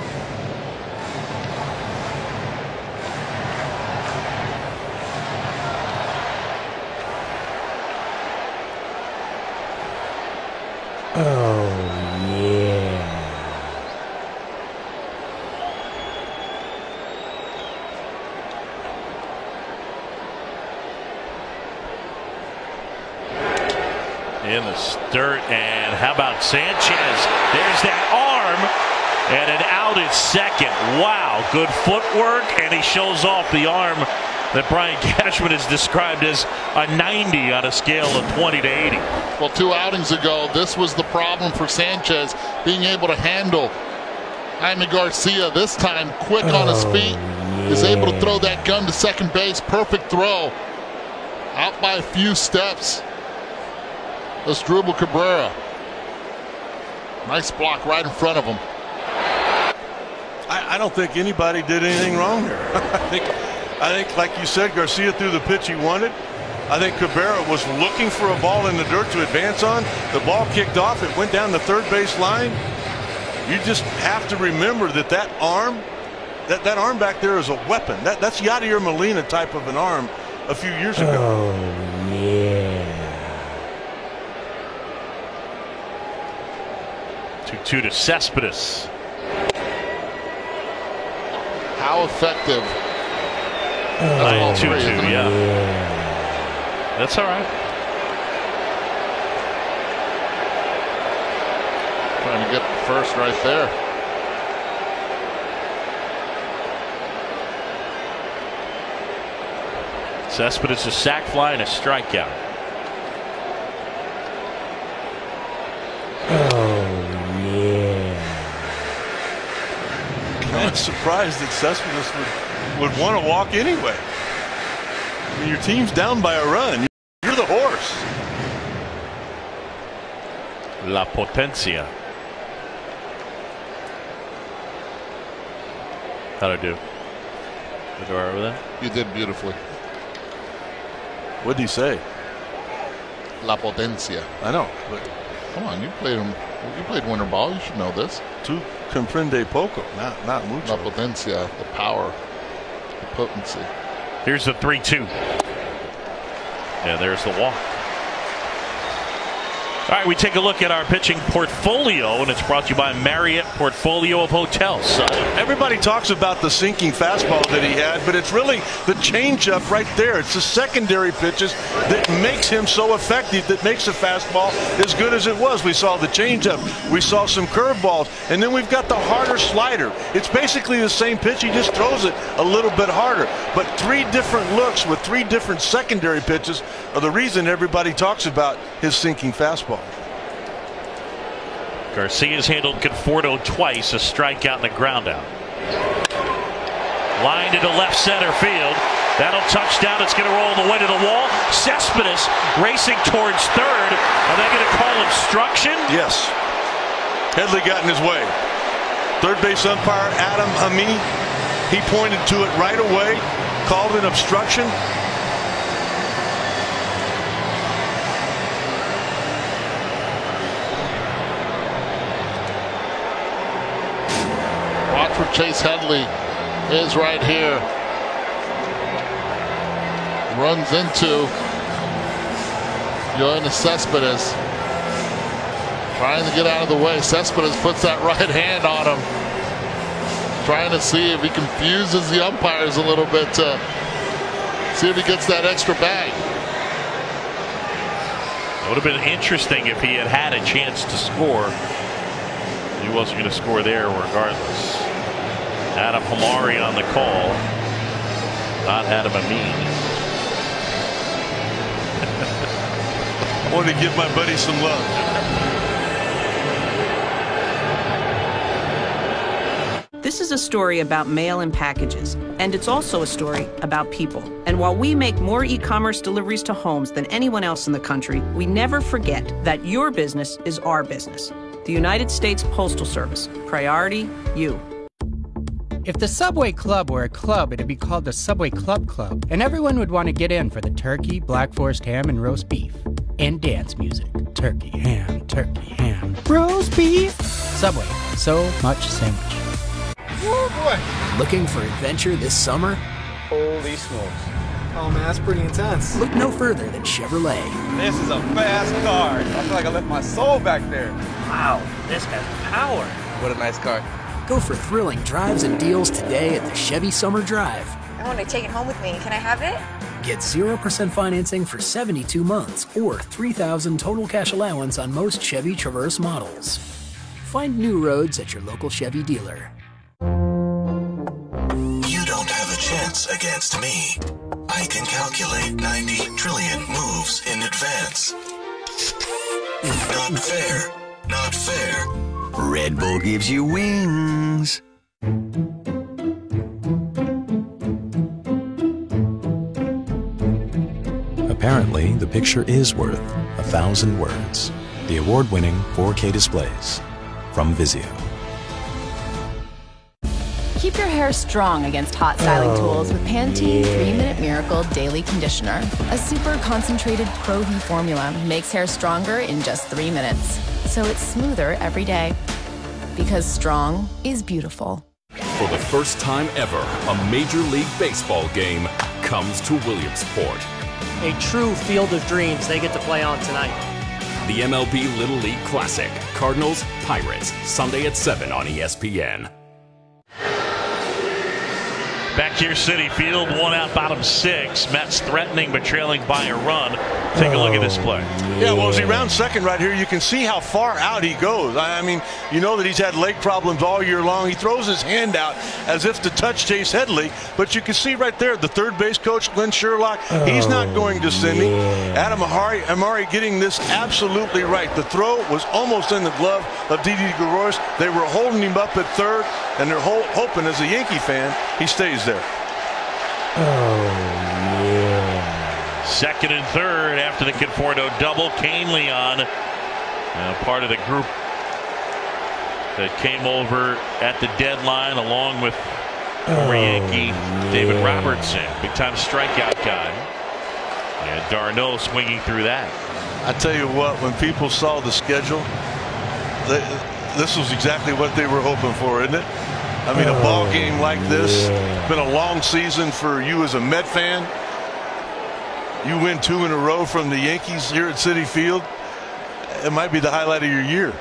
Oh, yeah. In the dirt, and how about Sanchez? There's that arm, and an out at second. Wow, good footwork, and he shows off the arm that Brian Cashman has described as a 90 on a scale of 20 to 80. Well, 2 outings ago, this was the problem for Sanchez, being able to handle Jaime Garcia. This time, quick on his feet, is able to throw that gun to second base. Perfect throw. Out by a few steps. Asdrubal Cabrera. Nice block right in front of him. I don't think anybody did anything wrong here. I think, like you said, Garcia threw the pitch he wanted. I think Cabrera was looking for a ball in the dirt to advance on. The ball kicked off. It went down the third base line. You just have to remember that arm, that arm back there is a weapon. That's Yadier Molina type of an arm a few years ago. Oh, yeah. 2-2 to Cespedes. How effective. 9-2-2, yeah. That's all right. Trying to get the first right there. Cespedes a sac fly and a strikeout. I'm surprised that Cespedes would want to walk anyway. I mean, your team's down by a run. You're the horse. La Potencia. How'd I do? Did I do all right with that? You did beautifully. What'd he say? La Potencia. I know, but come on, you played winter ball. You should know this. Tu comprende poco, not mucho. La Potencia, the power, the potency. Here's the 3-2. And there's the walk. All right, we take a look at our pitching portfolio, and it's brought to you by Marriott Portfolio of Hotels. Everybody talks about the sinking fastball that he had, but it's really the changeup right there. It's the secondary pitches that makes him so effective, that makes the fastball as good as it was. We saw the changeup, we saw some curveballs, and then we've got the harder slider. It's basically the same pitch, he just throws it a little bit harder. But 3 different looks with 3 different secondary pitches are the reason everybody talks about his sinking fastball. Garcia's handled Conforto twice, a strikeout and a ground out. Line into left center field. That'll touch down. It's going to roll the way to the wall. Cespedes racing towards third. Are they going to call obstruction? Yes. Headley got in his way. Third base umpire Adam Hamini, he pointed to it right away, called an obstruction. Watch where Chase Headley is right here. Runs into Yoenis Cespedes. Trying to get out of the way. Cespedes puts that right hand on him. Trying to see if he confuses the umpires a little bit to See if he gets that extra bag. It would have been interesting if he had had a chance to score. He wasn't going to score there regardless. Adam Hamari on the call. Not Adam Amin. I want to give my buddy some love. This is a story about mail and packages, and it's also a story about people. And while we make more e-commerce deliveries to homes than anyone else in the country, we never forget that your business is our business. The United States Postal Service. Priority, you. If the Subway Club were a club, it'd be called the Subway Club Club, and everyone would want to get in for the turkey, black forest ham, and roast beef. And dance music. Turkey, ham, roast beef. Subway, so much sandwich. Oh boy. Looking for adventure this summer? Holy smokes. Oh man, that's pretty intense. Look no further than Chevrolet. This is a fast car. I feel like I left my soul back there. Wow, this has power. What a nice car. Go for thrilling drives and deals today at the Chevy Summer Drive. I want to take it home with me. Can I have it? Get 0% financing for 72 months or $3,000 total cash allowance on most Chevy Traverse models. Find new roads at your local Chevy dealer. You don't have a chance against me. I can calculate 90 trillion moves in advance. Not fair. Not fair. Red Bull gives you wings. Apparently, the picture is worth 1,000 words. The award-winning 4K displays from Vizio. Keep your hair strong against hot styling tools with Pantene 3-Minute Miracle Daily Conditioner. A super concentrated Pro V formula makes hair stronger in just 3 minutes, so it's smoother every day. Because strong is beautiful. For the first time ever, a Major League Baseball game comes to Williamsport. A true field of dreams they get to play on tonight. The MLB Little League Classic, Cardinals, Pirates, Sunday at 7 on ESPN. Back here, Citi Field, 1 out, bottom 6. Mets threatening but trailing by a run. Take a look at this play. Yeah, well, as he rounds second right here, you can see how far out he goes. I mean, you know that he's had leg problems all year long. He throws his hand out as if to touch Chase Headley, but you can see right there, the third base coach, Glenn Sherlock, he's not going to send him. Adam Amari getting this absolutely right. The throw was almost in the glove of Didi Gregorius. They were holding him up at third, and they're hoping, as a Yankee fan, he stays there. Second and third after the Conforto double. Kane Leon, part of the group that came over at the deadline along with former Yankee David Robertson, big time strikeout guy. And Darno swinging through that. I tell you what, when people saw the schedule, this was exactly what they were hoping for, isn't it? I mean, a ball game like this, been a long season for you as a Met fan. You win 2 in a row from the Yankees here at Citi Field. It might be the highlight of your year.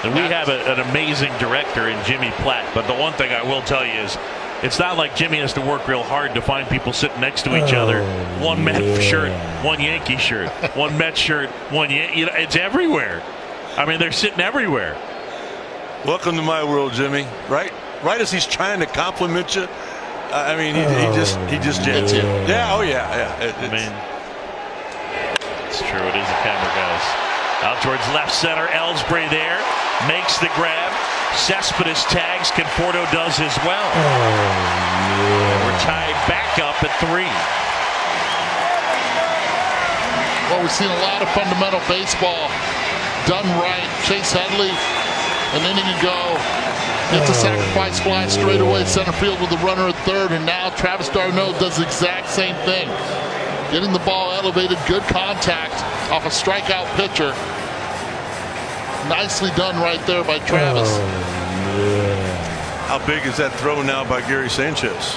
And we have an amazing director in Jimmy Platt, but the one thing I will tell you is it's not like Jimmy has to work real hard to find people sitting next to each other. One Met shirt, one Yankee shirt, one Met shirt, one Yankee. You know, it's everywhere. I mean, they're sitting everywhere. Welcome to my world, Jimmy. Right as he's trying to compliment you, I mean, he just jets you. Yeah, oh yeah. I mean, it's true. It is a camera, guys. Out towards left center, Ellsbury there makes the grab. Cespedes tags. Conforto does as well. And we're tied back up at 3. Well, we've seen a lot of fundamental baseball done right. Chase Headley, and then he can go. Gets a sacrifice fly straight away center field with the runner at third, and now Travis d'Arnaud does the exact same thing. Getting the ball elevated, good contact off a strikeout pitcher. Nicely done right there by Travis. How big is that throw now by Gary Sanchez?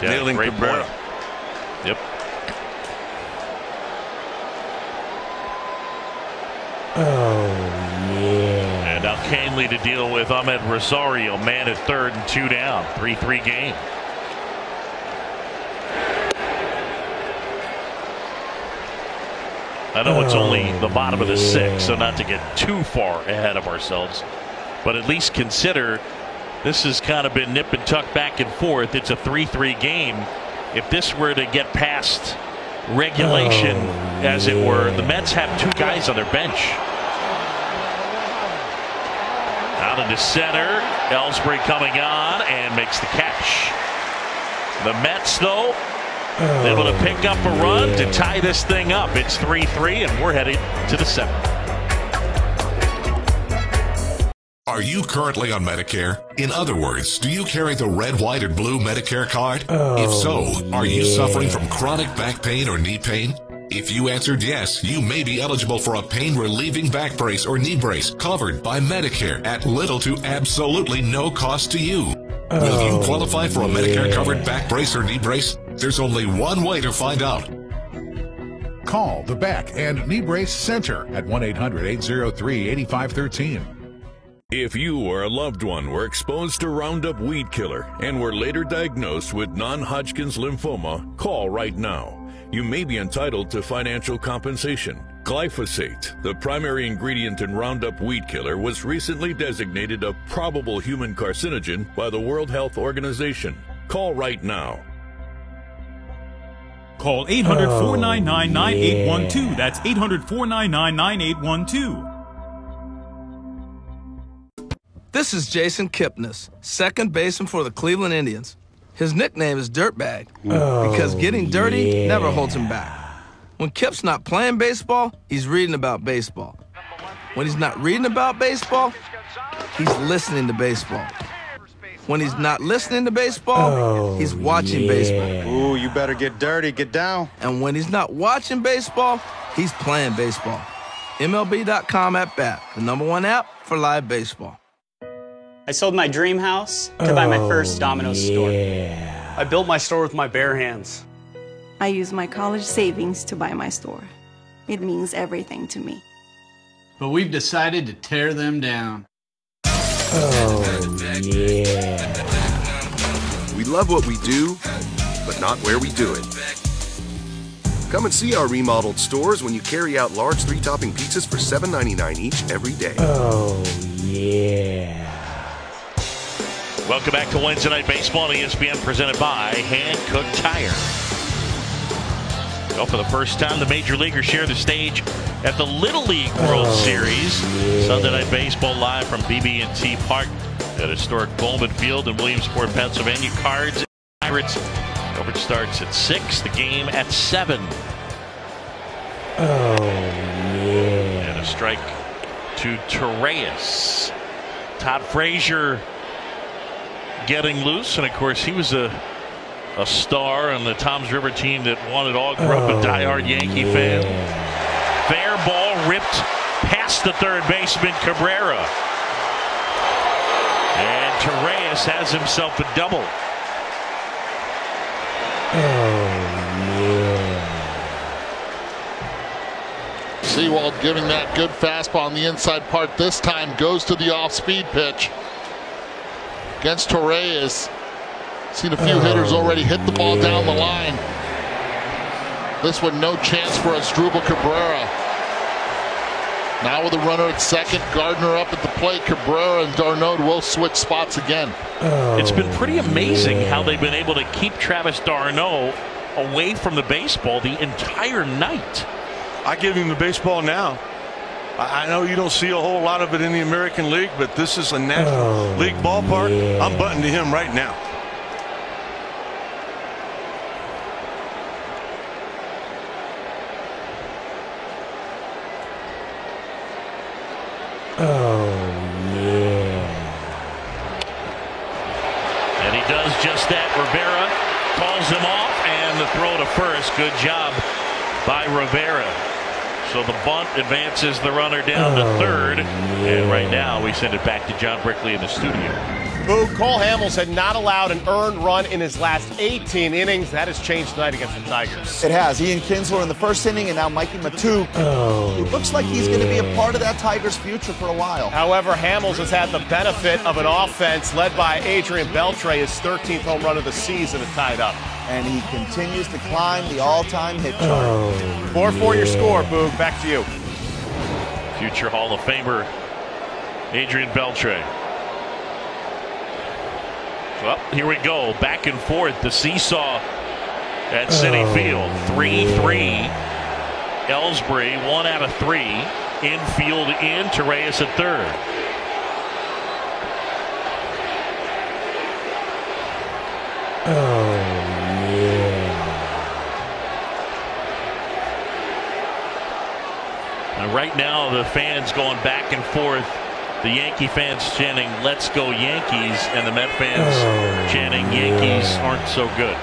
Yeah, nailing great Cabrera. point. Yep. And out Canley to deal with Ahmed Rosario, man at third and 2 down. 3-3 game. I know it's only the bottom of the 6th, so not to get too far ahead of ourselves, but at least consider this has kind of been nip and tuck back and forth. It's a 3-3 game. If this were to get past regulation, as it were, the Mets have 2 guys on their bench. Out into center, Ellsbury coming on and makes the catch. The Mets, though, able to pick up a run to tie this thing up. It's 3-3, and we're headed to the 7th. Are you currently on Medicare? In other words, do you carry the red, white, or blue Medicare card? If so, are you suffering from chronic back pain or knee pain? If you answered yes, you may be eligible for a pain-relieving back brace or knee brace covered by Medicare at little to absolutely no cost to you. Will you qualify for a Medicare-covered back brace or knee brace? There's only one way to find out. Call the Back and Knee Brace Center at 1-800-803-8513. If you or a loved one were exposed to Roundup weed killer and were later diagnosed with non-Hodgkin's lymphoma, call right now. You may be entitled to financial compensation. Glyphosate, the primary ingredient in Roundup weed killer, was recently designated a probable human carcinogen by the World Health Organization. Call right now. Call 800-499-9812. That's 800-499-9812. This is Jason Kipnis, second baseman for the Cleveland Indians. His nickname is Dirtbag because getting dirty never holds him back. When Kip's not playing baseball, he's reading about baseball. When he's not reading about baseball, he's listening to baseball. When he's not listening to baseball, he's watching baseball. Ooh, you better get dirty, get down. And when he's not watching baseball, he's playing baseball. MLB.com at bat, the #1 app for live baseball. I sold my dream house to buy my first Domino's store. I built my store with my bare hands. I used my college savings to buy my store. It means everything to me. But we've decided to tear them down. We love what we do, but not where we do it. Come and see our remodeled stores when you carry out large 3-topping pizzas for $7.99 each every day. Welcome back to Wednesday Night Baseball on ESPN, presented by Hankook Tire. Well, for the first time, the Major Leaguers share the stage at the Little League World Series. Sunday Night Baseball live from BB&T Park at historic Bowman Field in Williamsport, Pennsylvania. Cards and Pirates. Coverage starts at 6, the game at 7. And a strike to Torreyes. Todd Frazier getting loose, and of course he was a star on the Toms River team that won it all. Grew up a diehard Yankee fan. Fair ball ripped past the third baseman Cabrera, and Torreyes has himself a double. Sewald giving that good fastball on the inside part. This time goes to the off-speed pitch against Torreyes. Seen a few hitters already hit the ball down the line. This one no chance for Asdrubal Cabrera. Now with a runner at second, Gardner up at the plate. Cabrera and d'Arnaud will switch spots again. It's been pretty amazing how they've been able to keep Travis d'Arnaud away from the baseball the entire night. I give him the baseball now. I know you don't see a whole lot of it in the American League, but this is a National League ballpark. I'm butting to him right now. And he does just that. Rivera calls him off, and the throw to first. Good job by Rivera. So the bunt advances the runner down to third. And right now we send it back to John Brickley in the studio. Boo, Cole Hamels had not allowed an earned run in his last 18 innings. That has changed tonight against the Tigers. It has. Ian Kinsler in the first inning, and now Mikey Matuk. It looks like he's going to be a part of that Tigers' future for a while. However, Hamels has had the benefit of an offense led by Adrian Beltre, his 13th home run of the season, to tie it up. And he continues to climb the all-time hit chart. 4-4 your score, Boo. Back to you. Future Hall of Famer Adrian Beltre. Well, here we go. Back and forth. The seesaw at Citi Field. 3-3. Ellsbury, 1 out of 3. Infield in. Torreyes at third. And right now, the fans going back and forth. The Yankee fans chanting, "Let's go Yankees," and the Met fans chanting, "Yankees aren't so good."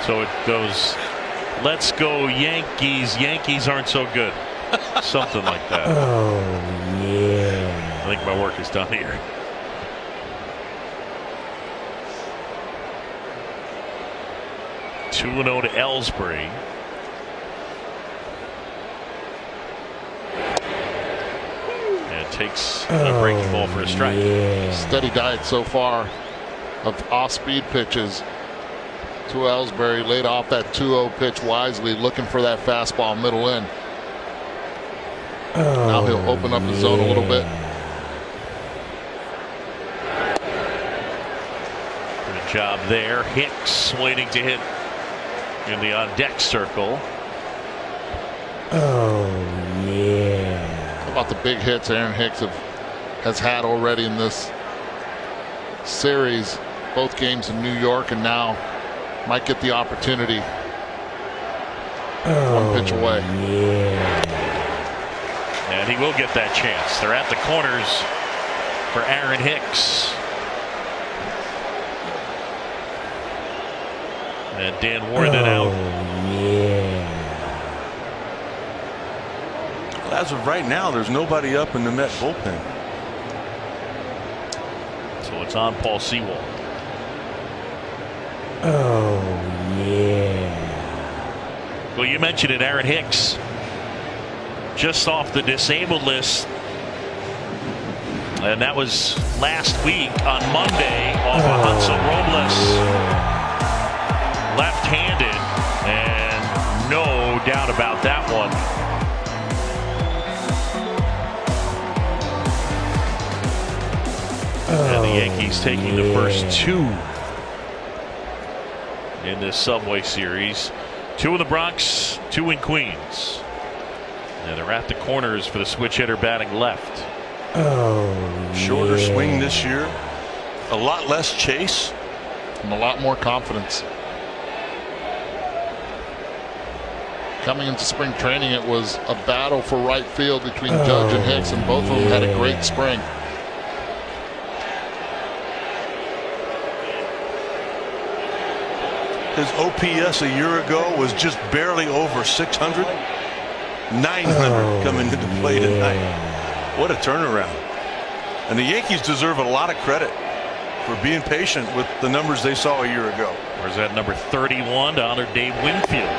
So it goes, "Let's go Yankees, Yankees aren't so good." Something like that. I think my work is done here. 2-0 to Ellsbury. Takes a breaking ball for a strike. Steady diet so far of off-speed pitches to Ellsbury. Laid off that 2-0 pitch wisely, looking for that fastball middle in. Now he'll open up the zone a little bit. Good job there. Hicks waiting to hit in the on-deck circle. How about the big hits Aaron Hicks has had already in this series? Both games in New York, and now might get the opportunity. One pitch away. And he will get that chance. They're at the corners for Aaron Hicks. And Dan Worthing out. As of right now, there's nobody up in the Met bullpen. So it's on Paul Sewald. Well, you mentioned it, Aaron Hicks. Just off the disabled list. And that was last week on Monday off of Hudson Robles. Left-handed. And no doubt about that one. And the Yankees taking the first 2 in this Subway Series. 2 in the Bronx, 2 in Queens. And they're at the corners for the switch hitter batting left. Shorter swing this year. A lot less chase. And a lot more confidence. Coming into spring training, it was a battle for right field between Judge and Hicks, and both of them had a great spring. His OPS a year ago was just barely over 600. 900 coming into play tonight. What a turnaround. And the Yankees deserve a lot of credit for being patient with the numbers they saw a year ago. Where's that number 31 to honor Dave Winfield?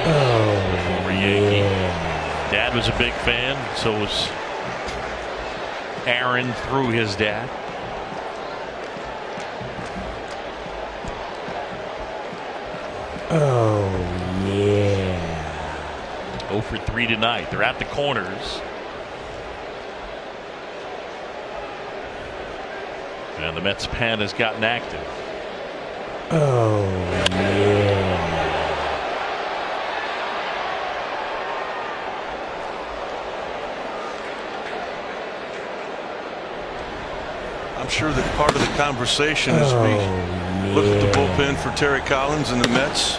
Former Yankee. Dad was a big fan. So was Aaron through his dad. Oh, yeah. 0 for 3 tonight. They're at the corners. And the Mets pen has gotten active. Oh, yeah. I'm sure that part of the conversation as we look at the bullpen for Terry Collins and the Mets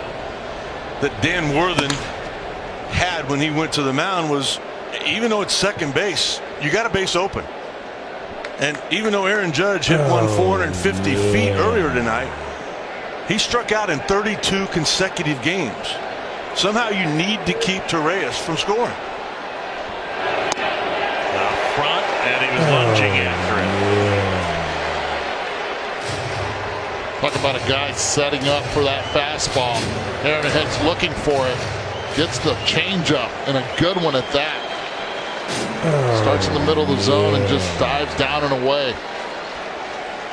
that Dan Worthing had when he went to the mound was, even though it's second base, you got a base open. And even though Aaron Judge hit one 450 feet earlier tonight, he struck out in 32 consecutive games. Somehow you need to keep Torreyes from scoring. Front And he was lunging after it. Talk about a guy setting up for that fastball. Aaron Hicks looking for it. Gets the changeup, and a good one at that. Starts in the middle of the zone and just dives down and away.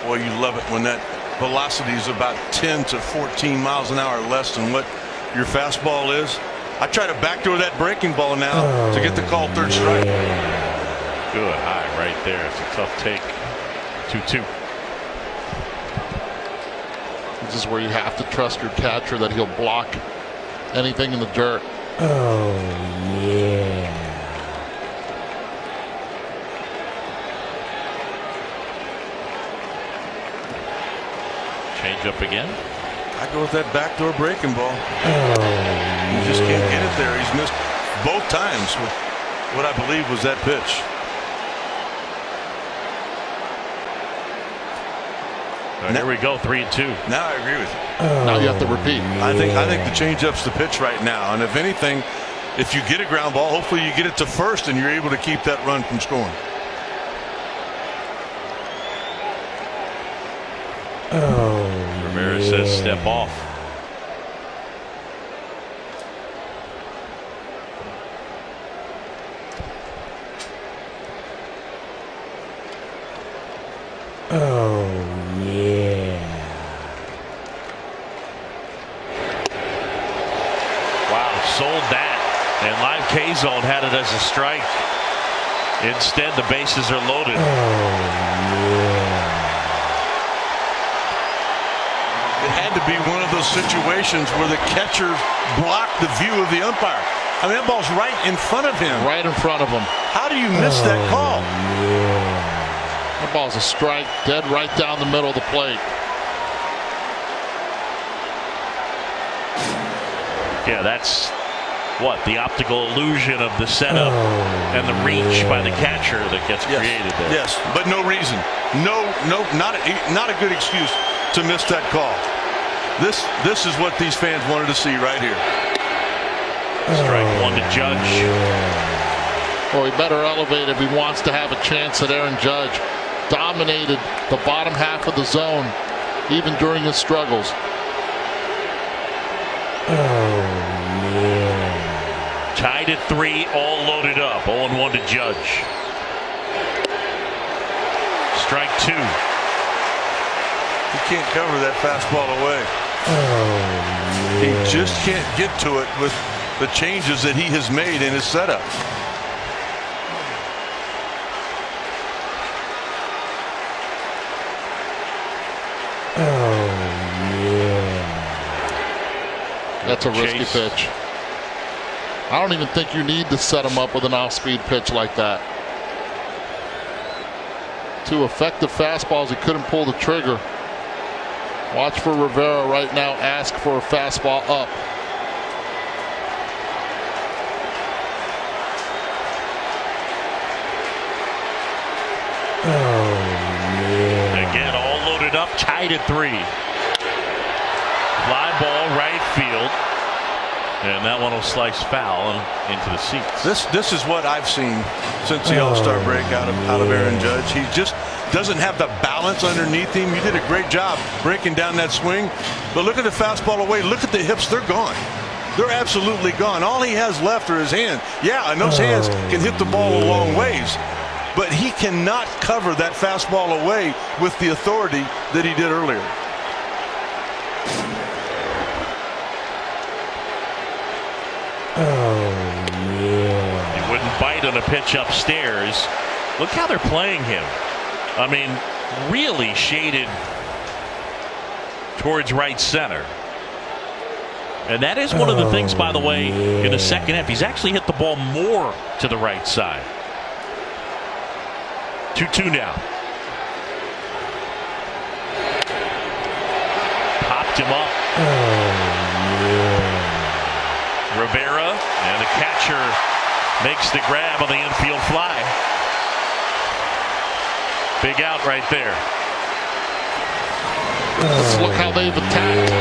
Well, you love it when that velocity is about 10 to 14 miles an hour less than what your fastball is. I try to backdoor that breaking ball now to get the call third strike. Good high right there. It's a tough take. 2-2. This is where you have to trust your catcher that he'll block anything in the dirt. Oh, yeah. Change up again. I go with that backdoor breaking ball. He just can't get it there. He's missed both times with what I believe was that pitch. Here we go, 3-2. Now I agree with you. Now you have to repeat. I think the changeup's the pitch right now, and if anything, if you get a ground ball, hopefully you get it to first, and you're able to keep that run from scoring. Rivera says step off. Oh, yeah. Wow, sold that. And Live K-Zone had it as a strike. Instead, the bases are loaded. It had to be one of those situations where the catcher blocked the view of the umpire. I mean, that ball's right in front of him. Right in front of him. How do you miss that call? That ball's a strike, dead right down the middle of the plate. Yeah, that's what the optical illusion of the setup and the reach by the catcher that gets created there. Yes, but no reason. No, not a good excuse to miss that call. This is what these fans wanted to see right here. Strike one to Judge. Well, he better elevate if he wants to have a chance at Aaron Judge. Dominated the bottom half of the zone, even during his struggles. Tied at 3, all loaded up. 0-1 to Judge. Strike 2. He can't cover that fastball away. He just can't get to it with the changes that he has made in his setup. That's a risky pitch. I don't even think you need to set him up with an off-speed pitch like that. 2 effective fastballs, he couldn't pull the trigger. Watch for Rivera right now, ask for a fastball up. Again, all loaded up, tied at 3. Fly ball right field. And that one will slice foul and into the seats. This is what I've seen since the All-Star break out of Aaron Judge. He just doesn't have the balance underneath him. You did a great job breaking down that swing. But look at the fastball away. Look at the hips. They're gone. They're absolutely gone. All he has left are his hands. Yeah, and those hands can hit the ball a long ways. But he cannot cover that fastball away with the authority that he did earlier. He wouldn't bite on a pitch upstairs. Look how they're playing him. I mean, really shaded towards right center. And that is one of the things, by the way, in the second half. He's actually hit the ball more to the right side. 2-2 now. Popped him up. Rivera, and the catcher makes the grab on the infield fly. Big out right there. Let's look how they've attacked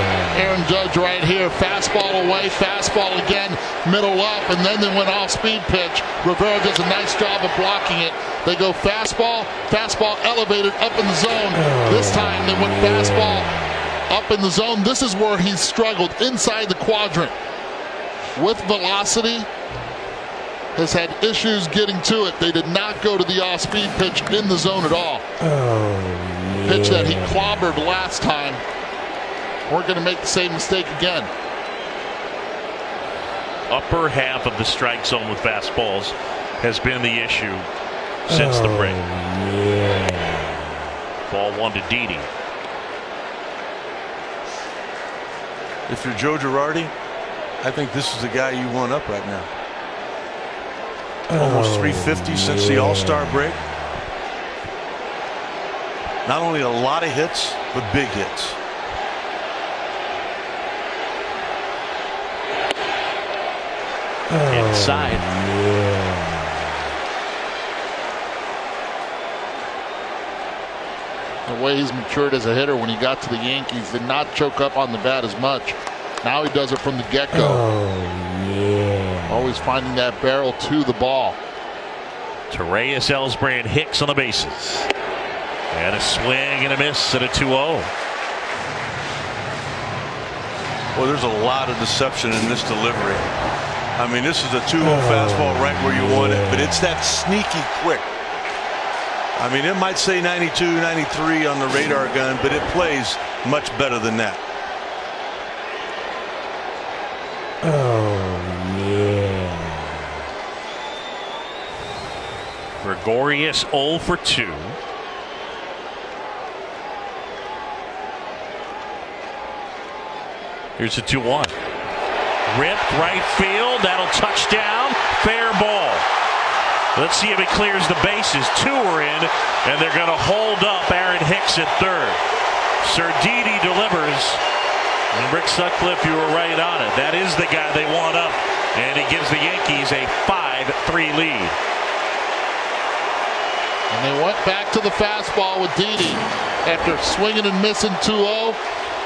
Aaron Judge right here. Fastball away, fastball again, middle up, and then they went off-speed pitch. Rivera does a nice job of blocking it. They go fastball, fastball elevated up in the zone. This time they went fastball up in the zone. This is where he struggled, inside the quadrant. With velocity, has had issues getting to it. They did not go to the off-speed pitch in the zone at all. Pitch that he clobbered last time. We're going to make the same mistake again. Upper half of the strike zone with fastballs has been the issue since the break. Ball 1 to Didi. If you're Joe Girardi, I think this is the guy you want up right now. Almost 350 since the All-Star break. Not only a lot of hits, but big hits. Inside. The way he's matured as a hitter, when he got to the Yankees, did not choke up on the bat as much. Now he does it from the get-go. Always finding that barrel to the ball. Torreyes, Ellsbury, and Hicks on the bases. And a swing and a miss at a 2-0. Well, there's a lot of deception in this delivery. I mean, this is a 2-0 fastball right where you want it, but it's that sneaky quick. I mean, it might say 92, 93 on the radar gun, but it plays much better than that. Gregorius 0 for 2. Here's a 2-1. Ripped right field. That'll touch down. Fair ball. Let's see if he clears the bases. 2 are in, and they're going to hold up Aaron Hicks at third. Didi delivers. And Rick Sutcliffe, you were right on it. That is the guy they want up, and he gives the Yankees a 5-3 lead. And they went back to the fastball with Didi after swinging and missing 2-0.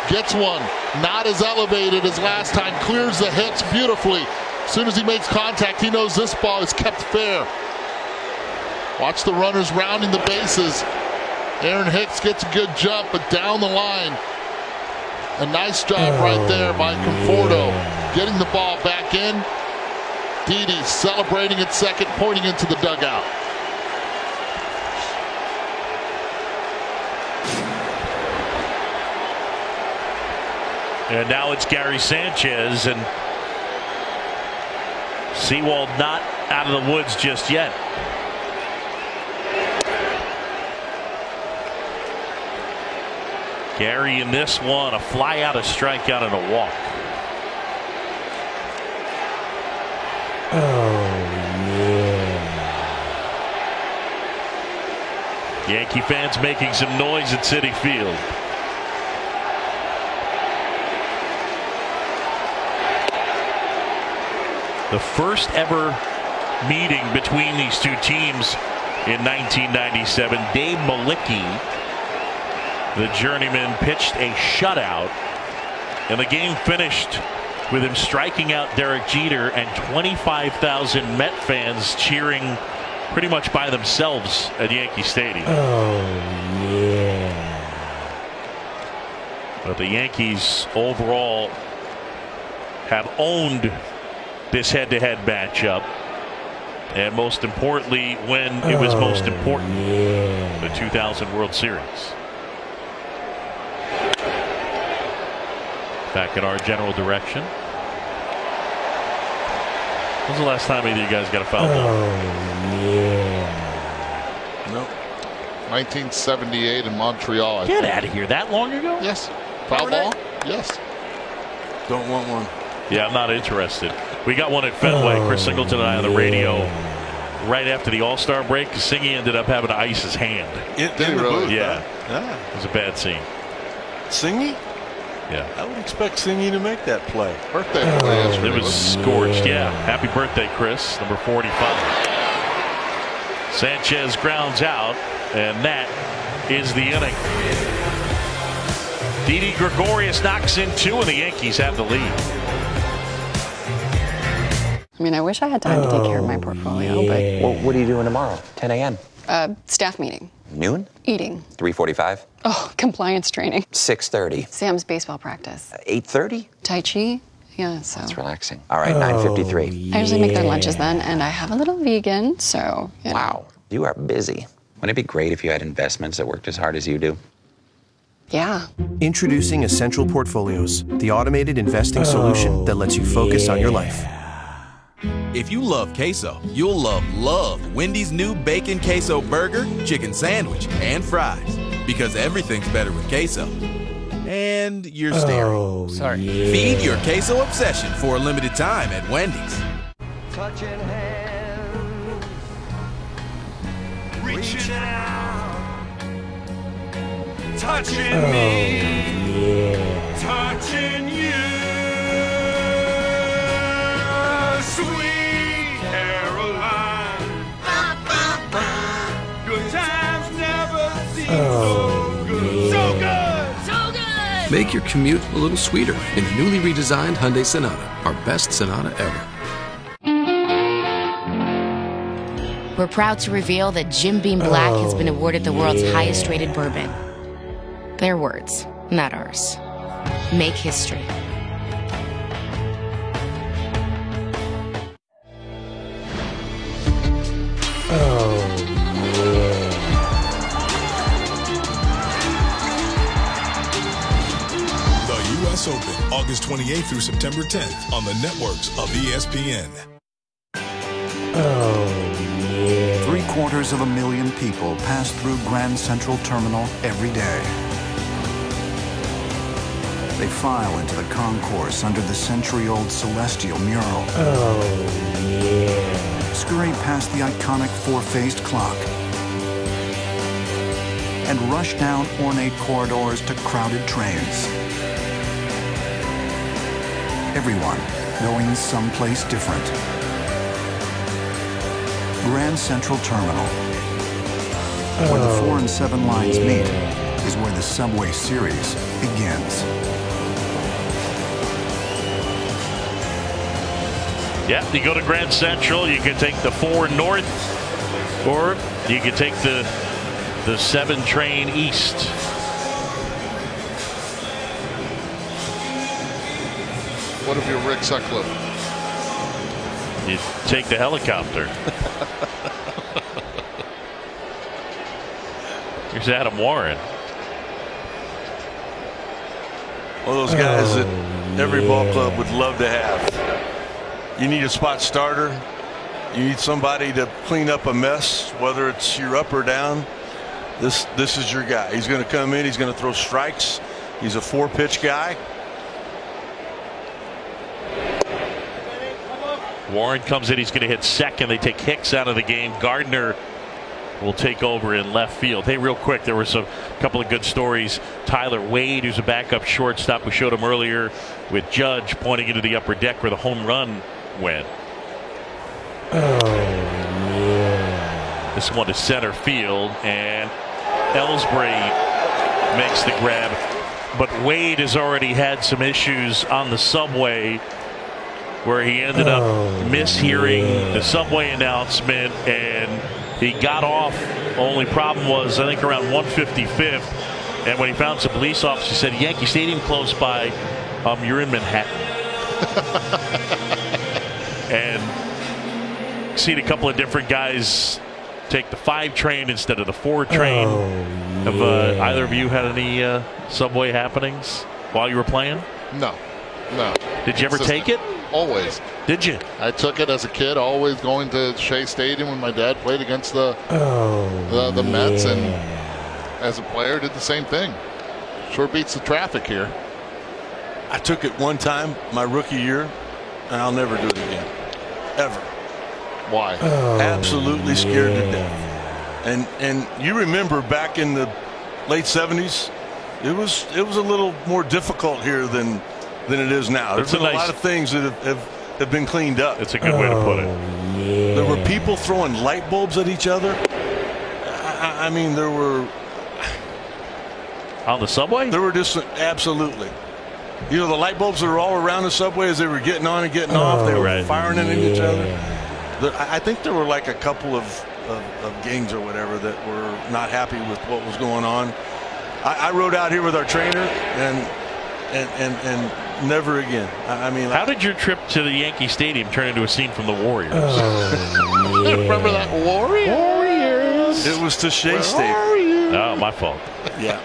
Gets one, not as elevated as last time, clears the hips beautifully. As soon as he makes contact, he knows this ball is kept fair. Watch the runners rounding the bases. Aaron Hicks gets a good jump, but down the line, a nice job right there by Conforto, getting the ball back in. Didi celebrating at second, pointing into the dugout. And now it's Gary Sanchez, and Sewald not out of the woods just yet. Gary in this one, a fly out, a strikeout, and a walk. Yankee fans making some noise at Citi Field. The first ever meeting between these two teams in 1997. Dave Malicki, the journeyman, pitched a shutout, and the game finished with him striking out Derek Jeter and 25,000 Met fans cheering pretty much by themselves at Yankee Stadium. But the Yankees overall have owned this head-to-head matchup, and most importantly when it was most important, the 2000 World Series. Back in our general direction. When's the last time either of you guys got a foul ball? Nope. 1978 in Montreal. Get out of here. That long ago? Yes. Foul ball? Yes. Don't want one. Yeah, I'm not interested. We got one at Fenway. Chris Singleton and I on the radio right after the All-Star break. Singy ended up having to ice his hand. In the booth, yeah. Huh? It was a bad scene. Singy? Yeah. I would expect Singy to make that play. Birthday play yesterday. It was scorched. Yeah. Happy birthday, Chris. Number 45. Sanchez grounds out, and that is the inning. Didi Gregorius knocks in 2, and the Yankees have the lead. I mean, I wish I had time to take care of my portfolio, but... Well, what are you doing tomorrow? 10 a.m. Staff meeting. Noon? Eating. 3:45? Oh, compliance training. 6:30. Sam's baseball practice. 8:30? Tai Chi. Yeah, so. That's relaxing. All right, 9:53. I usually make their lunches then, and I have a little vegan, so. You know. Wow, you are busy. Wouldn't it be great if you had investments that worked as hard as you do? Yeah. Introducing Essential Portfolios, the automated investing solution that lets you focus on your life. If you love queso, you'll love Wendy's new bacon queso burger, chicken sandwich, and fries. Because everything's better with queso. And you're staring. Sorry. Feed your queso obsession for a limited time at Wendy's. Touching hands, reaching out, touching me, touching you. Sweet Caroline, good times never seem so good. So good! So good! Make your commute a little sweeter in the newly redesigned Hyundai Sonata, our best Sonata ever. We're proud to reveal that Jim Beam Black has been awarded the world's highest rated bourbon. Their words, not ours. Make history. The U.S. Open, August 28th through September 10th on the networks of ESPN. 750,000 people pass through Grand Central Terminal every day. They file into the concourse under the century-old Celestial mural. Scurry past the iconic four-phased clock and rush down ornate corridors to crowded trains. Everyone going someplace different. Grand Central Terminal, where the 4 and 7 lines meet, is where the Subway Series begins. Yeah, you go to Grand Central, you can take the 4 north, or you can take the 7 train east. What if you're Rick Sutcliffe? You take the helicopter. Here's Adam Warren. One of those guys that every ball club would love to have. You need a spot starter. You need somebody to clean up a mess, whether it's you're up or down. This is your guy. He's going to come in. He's going to throw strikes. He's a 4-pitch guy. Warren comes in. He's going to hit second. They take Hicks out of the game. Gardner will take over in left field. Hey, real quick, there was a couple of good stories. Tyler Wade, who's a backup shortstop, we showed him earlier with Judge pointing into the upper deck where the home run went. This one to center field, and Ellsbury makes the grab. But Wade has already had some issues on the subway where he ended up mishearing the subway announcement, and he got off. Only problem was, I think, around 155th, and when he found some police officers, he said, Yankee Stadium close by, you're in Manhattan. And seen a couple of different guys take the 5 train instead of the 4 train. Have either of you had any subway happenings while you were playing? No. Did you ever take it? Always. Did you? I took it as a kid, always going to Shea Stadium when my dad played against the Mets, and as a player did the same thing. Sure beats the traffic here. I took it one time my rookie year, and I'll never do it again. Ever. Why? Absolutely scared to death. And you remember back in the late 70s, it was a little more difficult here than it is now. There's been a lot of things that have been cleaned up. That's a good way to put it. There were people throwing light bulbs at each other. I mean, there were on the subway. There were just absolutely. You know, the light bulbs that were all around the subway as they were getting on and getting off. They were firing into each other. I think there were like a couple of of gangs or whatever that were not happy with what was going on. I rode out here with our trainer and never again. I mean, how did your trip to the Yankee Stadium turn into a scene from the Warriors? Oh, yeah. Remember that Warriors? It was to Shea Stadium. Oh, my fault. Yeah.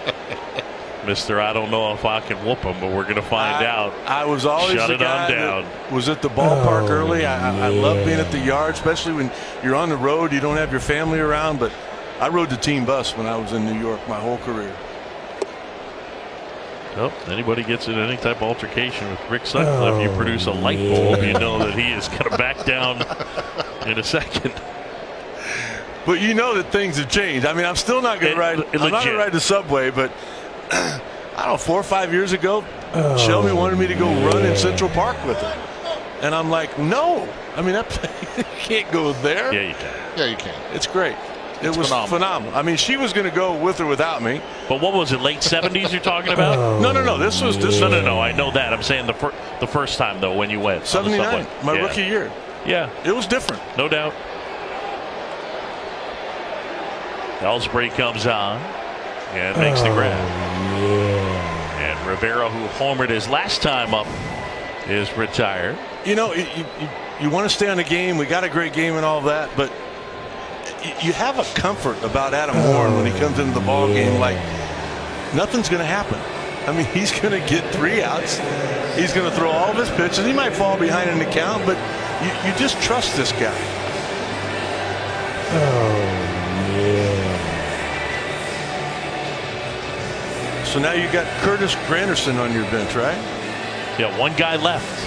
Mister, I don't know if I can whoop him, but we're going to find out. I was always Shut the it guy on down. that was at the ballpark early. I love being at the yard, especially when you're on the road. You don't have your family around. But I rode the team bus when I was in New York my whole career. Well, anybody gets in any type of altercation with Rick Sutcliffe, you produce a light bulb, you know that he is going to back down in a second. But you know that things have changed. I mean, I'm still not going to ride. I'm not going to ride the subway, but I don't know, 4 or 5 years ago, Shelby wanted me to go run in Central Park with her, and I'm like, no. I mean, you can't go there. Yeah, you can. Yeah, you can. It's great. It was phenomenal. I mean, she was going to go with or without me. But what was it, late 70s you're talking about? No. This was. No. I know that. I'm saying the first time, though, when you went. 79, my rookie year. Yeah. It was different. No doubt. Ellsbury comes on and makes the grab. Yeah. And Rivera, who homered his last time up, is retired. You know, you want to stay on the game. We got a great game and all that, but you have a comfort about Adam Warren when he comes into the ball game, like nothing's going to happen. I mean, he's going to get 3 outs. He's going to throw all of his pitches. He might fall behind in the count, but you just trust this guy. So now you got Curtis Granderson on your bench, right? Yeah, one guy left.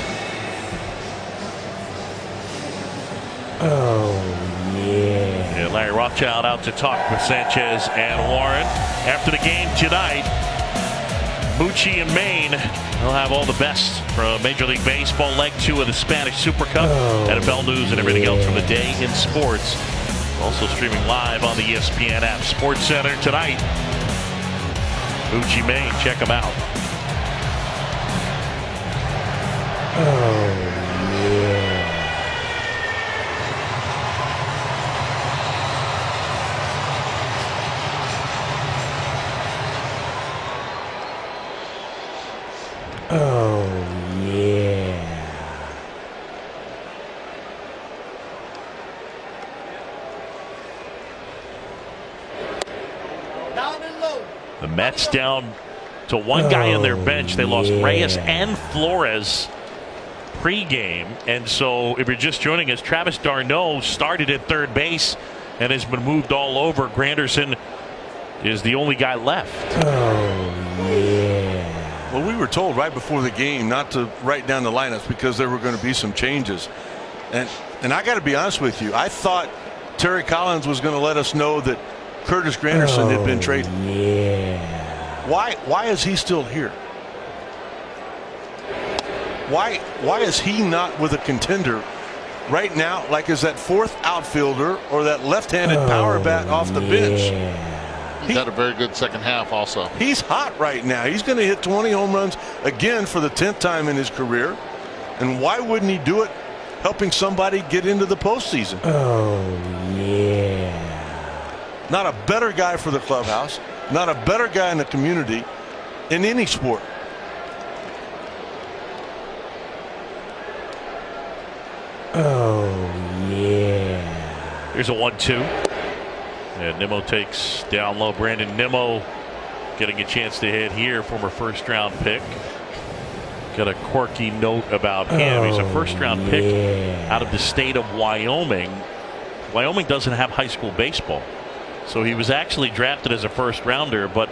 Yeah, Larry Rothschild out to talk with Sanchez and Warren. After the game tonight, Bucci and Maine will have all the best from Major League Baseball, Leg 2 of the Spanish Super Cup, NFL news, and everything else from the day in sports. Also streaming live on the ESPN app. Sports Center tonight. Bucci, Maine, check them out. The Mets down to one guy on their bench. They lost Reyes and Flores pregame. And so if you're just joining us, Travis d'Arnaud started at third base and has been moved all over. Granderson is the only guy left. Well, we were told right before the game not to write down the lineups because there were going to be some changes. And I got to be honest with you, I thought Terry Collins was going to let us know that Curtis Granderson had been traded. Why is he still here? Why is he not with a contender right now, like is that fourth outfielder or that left-handed power bat off the bench? He's had a very good second half also. He's hot right now. He's going to hit 20 home runs again for the 10th time in his career. And why wouldn't he do it helping somebody get into the postseason? Not a better guy for the clubhouse, not a better guy in the community in any sport. Here's a 1-2. And Nimmo takes down low. Brandon Nimmo getting a chance to hit here, former first-round pick. Got a quirky note about him. He's a first-round pick out of the state of Wyoming. Wyoming doesn't have high school baseball. So he was actually drafted as a first-rounder, but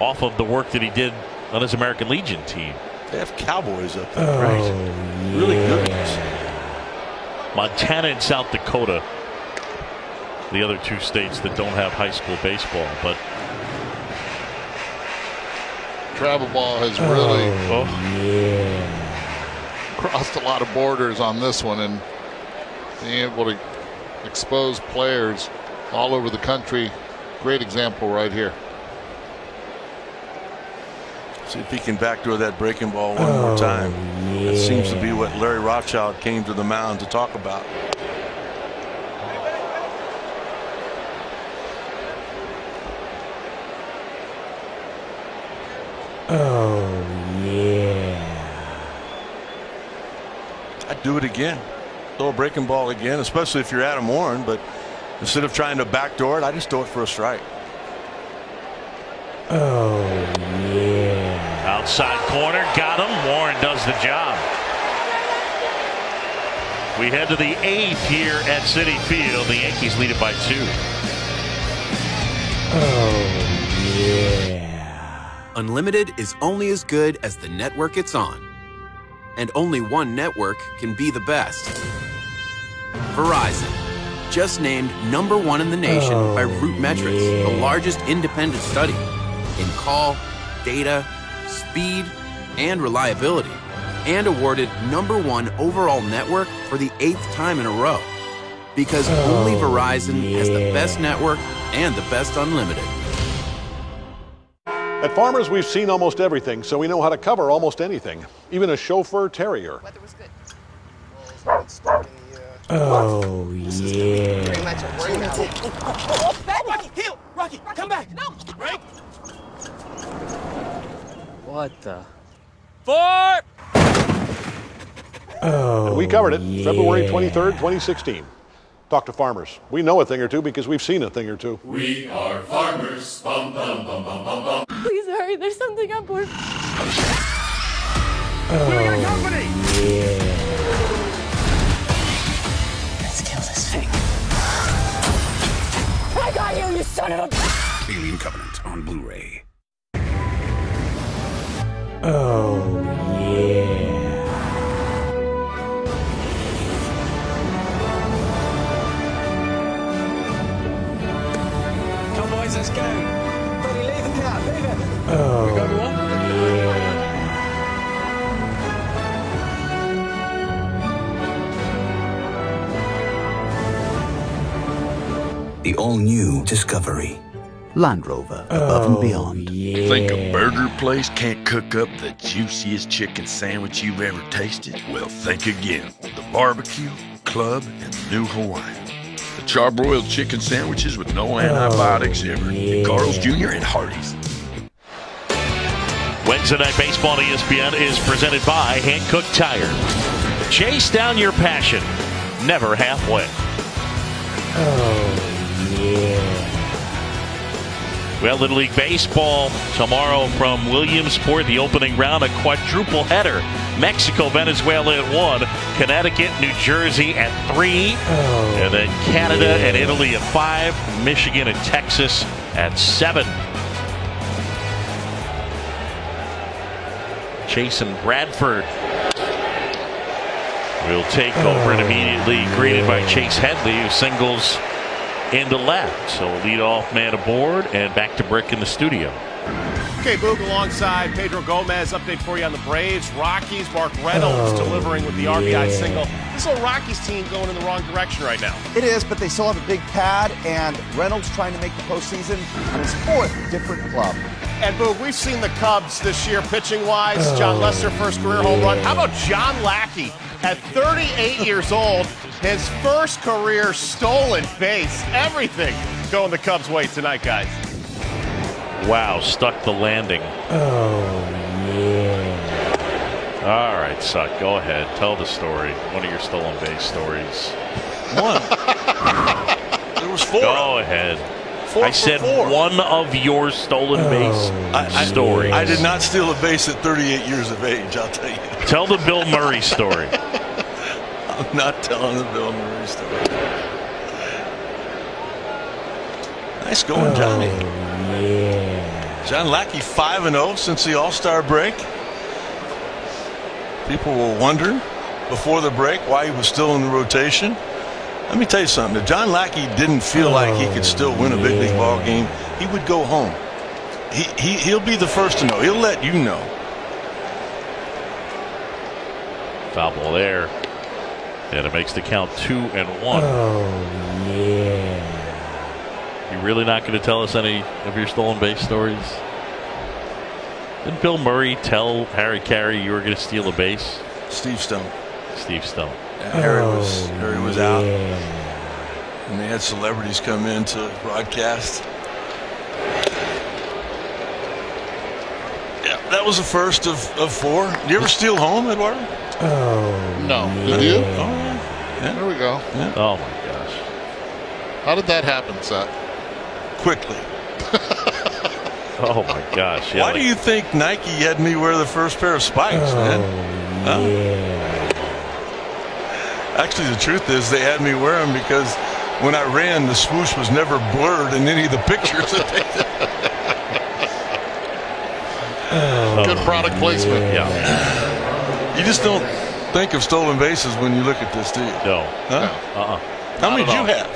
off of the work that he did on his American Legion team. They have Cowboys up there. Right. Really good ones. Montana and South Dakota, the other two states that don't have high school baseball. But travel ball has really crossed a lot of borders on this one, and being able to expose players all over the country. Great example right here. See if he can backdoor that breaking ball one more time. That seems to be what Larry Rothschild came to the mound to talk about. Oh, yeah. I'd do it again. Throw a breaking ball again, especially if you're Adam Warren, but instead of trying to backdoor it, I just throw it for a strike. Oh, yeah. Outside corner, got him. Warren does the job. We head to the 8th here at Citi Field. The Yankees lead it by 2. Oh, yeah. Unlimited is only as good as the network it's on. And only one network can be the best. Verizon, just named #1 in the nation by RootMetrics, the largest independent study in call, data, speed, and reliability, and awarded #1 overall network for the 8th time in a row. Because only Verizon has the best network and the best unlimited. At Farmers, we've seen almost everything, so we know how to cover almost anything, even a chauffeur terrier. Oh, yeah. Pretty much a Rocky, heel! Rocky, come back! No! Break! What the? 4! Oh, and we covered it February 23rd, 2016. Talk to Farmers. We know a thing or two because we've seen a thing or two. We are farmers. Bum, bum, bum, bum, bum, bum. Please hurry, there's something on board. Oh, We got company! yeah. Let's kill this thing. I got you, you son of a... Alien Covenant on Blu-ray. Oh, yeah. Come boys, let's go. Buddy, leave the car, leave it. Oh, yeah. The all-new Discovery. Land Rover, above and beyond. Yeah. Think a burger place can't cook up the juiciest chicken sandwich you've ever tasted? Well, think again. The Barbecue, Club, and the New Hawaiian. The charbroiled chicken sandwiches with no antibiotics ever. Yeah. Carl's Jr. and Hardee's. Wednesday Night Baseball on ESPN is presented by Hankook Tire. Chase down your passion, never halfway. Oh, yeah. Well, Little League Baseball tomorrow from Williamsport, the opening round, a quadruple header. Mexico, Venezuela at 1, Connecticut, New Jersey at 3, and then Canada and Italy at 5, Michigan and Texas at 7. Jason Bradford will take over and immediately greeted by Chase Headley, who singles into left. So leadoff man aboard and back to Brick in the studio. Okay, Boog alongside Pedro Gomez. Update for you on the Braves. Rockies, Mark Reynolds delivering with the RBI single. This whole Rockies team going in the wrong direction right now. It is, but they still have a big pad, and Reynolds trying to make the postseason on his 4th different club. And Boog, we've seen the Cubs this year pitching-wise. John Lester, first career home run. How about John Lackey at 38 years old? His first career stolen base. Everything going the Cubs' way tonight, guys. Wow, stuck the landing. Oh, yeah. All right, Suck, go ahead. Tell the story. One of your stolen base stories. One. There was 4. Go ahead. 4 I said 4. one of your stolen base stories. I did not steal a base at 38 years of age, I'll tell you. Tell the Bill Murray story. I'm not telling the Bill Murray story. Nice going, Johnny. Yeah. John Lackey 5-0 since the All-Star break. People were wondering before the break why he was still in the rotation. Let me tell you something. If John Lackey didn't feel like he could still win a big league ball game, he would go home. He'll be the first to know. He'll let you know. Foul ball there. And it makes the count 2-1. Oh, yeah. You really not going to tell us any of your stolen base stories? Didn't Bill Murray tell Harry Carey you were going to steal a base? Steve Stone. Steve Stone. Yeah, Harry was out. And they had celebrities come in to broadcast. Yeah. That was the first of 4. You ever steal home, Eduardo? No. Did you? Yeah. There we go. Yeah. Oh, my gosh. How did that happen, Seth? Quickly. Oh, my gosh. Yeah, Why do you think Nike had me wear the first pair of spikes, man? Actually, the truth is they had me wear them because when I ran, the swoosh was never blurred in any of the pictures that they did. Good product placement. Yeah. You just don't think of stolen bases when you look at this, do you? No. Huh? How many did you have?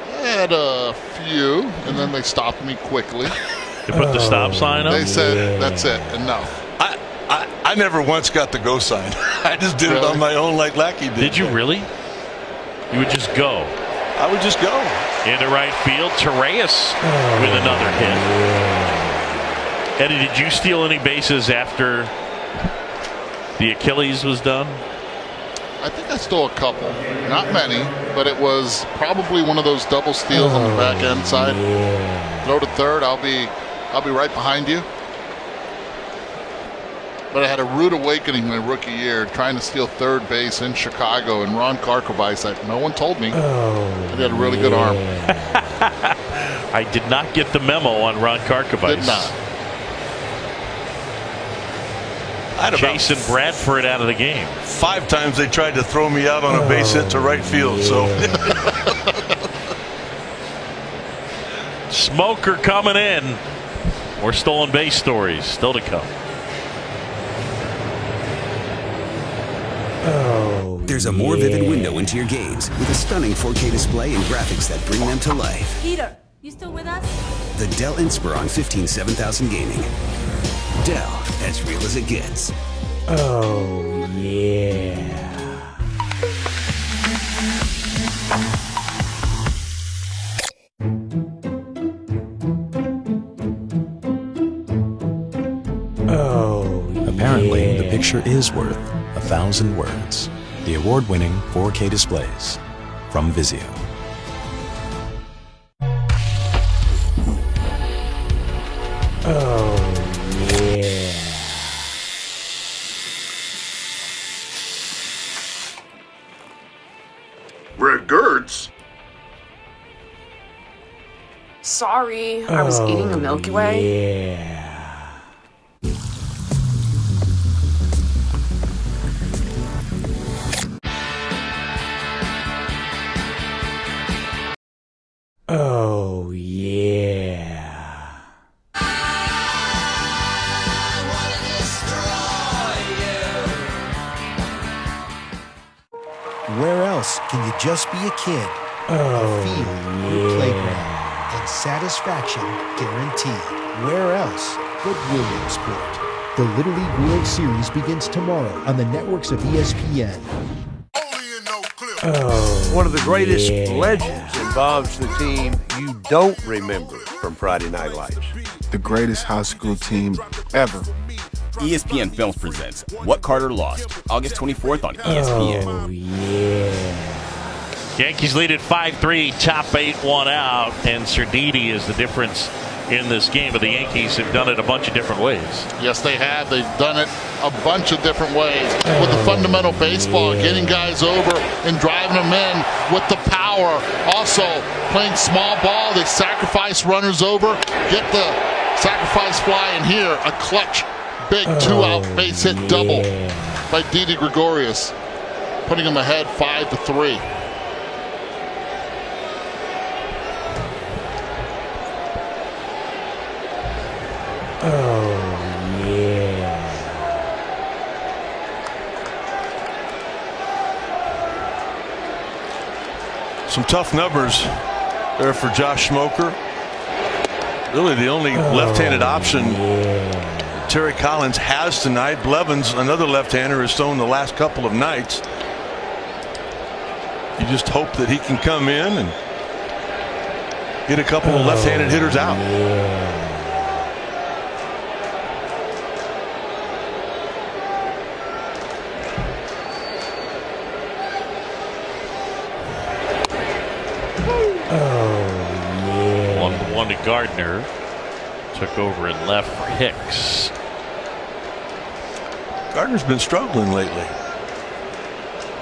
I had a few, and then they stopped me quickly. You put the stop sign up? They said, that's it, enough. I never once got the go sign. I just did it on my own like Lackey did. Did you really? You would just go? I would just go. Into right field, Torres with another hit. Eddie, did you steal any bases after the Achilles was done? I think I stole a couple. Not many, but it was probably one of those double steals on the back end side. Throw to third, I'll be right behind you. But I had a rude awakening my rookie year trying to steal third base in Chicago, and Ron Karkovice, no one told me. He had a really good arm. I did not get the memo on Ron Karkovice. Did not. I had Jason Bradford out of the game. 5 times they tried to throw me out on a base hit to right field. So Smoker coming in. More stolen base stories still to come. There's a more vivid window into your games with a stunning 4K display and graphics that bring them to life. Peter, you still with us? The Dell Inspiron 15 7000 Gaming. Dell, as real as it gets. Oh, yeah. Apparently, the picture is worth 1,000 words. The award-winning 4K displays from Vizio. Oh, yeah. Regards. Sorry, I was eating a Milky Way. Yeah. Oh, yeah. Where else can you just be a kid? A field, your playground, and satisfaction guaranteed. Where else but Williamsport? The Little League World Series begins tomorrow on the networks of ESPN. One of the greatest legends involves the team you don't remember from Friday Night Lights. The greatest high school team ever. ESPN Films presents What Carter Lost, August 24th on ESPN. Oh, yeah. Yankees lead at 5-3, top 8, 1 out, and Cerdini is the difference in this game, but the Yankees have done it a bunch of different ways. Yes, they have. They've done it a bunch of different ways with the fundamental baseball, getting guys over and driving them in with the power. Also, playing small ball, they sacrifice runners over, get the sacrifice fly in here, a clutch, big 2-out base hit double by Didi Gregorius, putting them ahead 5-3. Oh, yeah. some tough numbers there for Josh Smoker. Really the only left-handed option Terry Collins has tonight. Blevins, another left-hander, has thrown the last couple of nights. You just hope that he can come in and get a couple of left-handed hitters out. One to Gardner. Took over in left for Hicks. Gardner's been struggling lately.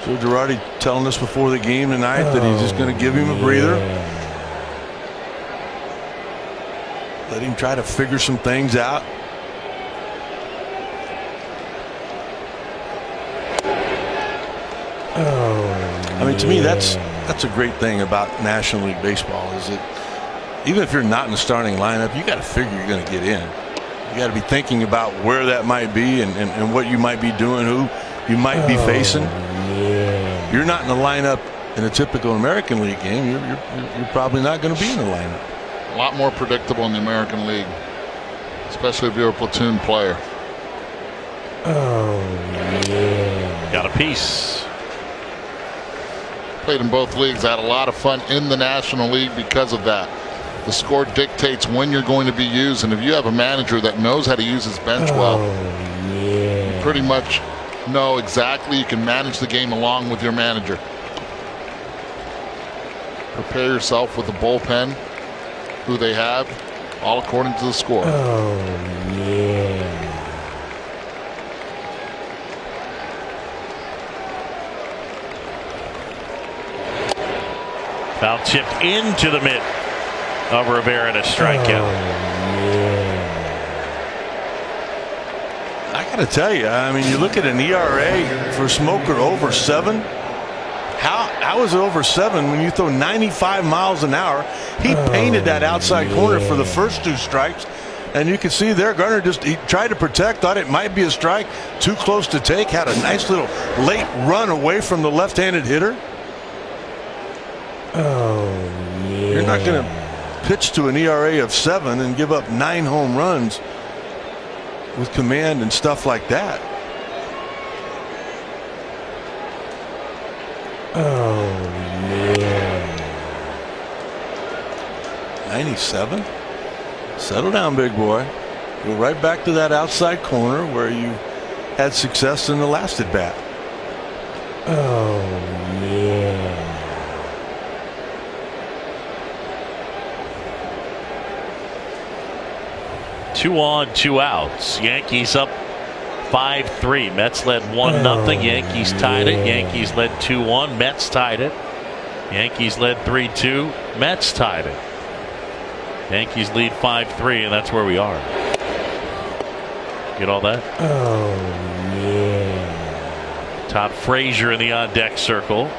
So Girardi telling us before the game tonight that he's just going to give him a breather. Let him try to figure some things out. I mean, to me, that's a great thing about National League Baseball is that even if you're not in the starting lineup, you got to figure you're going to get in. You got to be thinking about where that might be and what you might be doing, who you might be facing. You're not in the lineup in a typical American League game. You're probably not going to be in the lineup. A lot more predictable in the American League, especially if you're a platoon player. Got a piece. Played in both leagues. I had a lot of fun in the National League because of that. The score dictates when you're going to be used, and if you have a manager that knows how to use his bench well, you pretty much know exactly. You can manage the game along with your manager. Prepare yourself with the bullpen, who they have, all according to the score. Foul chipped into the mitt of Rivera and a strikeout. I got to tell you, I mean, you look at an ERA for Smoker over 7. How is it over 7 when you throw 95 miles an hour? He painted that outside corner for the first 2 strikes, and you can see there Gardner he tried to protect, thought it might be a strike, too close to take, had a nice little late run away from the left-handed hitter. You're not going to pitch to an ERA of 7 and give up 9 home runs with command and stuff like that. 97. Settle down, big boy. Go right back to that outside corner where you had success in the last at bat. 2 on, 2 outs. Yankees up 5-3. Mets led 1-0. Yankees tied it. Yankees led 2-1. Mets tied it. Yankees led 3-2. Mets tied it. Yankees lead 5-3, and that's where we are. Get all that? Todd Frazier in the on-deck circle.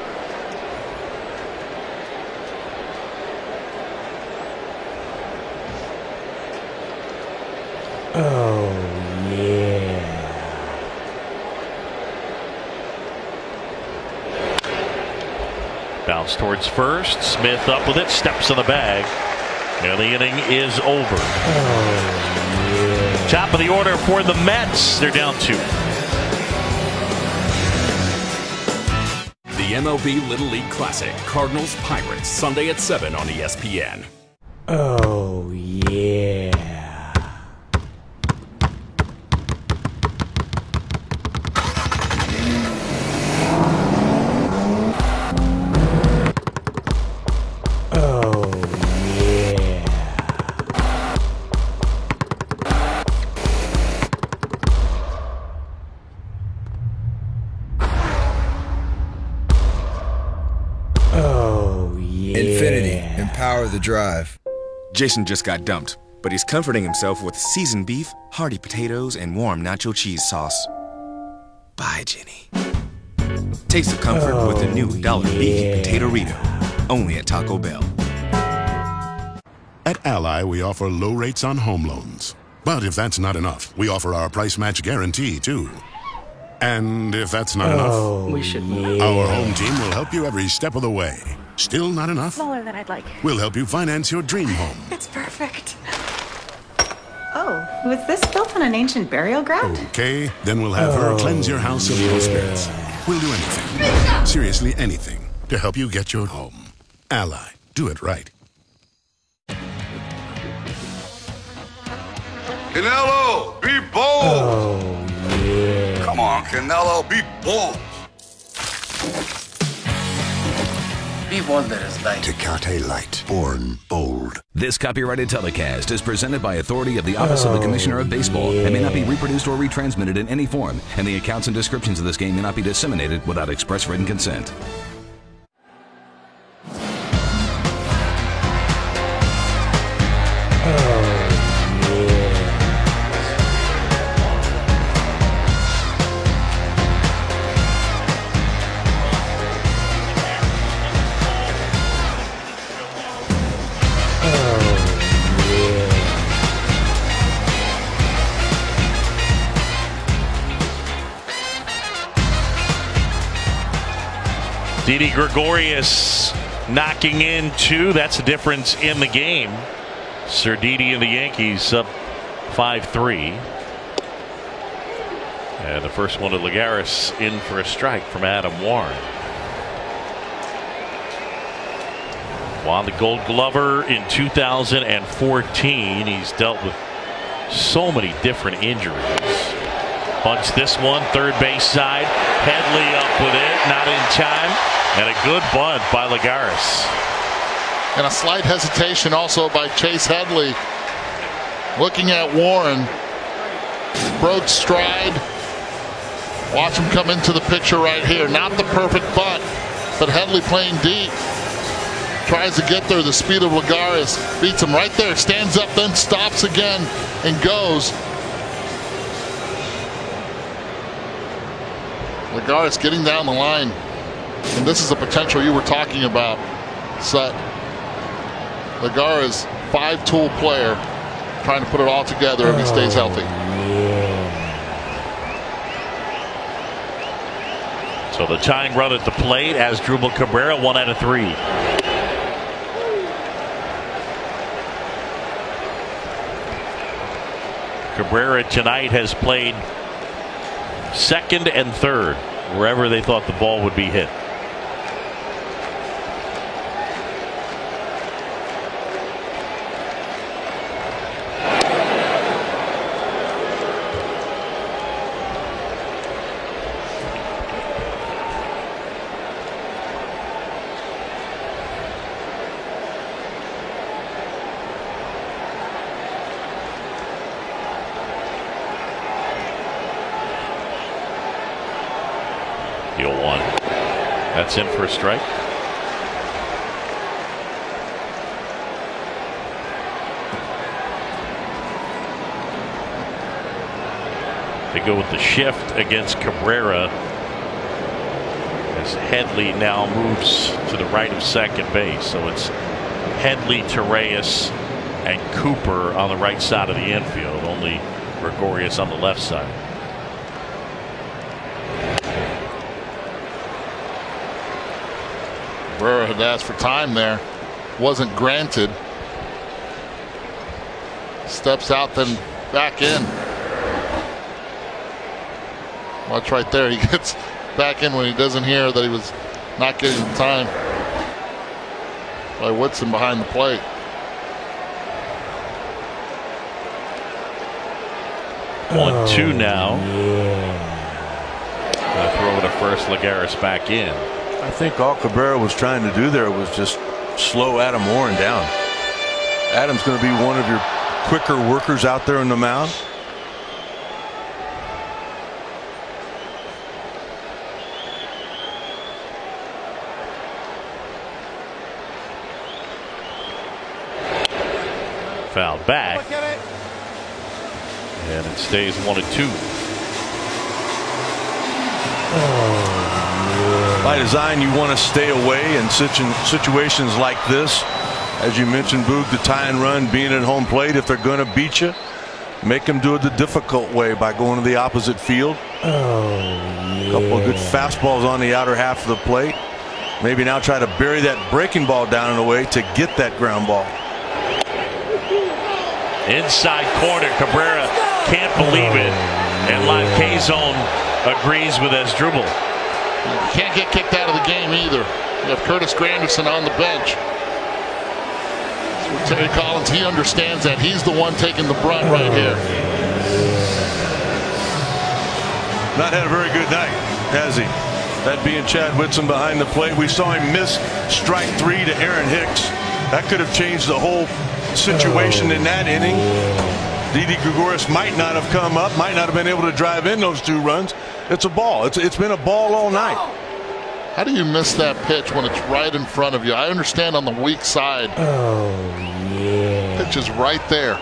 Bounce towards first. Smith up with it. Steps in the bag. And the inning is over. Top of the order for the Mets. They're down 2. The MLB Little League Classic. Cardinals Pirates. Sunday at 7 on ESPN. Oh, yeah. Power the drive. Jason just got dumped, but he's comforting himself with seasoned beef, hearty potatoes, and warm nacho cheese sauce. Bye, Jenny. Taste the comfort with the new $1 beefy potato Rito, only at Taco Bell. At Ally, we offer low rates on home loans. But if that's not enough, we offer our price match guarantee, too. And if that's not enough, We should our home team will help you every step of the way. Still not enough? Smaller than I'd like. We'll help you finance your dream home. It's perfect. Oh, was this built on an ancient burial ground? Okay, then we'll have her cleanse your house of evil spirits. We'll do anything, seriously anything, to help you get your home. Ally, do it right. Canelo, be bold! Come on, Canelo, be bold! Be bold, there is light. Tecate Light. born bold. This copyrighted telecast is presented by authority of the Office of the Commissioner of Baseball and may not be reproduced or retransmitted in any form, and the accounts and descriptions of this game may not be disseminated without express written consent. Didi Gregorius knocking in 2. That's the difference in the game. Sir Didi and the Yankees up 5-3. And the first one to Lagares in for a strike from Adam Warren. Won the Gold Glover in 2014. He's dealt with so many different injuries. Bunts this one, third base side. Headley up with it, not in time. And a good bunt by Lagares. And a slight hesitation also by Chase Headley. Looking at Warren. Broke stride. Watch him come into the picture right here. Not the perfect bunt, but Headley playing deep. Tries to get there. The speed of Lagares beats him right there. Stands up, then stops again and goes. Lagares getting down the line. And this is a potential you were talking about, Sut. Lagares, 5-tool player, trying to put it all together if he stays healthy. So the tying run at the plate as Asdrubal Cabrera, 1 out of 3. Cabrera tonight has played second and third, wherever they thought the ball would be hit. That's in for a strike. They go with the shift against Cabrera as Headley now moves to the right of second base. So it's Headley, Torreyes, and Cooper on the right side of the infield. Only Gregorius on the left side. Cabrera had asked for time there, wasn't granted. Steps out, then back in. Watch right there, he gets back in when he doesn't hear that he was not getting the time by Woodson behind the plate. Yeah. 1-2 now. Gonna throw it to first. Lagares back in. I think all Cabrera was trying to do there was just slow Adam Warren down. Adam's going to be one of your quicker workers out there on the mound. Foul back. And it stays 1-2. By design, you want to stay away in situations like this. As you mentioned, Boog, the tie and run, being at home plate, if they're going to beat you, make them do it the difficult way by going to the opposite field. A couple of good fastballs on the outer half of the plate. Maybe now try to bury that breaking ball down and away to get that ground ball. Inside corner, Cabrera can't believe it. And Lancazon agrees with Asdrubal. You can't get kicked out of the game either. You have Curtis Granderson on the bench. So Terry Collins, he understands that. He's the one taking the brunt right here. Not had a very good night, has he? That being Chad Whitson behind the plate. We saw him miss strike 3 to Aaron Hicks That could have changed the whole situation in that inning. Didi Gregorius might not have come up, might not have been able to drive in those 2 runs. It's a ball. It's been a ball all night. How do you miss that pitch when it's right in front of you? I understand on the weak side. Oh, yeah. Pitch is right there.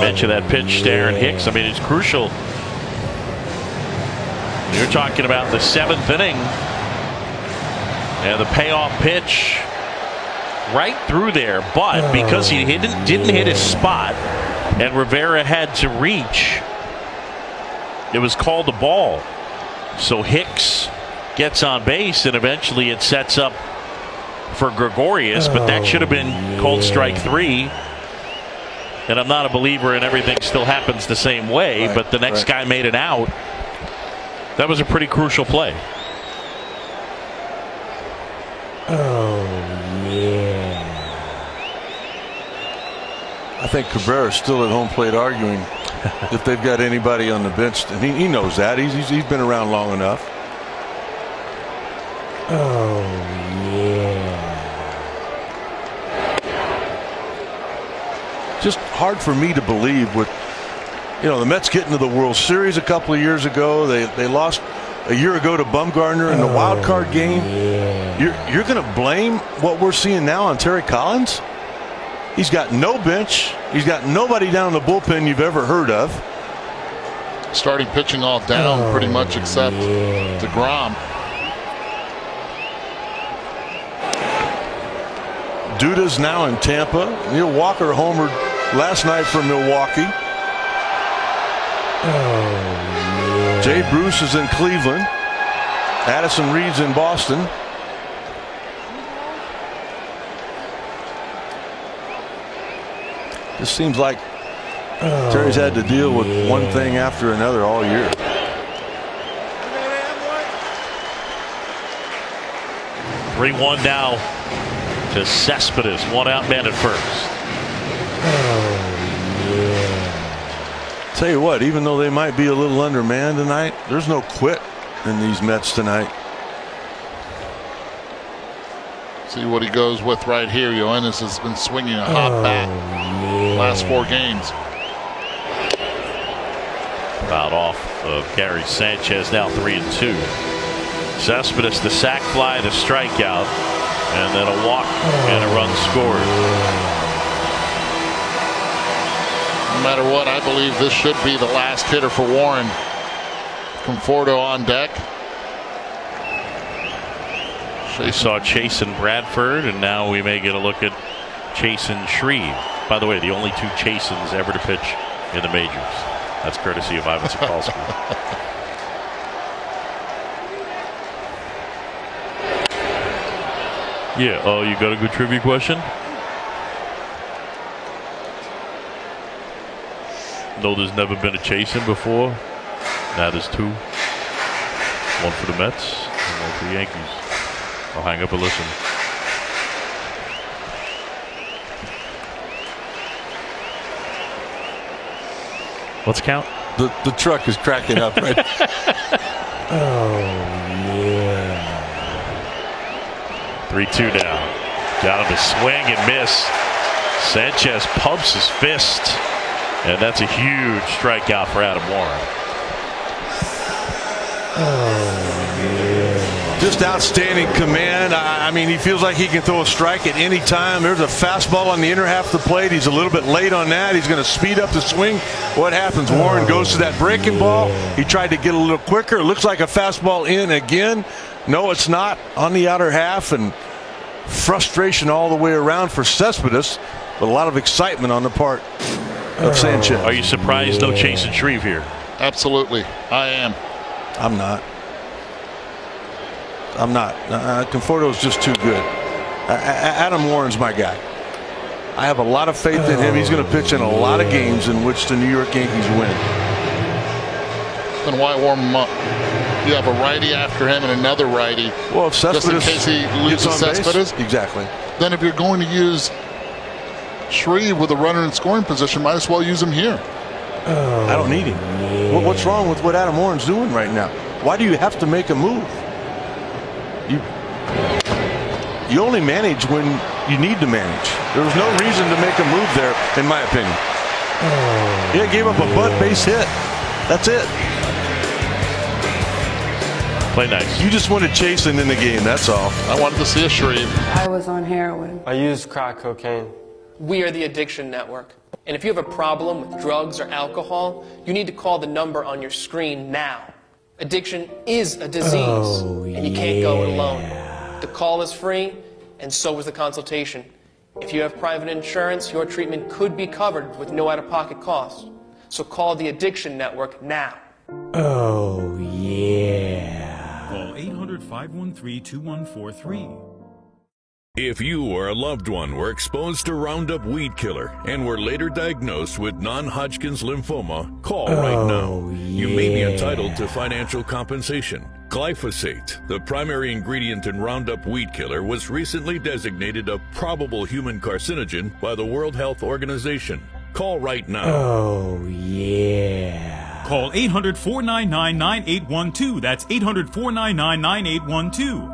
Mention that pitch, Darren Hicks. I mean, it's crucial. You're talking about the 7th inning and the payoff pitch right through there, but because he didn't hit his spot and Rivera had to reach, it was called a ball. So Hicks gets on base, and eventually it sets up for Gregorius, but that should have been called strike 3. And I'm not a believer in everything still happens the same way, but the next guy made it out. That was a pretty crucial play. Oh, yeah. I think Cabrera's still at home plate arguing if they've got anybody on the bench. And he knows that. He's been around long enough. Oh, yeah. Just hard for me to believe with, the Mets getting to the World Series a couple of years ago. They lost a year ago to Bumgarner in the wild card game. Yeah. You're going to blame what we're seeing now on Terry Collins? He's got no bench. He's got nobody down in the bullpen you've ever heard of. Starting pitching all down pretty much except DeGrom. Duda's now in Tampa. Neil Walker homered last night for Milwaukee. Jay Bruce is in Cleveland. Addison Reed's in Boston. This seems like Terry's had to deal with one thing after another all year. Three-1 now to Cespedes. 1 out, man at first. Tell you what, even though they might be a little undermanned tonight, there's no quit in these Mets tonight. See what he goes with right here. Yoenis has been swinging a hot bat last 4 games. Fouled off of Gary Sanchez, now 3-2. Cespedes, the sac fly, the strikeout, and then a walk and a run scored. No matter what, I believe this should be the last hitter for Warren. Conforto on deck. We saw Chase and Bradford, and now we may get a look at Chase and Shreve. By the way, the only 2 Chasins ever to pitch in the majors. That's courtesy of Ivan Sokolsky. Yeah, oh, you got a good trivia question? No, there's never been a Chasin before. Now there's 2. 1 for the Mets and 1 for the Yankees. I'll hang up and listen. Let's count. The truck is cracking up right. yeah. 3-2 now. Got him to swing and miss. Sanchez pumps his fist, and that's a huge strikeout for Adam Warren. Just outstanding command. I mean, he feels like he can throw a strike at any time. There's a fastball on the inner half of the plate. He's a little bit late on that. He's going to speed up the swing. What happens? Warren goes to that breaking ball. He tried to get a little quicker. It looks like a fastball in again. No, it's not, on the outer half, and frustration all the way around for Cespedes, but a lot of excitement on the part of Sanchez. Are you surprised no Chase and Shreve here? Absolutely, I am. I'm not. Conforto's just too good. Adam Warren's my guy. I have a lot of faith in him. He's going to pitch in a lot of games in which the New York Yankees win. Then why warm him up? You have a righty after him and another righty. Well, if Cespedes just in case he loses Cespedes. Exactly. Then if you're going to use Shreve with a runner in scoring position, might as well use him here. I don't need him. What's wrong with what Adam Warren's doing right now? Why do you have to make a move? You only manage when you need to manage. There was no reason to make a move there, in my opinion. Yeah, gave up a butt base hit. That's it. Play nice. You just wanted chasing in the game, that's all. I wanted to see a shreve. I was on heroin. I used crack cocaine. We are the Addiction Network. And if you have a problem with drugs or alcohol, you need to call the number on your screen now. Addiction is a disease, and you can't go it alone. The call is free, and so is the consultation. If you have private insurance, your treatment could be covered with no out-of-pocket cost. So call the Addiction Network now. Oh, yeah. Call 800-513-2143. If you or a loved one were exposed to Roundup weed killer and were later diagnosed with non-Hodgkin's lymphoma, call right now. You may be entitled to financial compensation. Glyphosate, the primary ingredient in Roundup weed killer, was recently designated a probable human carcinogen by the World Health Organization. Call right now. Oh, yeah. Call 800-499-9812. That's 800-499-9812.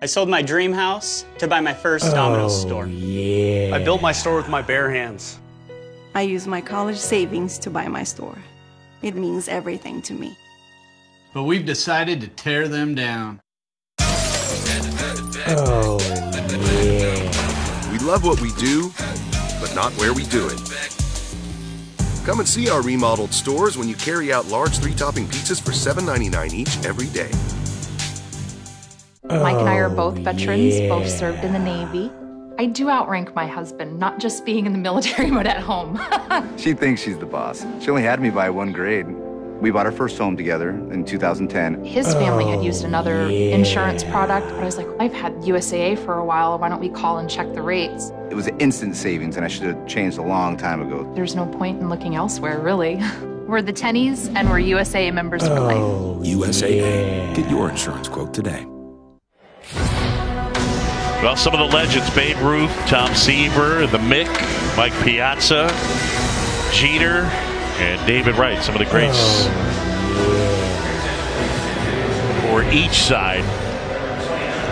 I sold my dream house to buy my first Domino's store. Yeah. I built my store with my bare hands. I used my college savings to buy my store. It means everything to me. But we've decided to tear them down. Oh, yeah. We love what we do, but not where we do it. Come and see our remodeled stores when you carry out large 3-topping pizzas for $7.99 each every day. Mike and I are both veterans, both served in the Navy. I do outrank my husband, not just being in the military, but at home. She thinks she's the boss. She only had me by 1 grade. We bought our first home together in 2010. His family had used another insurance product, but I was like, I've had USAA for a while. Why don't we call and check the rates? It was an instant savings, and I should have changed a long time ago. There's no point in looking elsewhere, really. We're the Tennies, and we're USAA members for life. USAA. Get your insurance quote today. Well, some of the legends, Babe Ruth, Tom Seaver, the Mick, Mike Piazza, Jeter, and David Wright. Some of the greats for each side.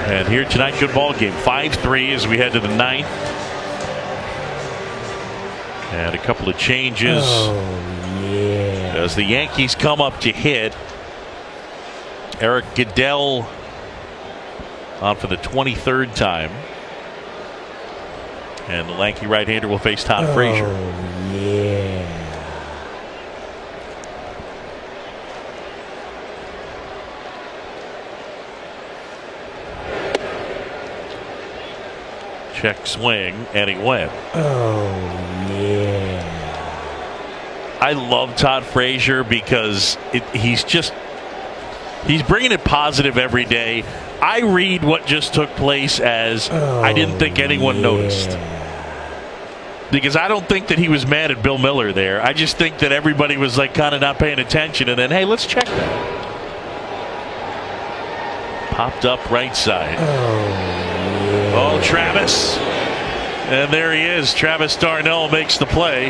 And here tonight, good ball game. 5-3 as we head to the 9th. And a couple of changes as the Yankees come up to hit. Eric Goodell on for the 23rd time. And the lanky right-hander will face Todd Frazier. Yeah. Check swing, and he went. Oh, yeah. I love Todd Frazier because he's bringing it positive every day. I read what just took place as I didn't think anyone noticed. Because I don't think that he was mad at Bill Miller there. I just think that everybody was like kind of not paying attention, and then, hey, let's check that. Popped up right side. Oh, Travis. And there he is. Travis Darnell makes the play.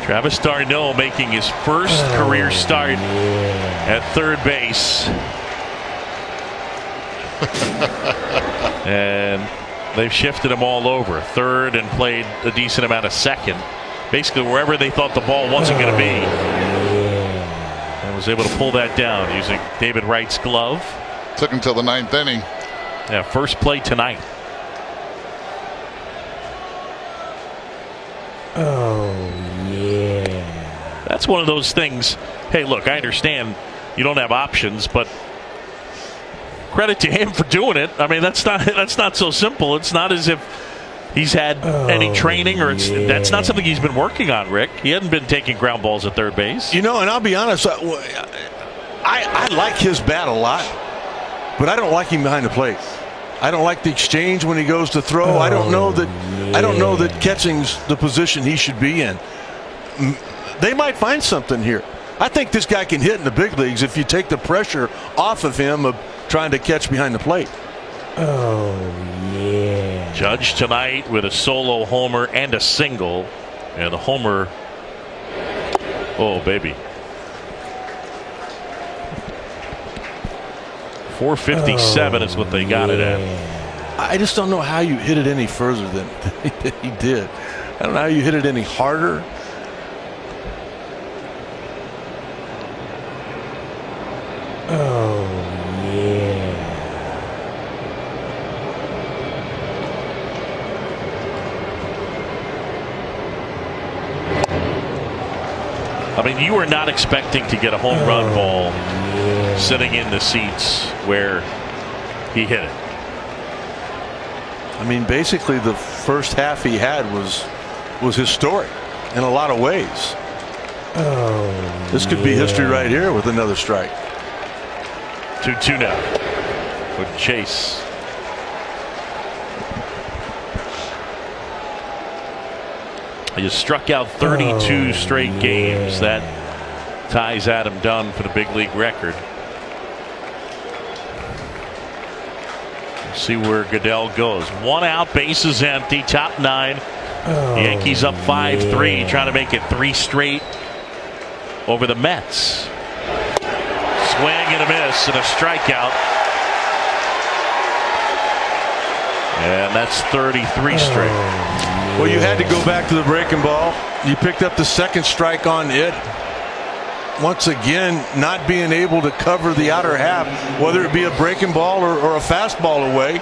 Travis Darnell making his first career start at third base. And they've shifted him all over. Third and played a decent amount of second. Basically wherever they thought the ball wasn't going to be. And was able to pull that down using David Wright's glove. Took him till the 9th inning. Yeah, first play tonight. Oh, yeah. That's one of those things. Hey, look, I understand you don't have options, but credit to him for doing it. I mean, that's not so simple. It's not as if he's had any training, or that's not something he's been working on, Rick. He hadn't been taking ground balls at third base. You know, and I'll be honest, I like his bat a lot, but I don't like him behind the plate. I don't like the exchange when he goes to throw. I don't know that catching's the position he should be in. They might find something here. I think this guy can hit in the big leagues if you take the pressure off of him of trying to catch behind the plate. Oh, yeah. Judge tonight with a solo homer and a single. And the homer, oh, baby. 457 is what they got it at. I just don't know how you hit it any further than he did. I don't know how you hit it any harder. Oh, yeah. I mean, you were not expecting to get a home run ball sitting in the seats where he hit it. I mean, basically the first half he had was historic in a lot of ways. Oh, this could be history right here with another strike. 2-2 now for Chase. He has struck out 32 straight games. That ties Adam Dunn for the big league record. We'll see where Goodell goes. 1 out, bases empty, top 9. The Yankees up 5-3, trying to make it 3 straight over the Mets. Swing and a miss and a strikeout. And that's 33 straight. Well, you had to go back to the breaking ball. You picked up the second strike on it. Once again, not being able to cover the outer half, whether it be a breaking ball or a fastball away.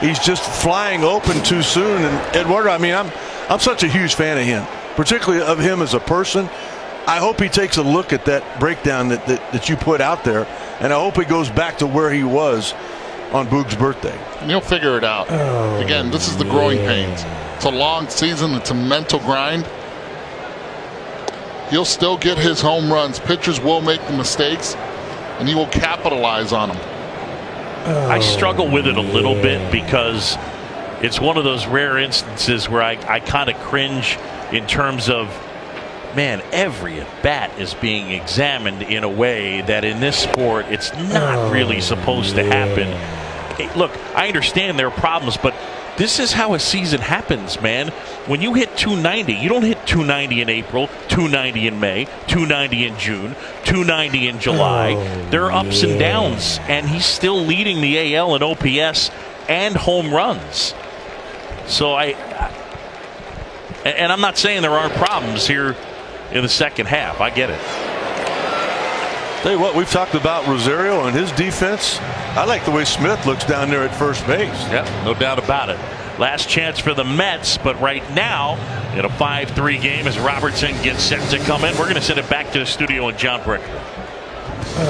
He's just flying open too soon. And Eduardo, I mean, I'm such a huge fan of him, particularly of him as a person. I hope he takes a look at that breakdown that you put out there, and I hope he goes back to where he was on Boog's birthday. And he'll figure it out. Again, this is the growing pains. It's a long season. It's a mental grind. He'll still get his home runs. Pitchers will make the mistakes, and he will capitalize on them. I struggle with it a little bit because it's one of those rare instances where I kind of cringe in terms of, man, every at bat is being examined in a way that in this sport it's not really supposed to happen. Hey, look, I understand there are problems, but this is how a season happens, man. When you hit 290, you don't hit 290 in April, 290 in May, 290 in June, 290 in July. There are ups and downs, and he's still leading the AL in OPS and home runs. So and I'm not saying there aren't problems here in the second half. I get it. Tell you what, we've talked about Rosario and his defense. I like the way Smith looks down there at first base. Yep, no doubt about it. Last chance for the Mets, but right now in a 5-3 game as Robertson gets set to come in. We're going to send it back to the studio and John Brick.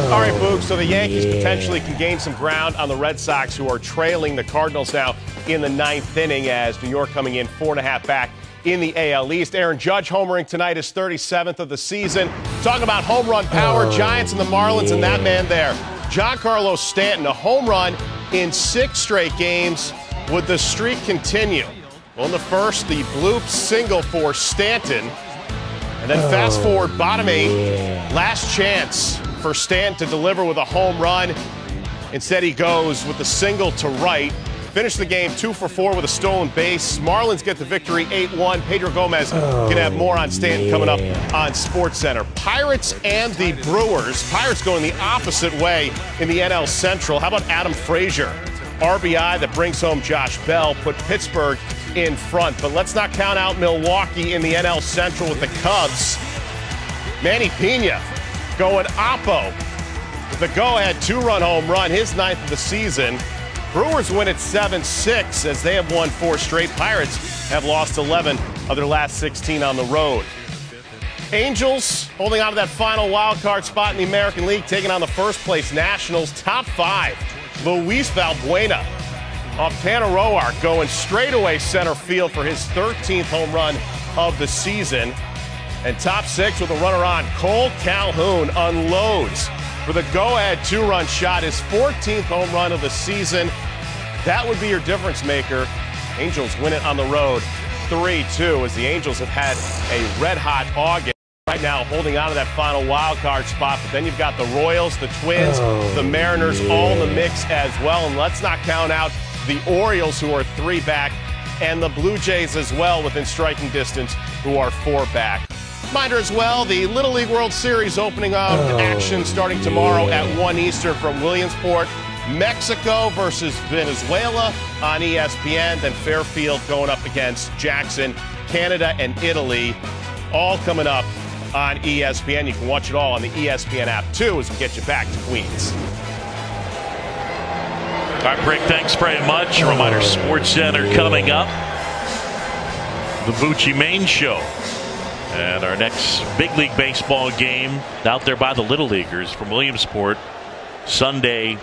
All right, Boog, so the Yankees potentially can gain some ground on the Red Sox, who are trailing the Cardinals now in the 9th inning, as New York coming in 4.5 back in the AL East. Aaron Judge homering tonight, is 37th of the season. Talking about home run power, Giants and the Marlins, and that man there, Giancarlo Stanton, a home run in 6 straight games. Would the streak continue? Well, in the first, the bloop single for Stanton. And then fast forward, bottom 8, last chance for Stanton to deliver with a home run. Instead, he goes with the single to right. Finished the game 2 for 4 with a stolen base. Marlins get the victory 8-1. Pedro Gomez can have more on Stanton coming up on SportsCenter. Pirates and the Brewers. Pirates going the opposite way in the NL Central. How about Adam Frazier? RBI that brings home Josh Bell, put Pittsburgh in front. But let's not count out Milwaukee in the NL Central with the Cubs. Manny Pena going oppo with the go-ahead 2-run home run, his 9th of the season. Brewers win at 7-6 as they have won 4 straight. Pirates have lost 11 of their last 16 on the road. Angels holding on to that final wild card spot in the American League, taking on the first-place Nationals. Top 5, Luis Valbuena off Tanner Roark going straightaway center field for his 13th home run of the season. And top 6 with a runner on, Cole Calhoun unloads for the go-ahead 2-run shot, his 14th home run of the season. That would be your difference maker. Angels win it on the road 3-2 as the Angels have had a red-hot August. Right now holding on to that final wild card spot, but then you've got the Royals, the Twins, the Mariners all in the mix as well. And let's not count out the Orioles, who are 3 back, and the Blue Jays as well within striking distance, who are 4 back. Reminder as well, the Little League World Series opening up action starting tomorrow at 1 Eastern from Williamsport. Mexico versus Venezuela on ESPN. Then Fairfield going up against Jackson. Canada and Italy all coming up on ESPN. You can watch it all on the ESPN app, too, as we get you back to Queens. All right, Brick, thanks very much. A reminder, Sports Center coming up. The Bucci Main Show. And our next big league baseball game out there by the Little Leaguers from Williamsport Sunday.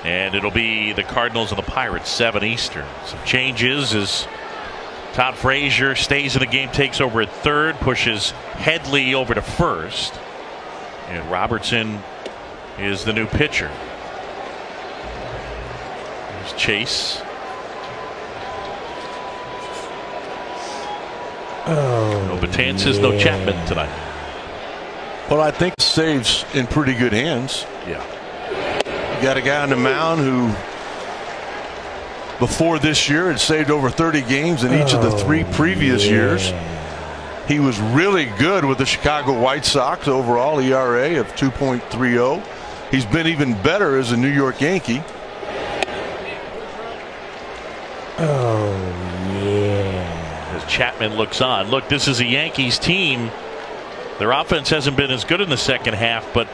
And it'll be the Cardinals and the Pirates, 7 Eastern. Some changes as Todd Frazier stays in the game, takes over at third, pushes Headley over to first. And Robertson is the new pitcher. There's Chase. No Betances, no Chapman tonight. Well, I think save's in pretty good hands. Yeah. You got a guy on the mound who, before this year, had saved over 30 games in each of the 3 previous years. He was really good with the Chicago White Sox overall, ERA of 2.30. He's been even better as a New York Yankee. As Chapman looks on. Look, this is a Yankees team. Their offense hasn't been as good in the second half, but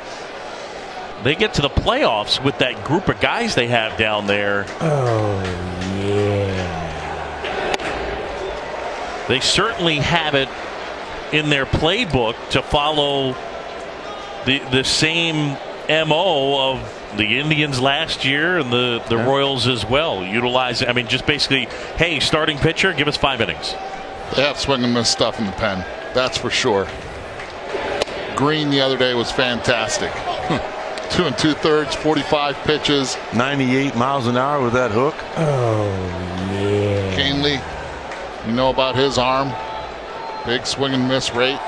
they get to the playoffs with that group of guys they have down there. They certainly have it in their playbook to follow the same MO of the Indians last year and the Royals as well. Utilizing, I mean, just basically, hey, starting pitcher, give us 5 innings. They have swing and miss stuff in the pen. That's for sure. Green the other day was fantastic. 2 2/3, 45 pitches, 98 miles an hour with that hook. Canely, you know about his arm. Big swing and miss rate.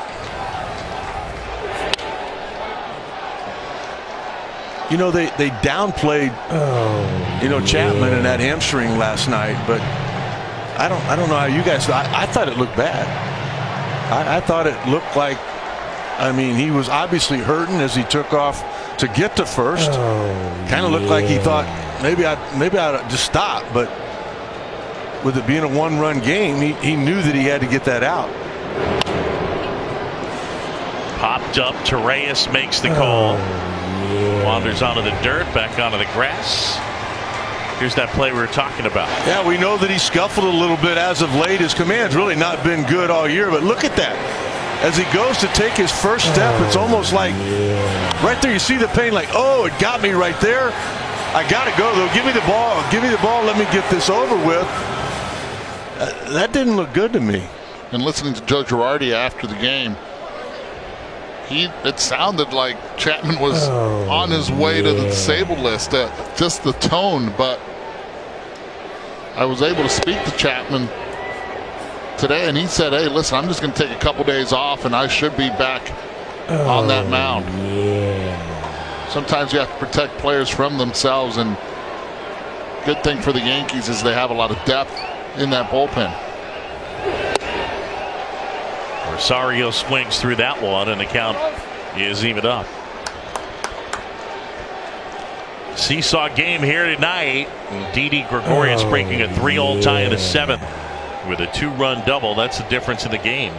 You know, they downplayed Chapman in that hamstring last night, but I don't know how you guys. I thought it looked bad. I thought it looked like, I mean, he was obviously hurting as he took off to get to first. Kind of looked like he thought maybe I'd just stop, but with it being a 1-run game, he knew that he had to get that out. Popped up, Torreyes makes the call. Wanders onto the dirt, back onto the grass. Here's that play we were talking about. Yeah, we know that he scuffled a little bit as of late. His command's really not been good all year, but look at that. As he goes to take his first step, it's almost like right there you see the pain, like, oh, it got me right there. I got to go, though. Give me the ball. Give me the ball. Let me get this over with. That didn't look good to me. And listening to Joe Girardi after the game, it sounded like Chapman was on his way to the disabled list. Just the tone, but I was able to speak to Chapman today, and he said, hey, listen, I'm just going to take a couple days off, and I should be back on that mound. Sometimes you have to protect players from themselves, and good thing for the Yankees is they have a lot of depth in that bullpen. Rosario swings through that one, and the count is even up. Seesaw game here tonight. Didi Gregorius breaking a 3-all tie in the 7th with a 2-run double. That's the difference in the game.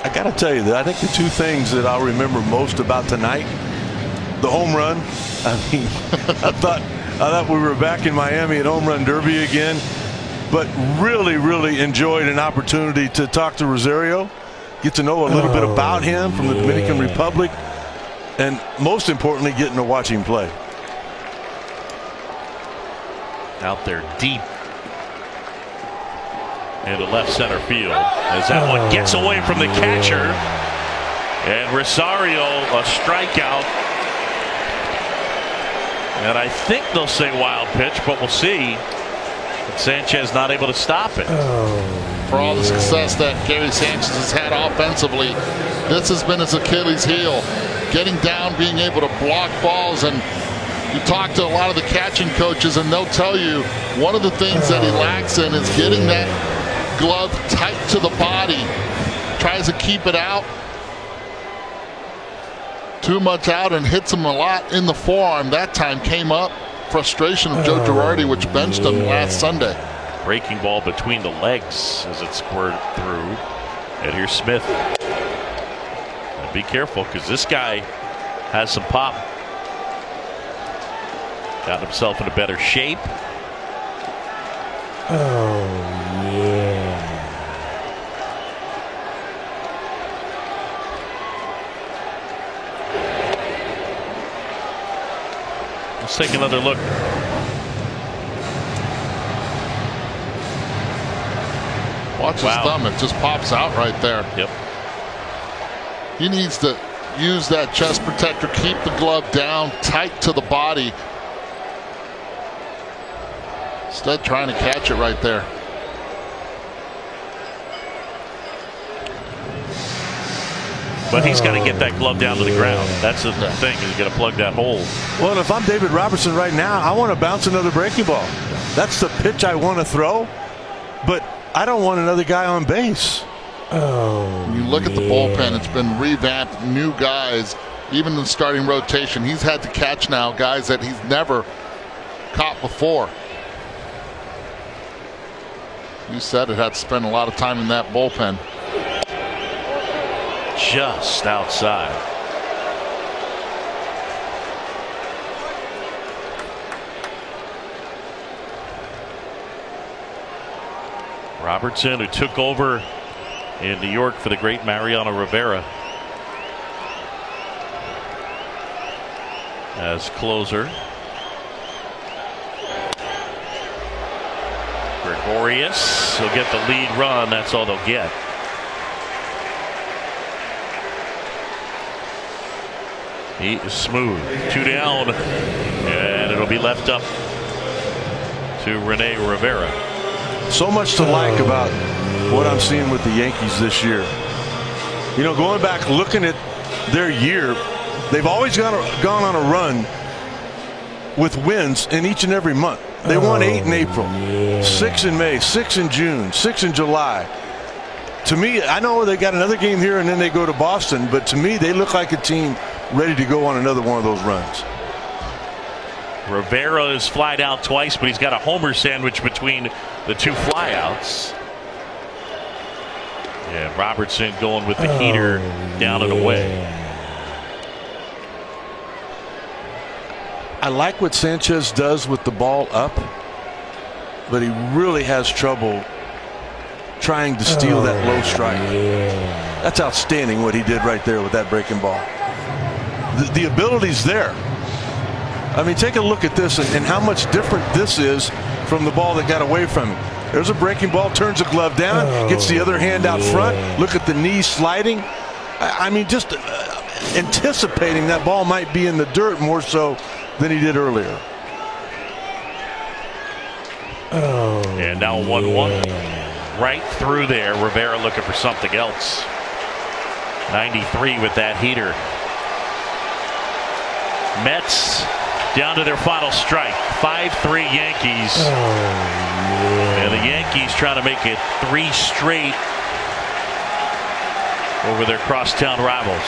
I got to tell you that I think the 2 things that I'll remember most about tonight, the home run. I mean, I thought we were back in Miami at Home Run Derby again, but really enjoyed an opportunity to talk to Rosario, get to know a little bit about him from the Dominican Republic, and most importantly, getting to watch him play. Out there deep into left center field as that one gets away from the catcher, and Rosario a strikeout, and I think they'll say wild pitch, but we'll see. Sanchez not able to stop it. For all the success that Gary Sanchez has had offensively, this has been his Achilles heel. Getting down, being able to block balls, and you talk to a lot of the catching coaches and they'll tell you one of the things that he lacks in is getting that glove tight to the body. Tries to keep it out. Too much out and hits him a lot in the forearm. That time came up. Frustration of Joe Girardi, which benched him last Sunday. Breaking ball between the legs as it squirted through. And here's Smith. And be careful because this guy has some pop. Got himself in a better shape. Oh, yeah. Let's take another look. Watch his thumb. It just pops out right there. Yep. He needs to use that chest protector, keep the glove down, tight to the body. Instead, trying to catch it right there. But he's got to get that glove down to the ground. That's the thing. He's got to plug that hole. Well, and if I'm David Robertson right now, I want to bounce another breaking ball. That's the pitch I want to throw. But I don't want another guy on base. When you look at the bullpen, it's been revamped, new guys, even in the starting rotation. He's had to catch now guys that he's never caught before. You said it, had to spend a lot of time in that bullpen. Just outside. Robertson, who took over in New York for the great Mariano Rivera as closer. Gregorius, he'll get the lead run. That's all they'll get. He is smooth. 2 down, and it'll be left up to Rene Rivera. So much to like about what I'm seeing with the Yankees this year. You know, going back looking at their year, they've always gone on a run with wins in each and every month. They won 8 in April, 6 in May, 6 in June, 6 in July. To me, I know they got another game here and then they go to Boston, but to me they look like a team ready to go on another one of those runs. Rivera is flied out twice, but he's got a homer sandwich between the 2 flyouts. Yeah, Robertson going with the heater down and away. I like what Sanchez does with the ball up, but he really has trouble trying to steal that low strike. That's outstanding what he did right there with that breaking ball. The ability's there. I mean, take a look at this and how much different this is from the ball that got away from him. There's a breaking ball, turns the glove down, gets the other hand out front. Look at the knee sliding. I mean, just anticipating that ball might be in the dirt more so than he did earlier. And now 1-1. Right through there. Rivera looking for something else. 93 with that heater. Mets down to their final strike. 5-3 Yankees. And the Yankees trying to make it 3 straight over their crosstown rivals.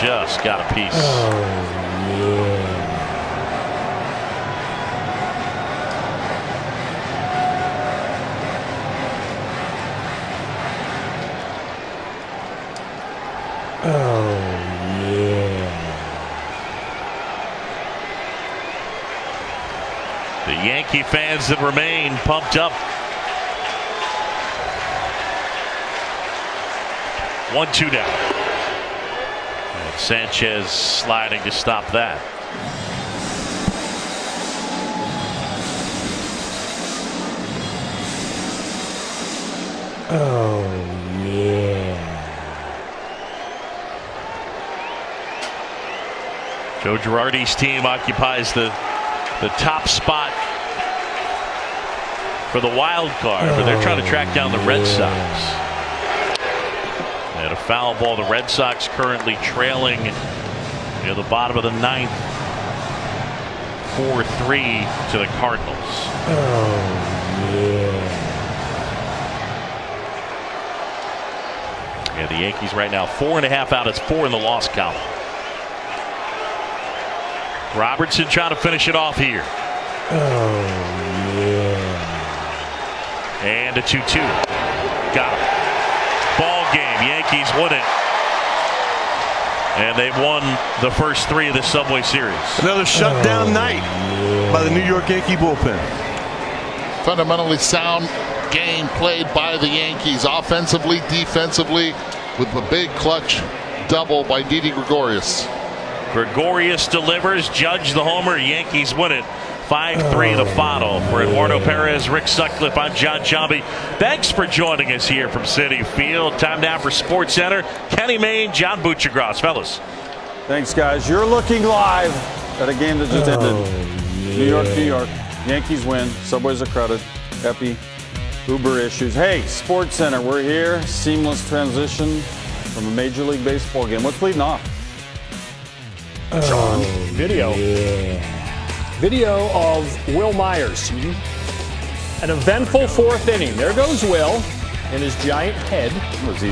Just got a piece. The Yankee fans that remain pumped up. 1-2 down. And Sanchez sliding to stop that. Joe Girardi's team occupies the the top spot for the wild card, but they're trying to track down the Red Sox. And a foul ball. The Red Sox currently trailing near the bottom of the ninth, 4-3 to the Cardinals. Yeah, the Yankees right now 4.5 out. It's 4 in the loss column. Robertson trying to finish it off here. And a 2-2. Got him. Ball game. Yankees win it. And they've won the first 3 of this Subway Series. Another shutdown night by the New York Yankee bullpen. Fundamentally sound game played by the Yankees, offensively, defensively, with a big clutch double by Didi Gregorius. Gregorius delivers. Judge the homer. Yankees win it. 5-3 the final. For Eduardo Perez, Rick Sutcliffe, I'm John Chambee. Thanks for joining us here from Citi Field. Time now for Sports Center. Kenny Mayne, John Buccigross. Fellas. Thanks, guys. You're looking live at a game that just ended. New York, New York. Yankees win. Subways are crowded. Epi. Uber issues. Hey, Sports Center, we're here. Seamless transition from a Major League Baseball game. What's leading off? John. Video. Video of Will Myers. An eventful 4th inning. There goes Will and his giant head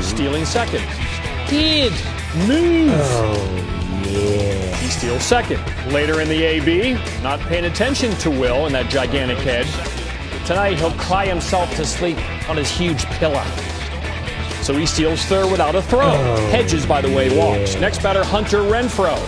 stealing second. Kid, move. He steals second. Later in the AB, not paying attention to Will and that gigantic head. Tonight he'll cry himself to sleep on his huge pillow. So he steals third without a throw. Hedges, by the way, walks. Next batter, Hunter Renfroe.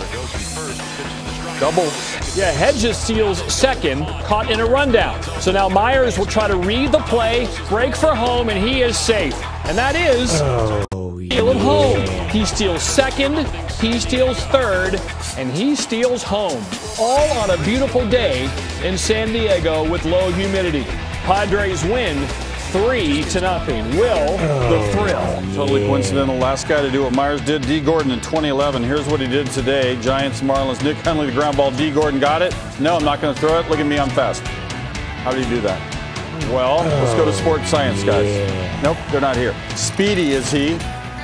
Double. Yeah, Hedges steals second, caught in a rundown. So now Myers will try to read the play, break for home, and he is safe. And that is steal at home. He steals second, he steals third, and he steals home. All on a beautiful day in San Diego with low humidity. Padres win 3-0. Will, the thrill. Totally coincidental. Last guy to do what Myers did, D. Gordon in 2011. Here's what he did today. Giants, Marlins, Nick Hundley, the ground ball. D. Gordon got it. No, I'm not going to throw it. Look at me, I'm fast. How did he do that? Well, let's go to sports science, guys. Nope, they're not here. Speedy is he.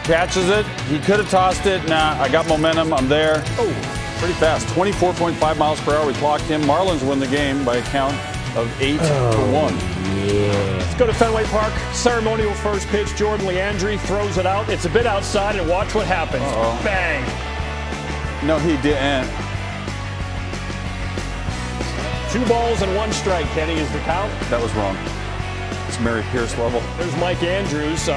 Catches it. He could have tossed it. Nah, I got momentum. I'm there. Oh, pretty fast. 24.5 miles per hour. We clocked him. Marlins win the game by a count of 8-1. Let's go to Fenway Park. Ceremonial first pitch. Jordan Leandry throws it out. It's a bit outside, and watch what happens. Bang. No, he didn't. 2 balls and 1 strike, Kenny, is the count. That was wrong. It's Mary Pierce level. There's Mike Andrews,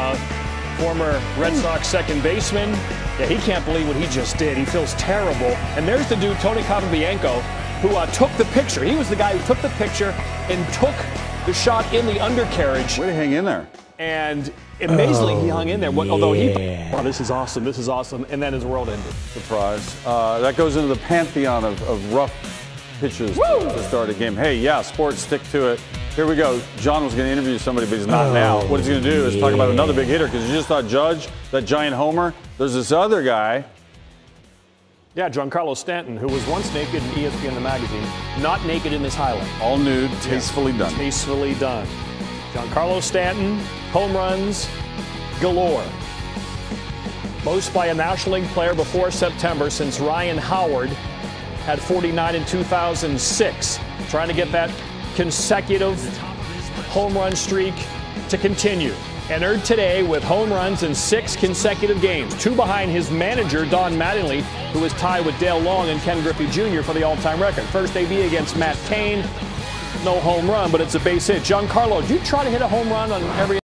former Red Sox second baseman. Yeah, he can't believe what he just did. He feels terrible. And there's the dude, Tony Capobianco, who took the picture. He was the guy who took the picture and took the shot in the undercarriage. Way to hang in there. And amazingly, he hung in there. Although oh, this is awesome, this is awesome. And then his world ended. Surprise. That goes into the pantheon of rough pitches to start a game. Hey, yeah, sports, stick to it. Here we go. John was going to interview somebody, but he's not now. What he's going to do is talk about another big hitter, because you just thought Judge, that giant homer. There's this other guy. Yeah, Giancarlo Stanton, who was once naked in ESPN the magazine, not naked in this highlight. All nude, tastefully done. Tastefully done. Giancarlo Stanton, home runs galore. Most by a National League player before September since Ryan Howard had 49 in 2006. Trying to get that consecutive home run streak to continue. Entered today with home runs in 6 consecutive games, 2 behind his manager, Don Mattingly, who is tied with Dale Long and Ken Griffey Jr. for the all-time record. First AB against Matt Cain. No home run, but it's a base hit. Giancarlo, do you try to hit a home run on every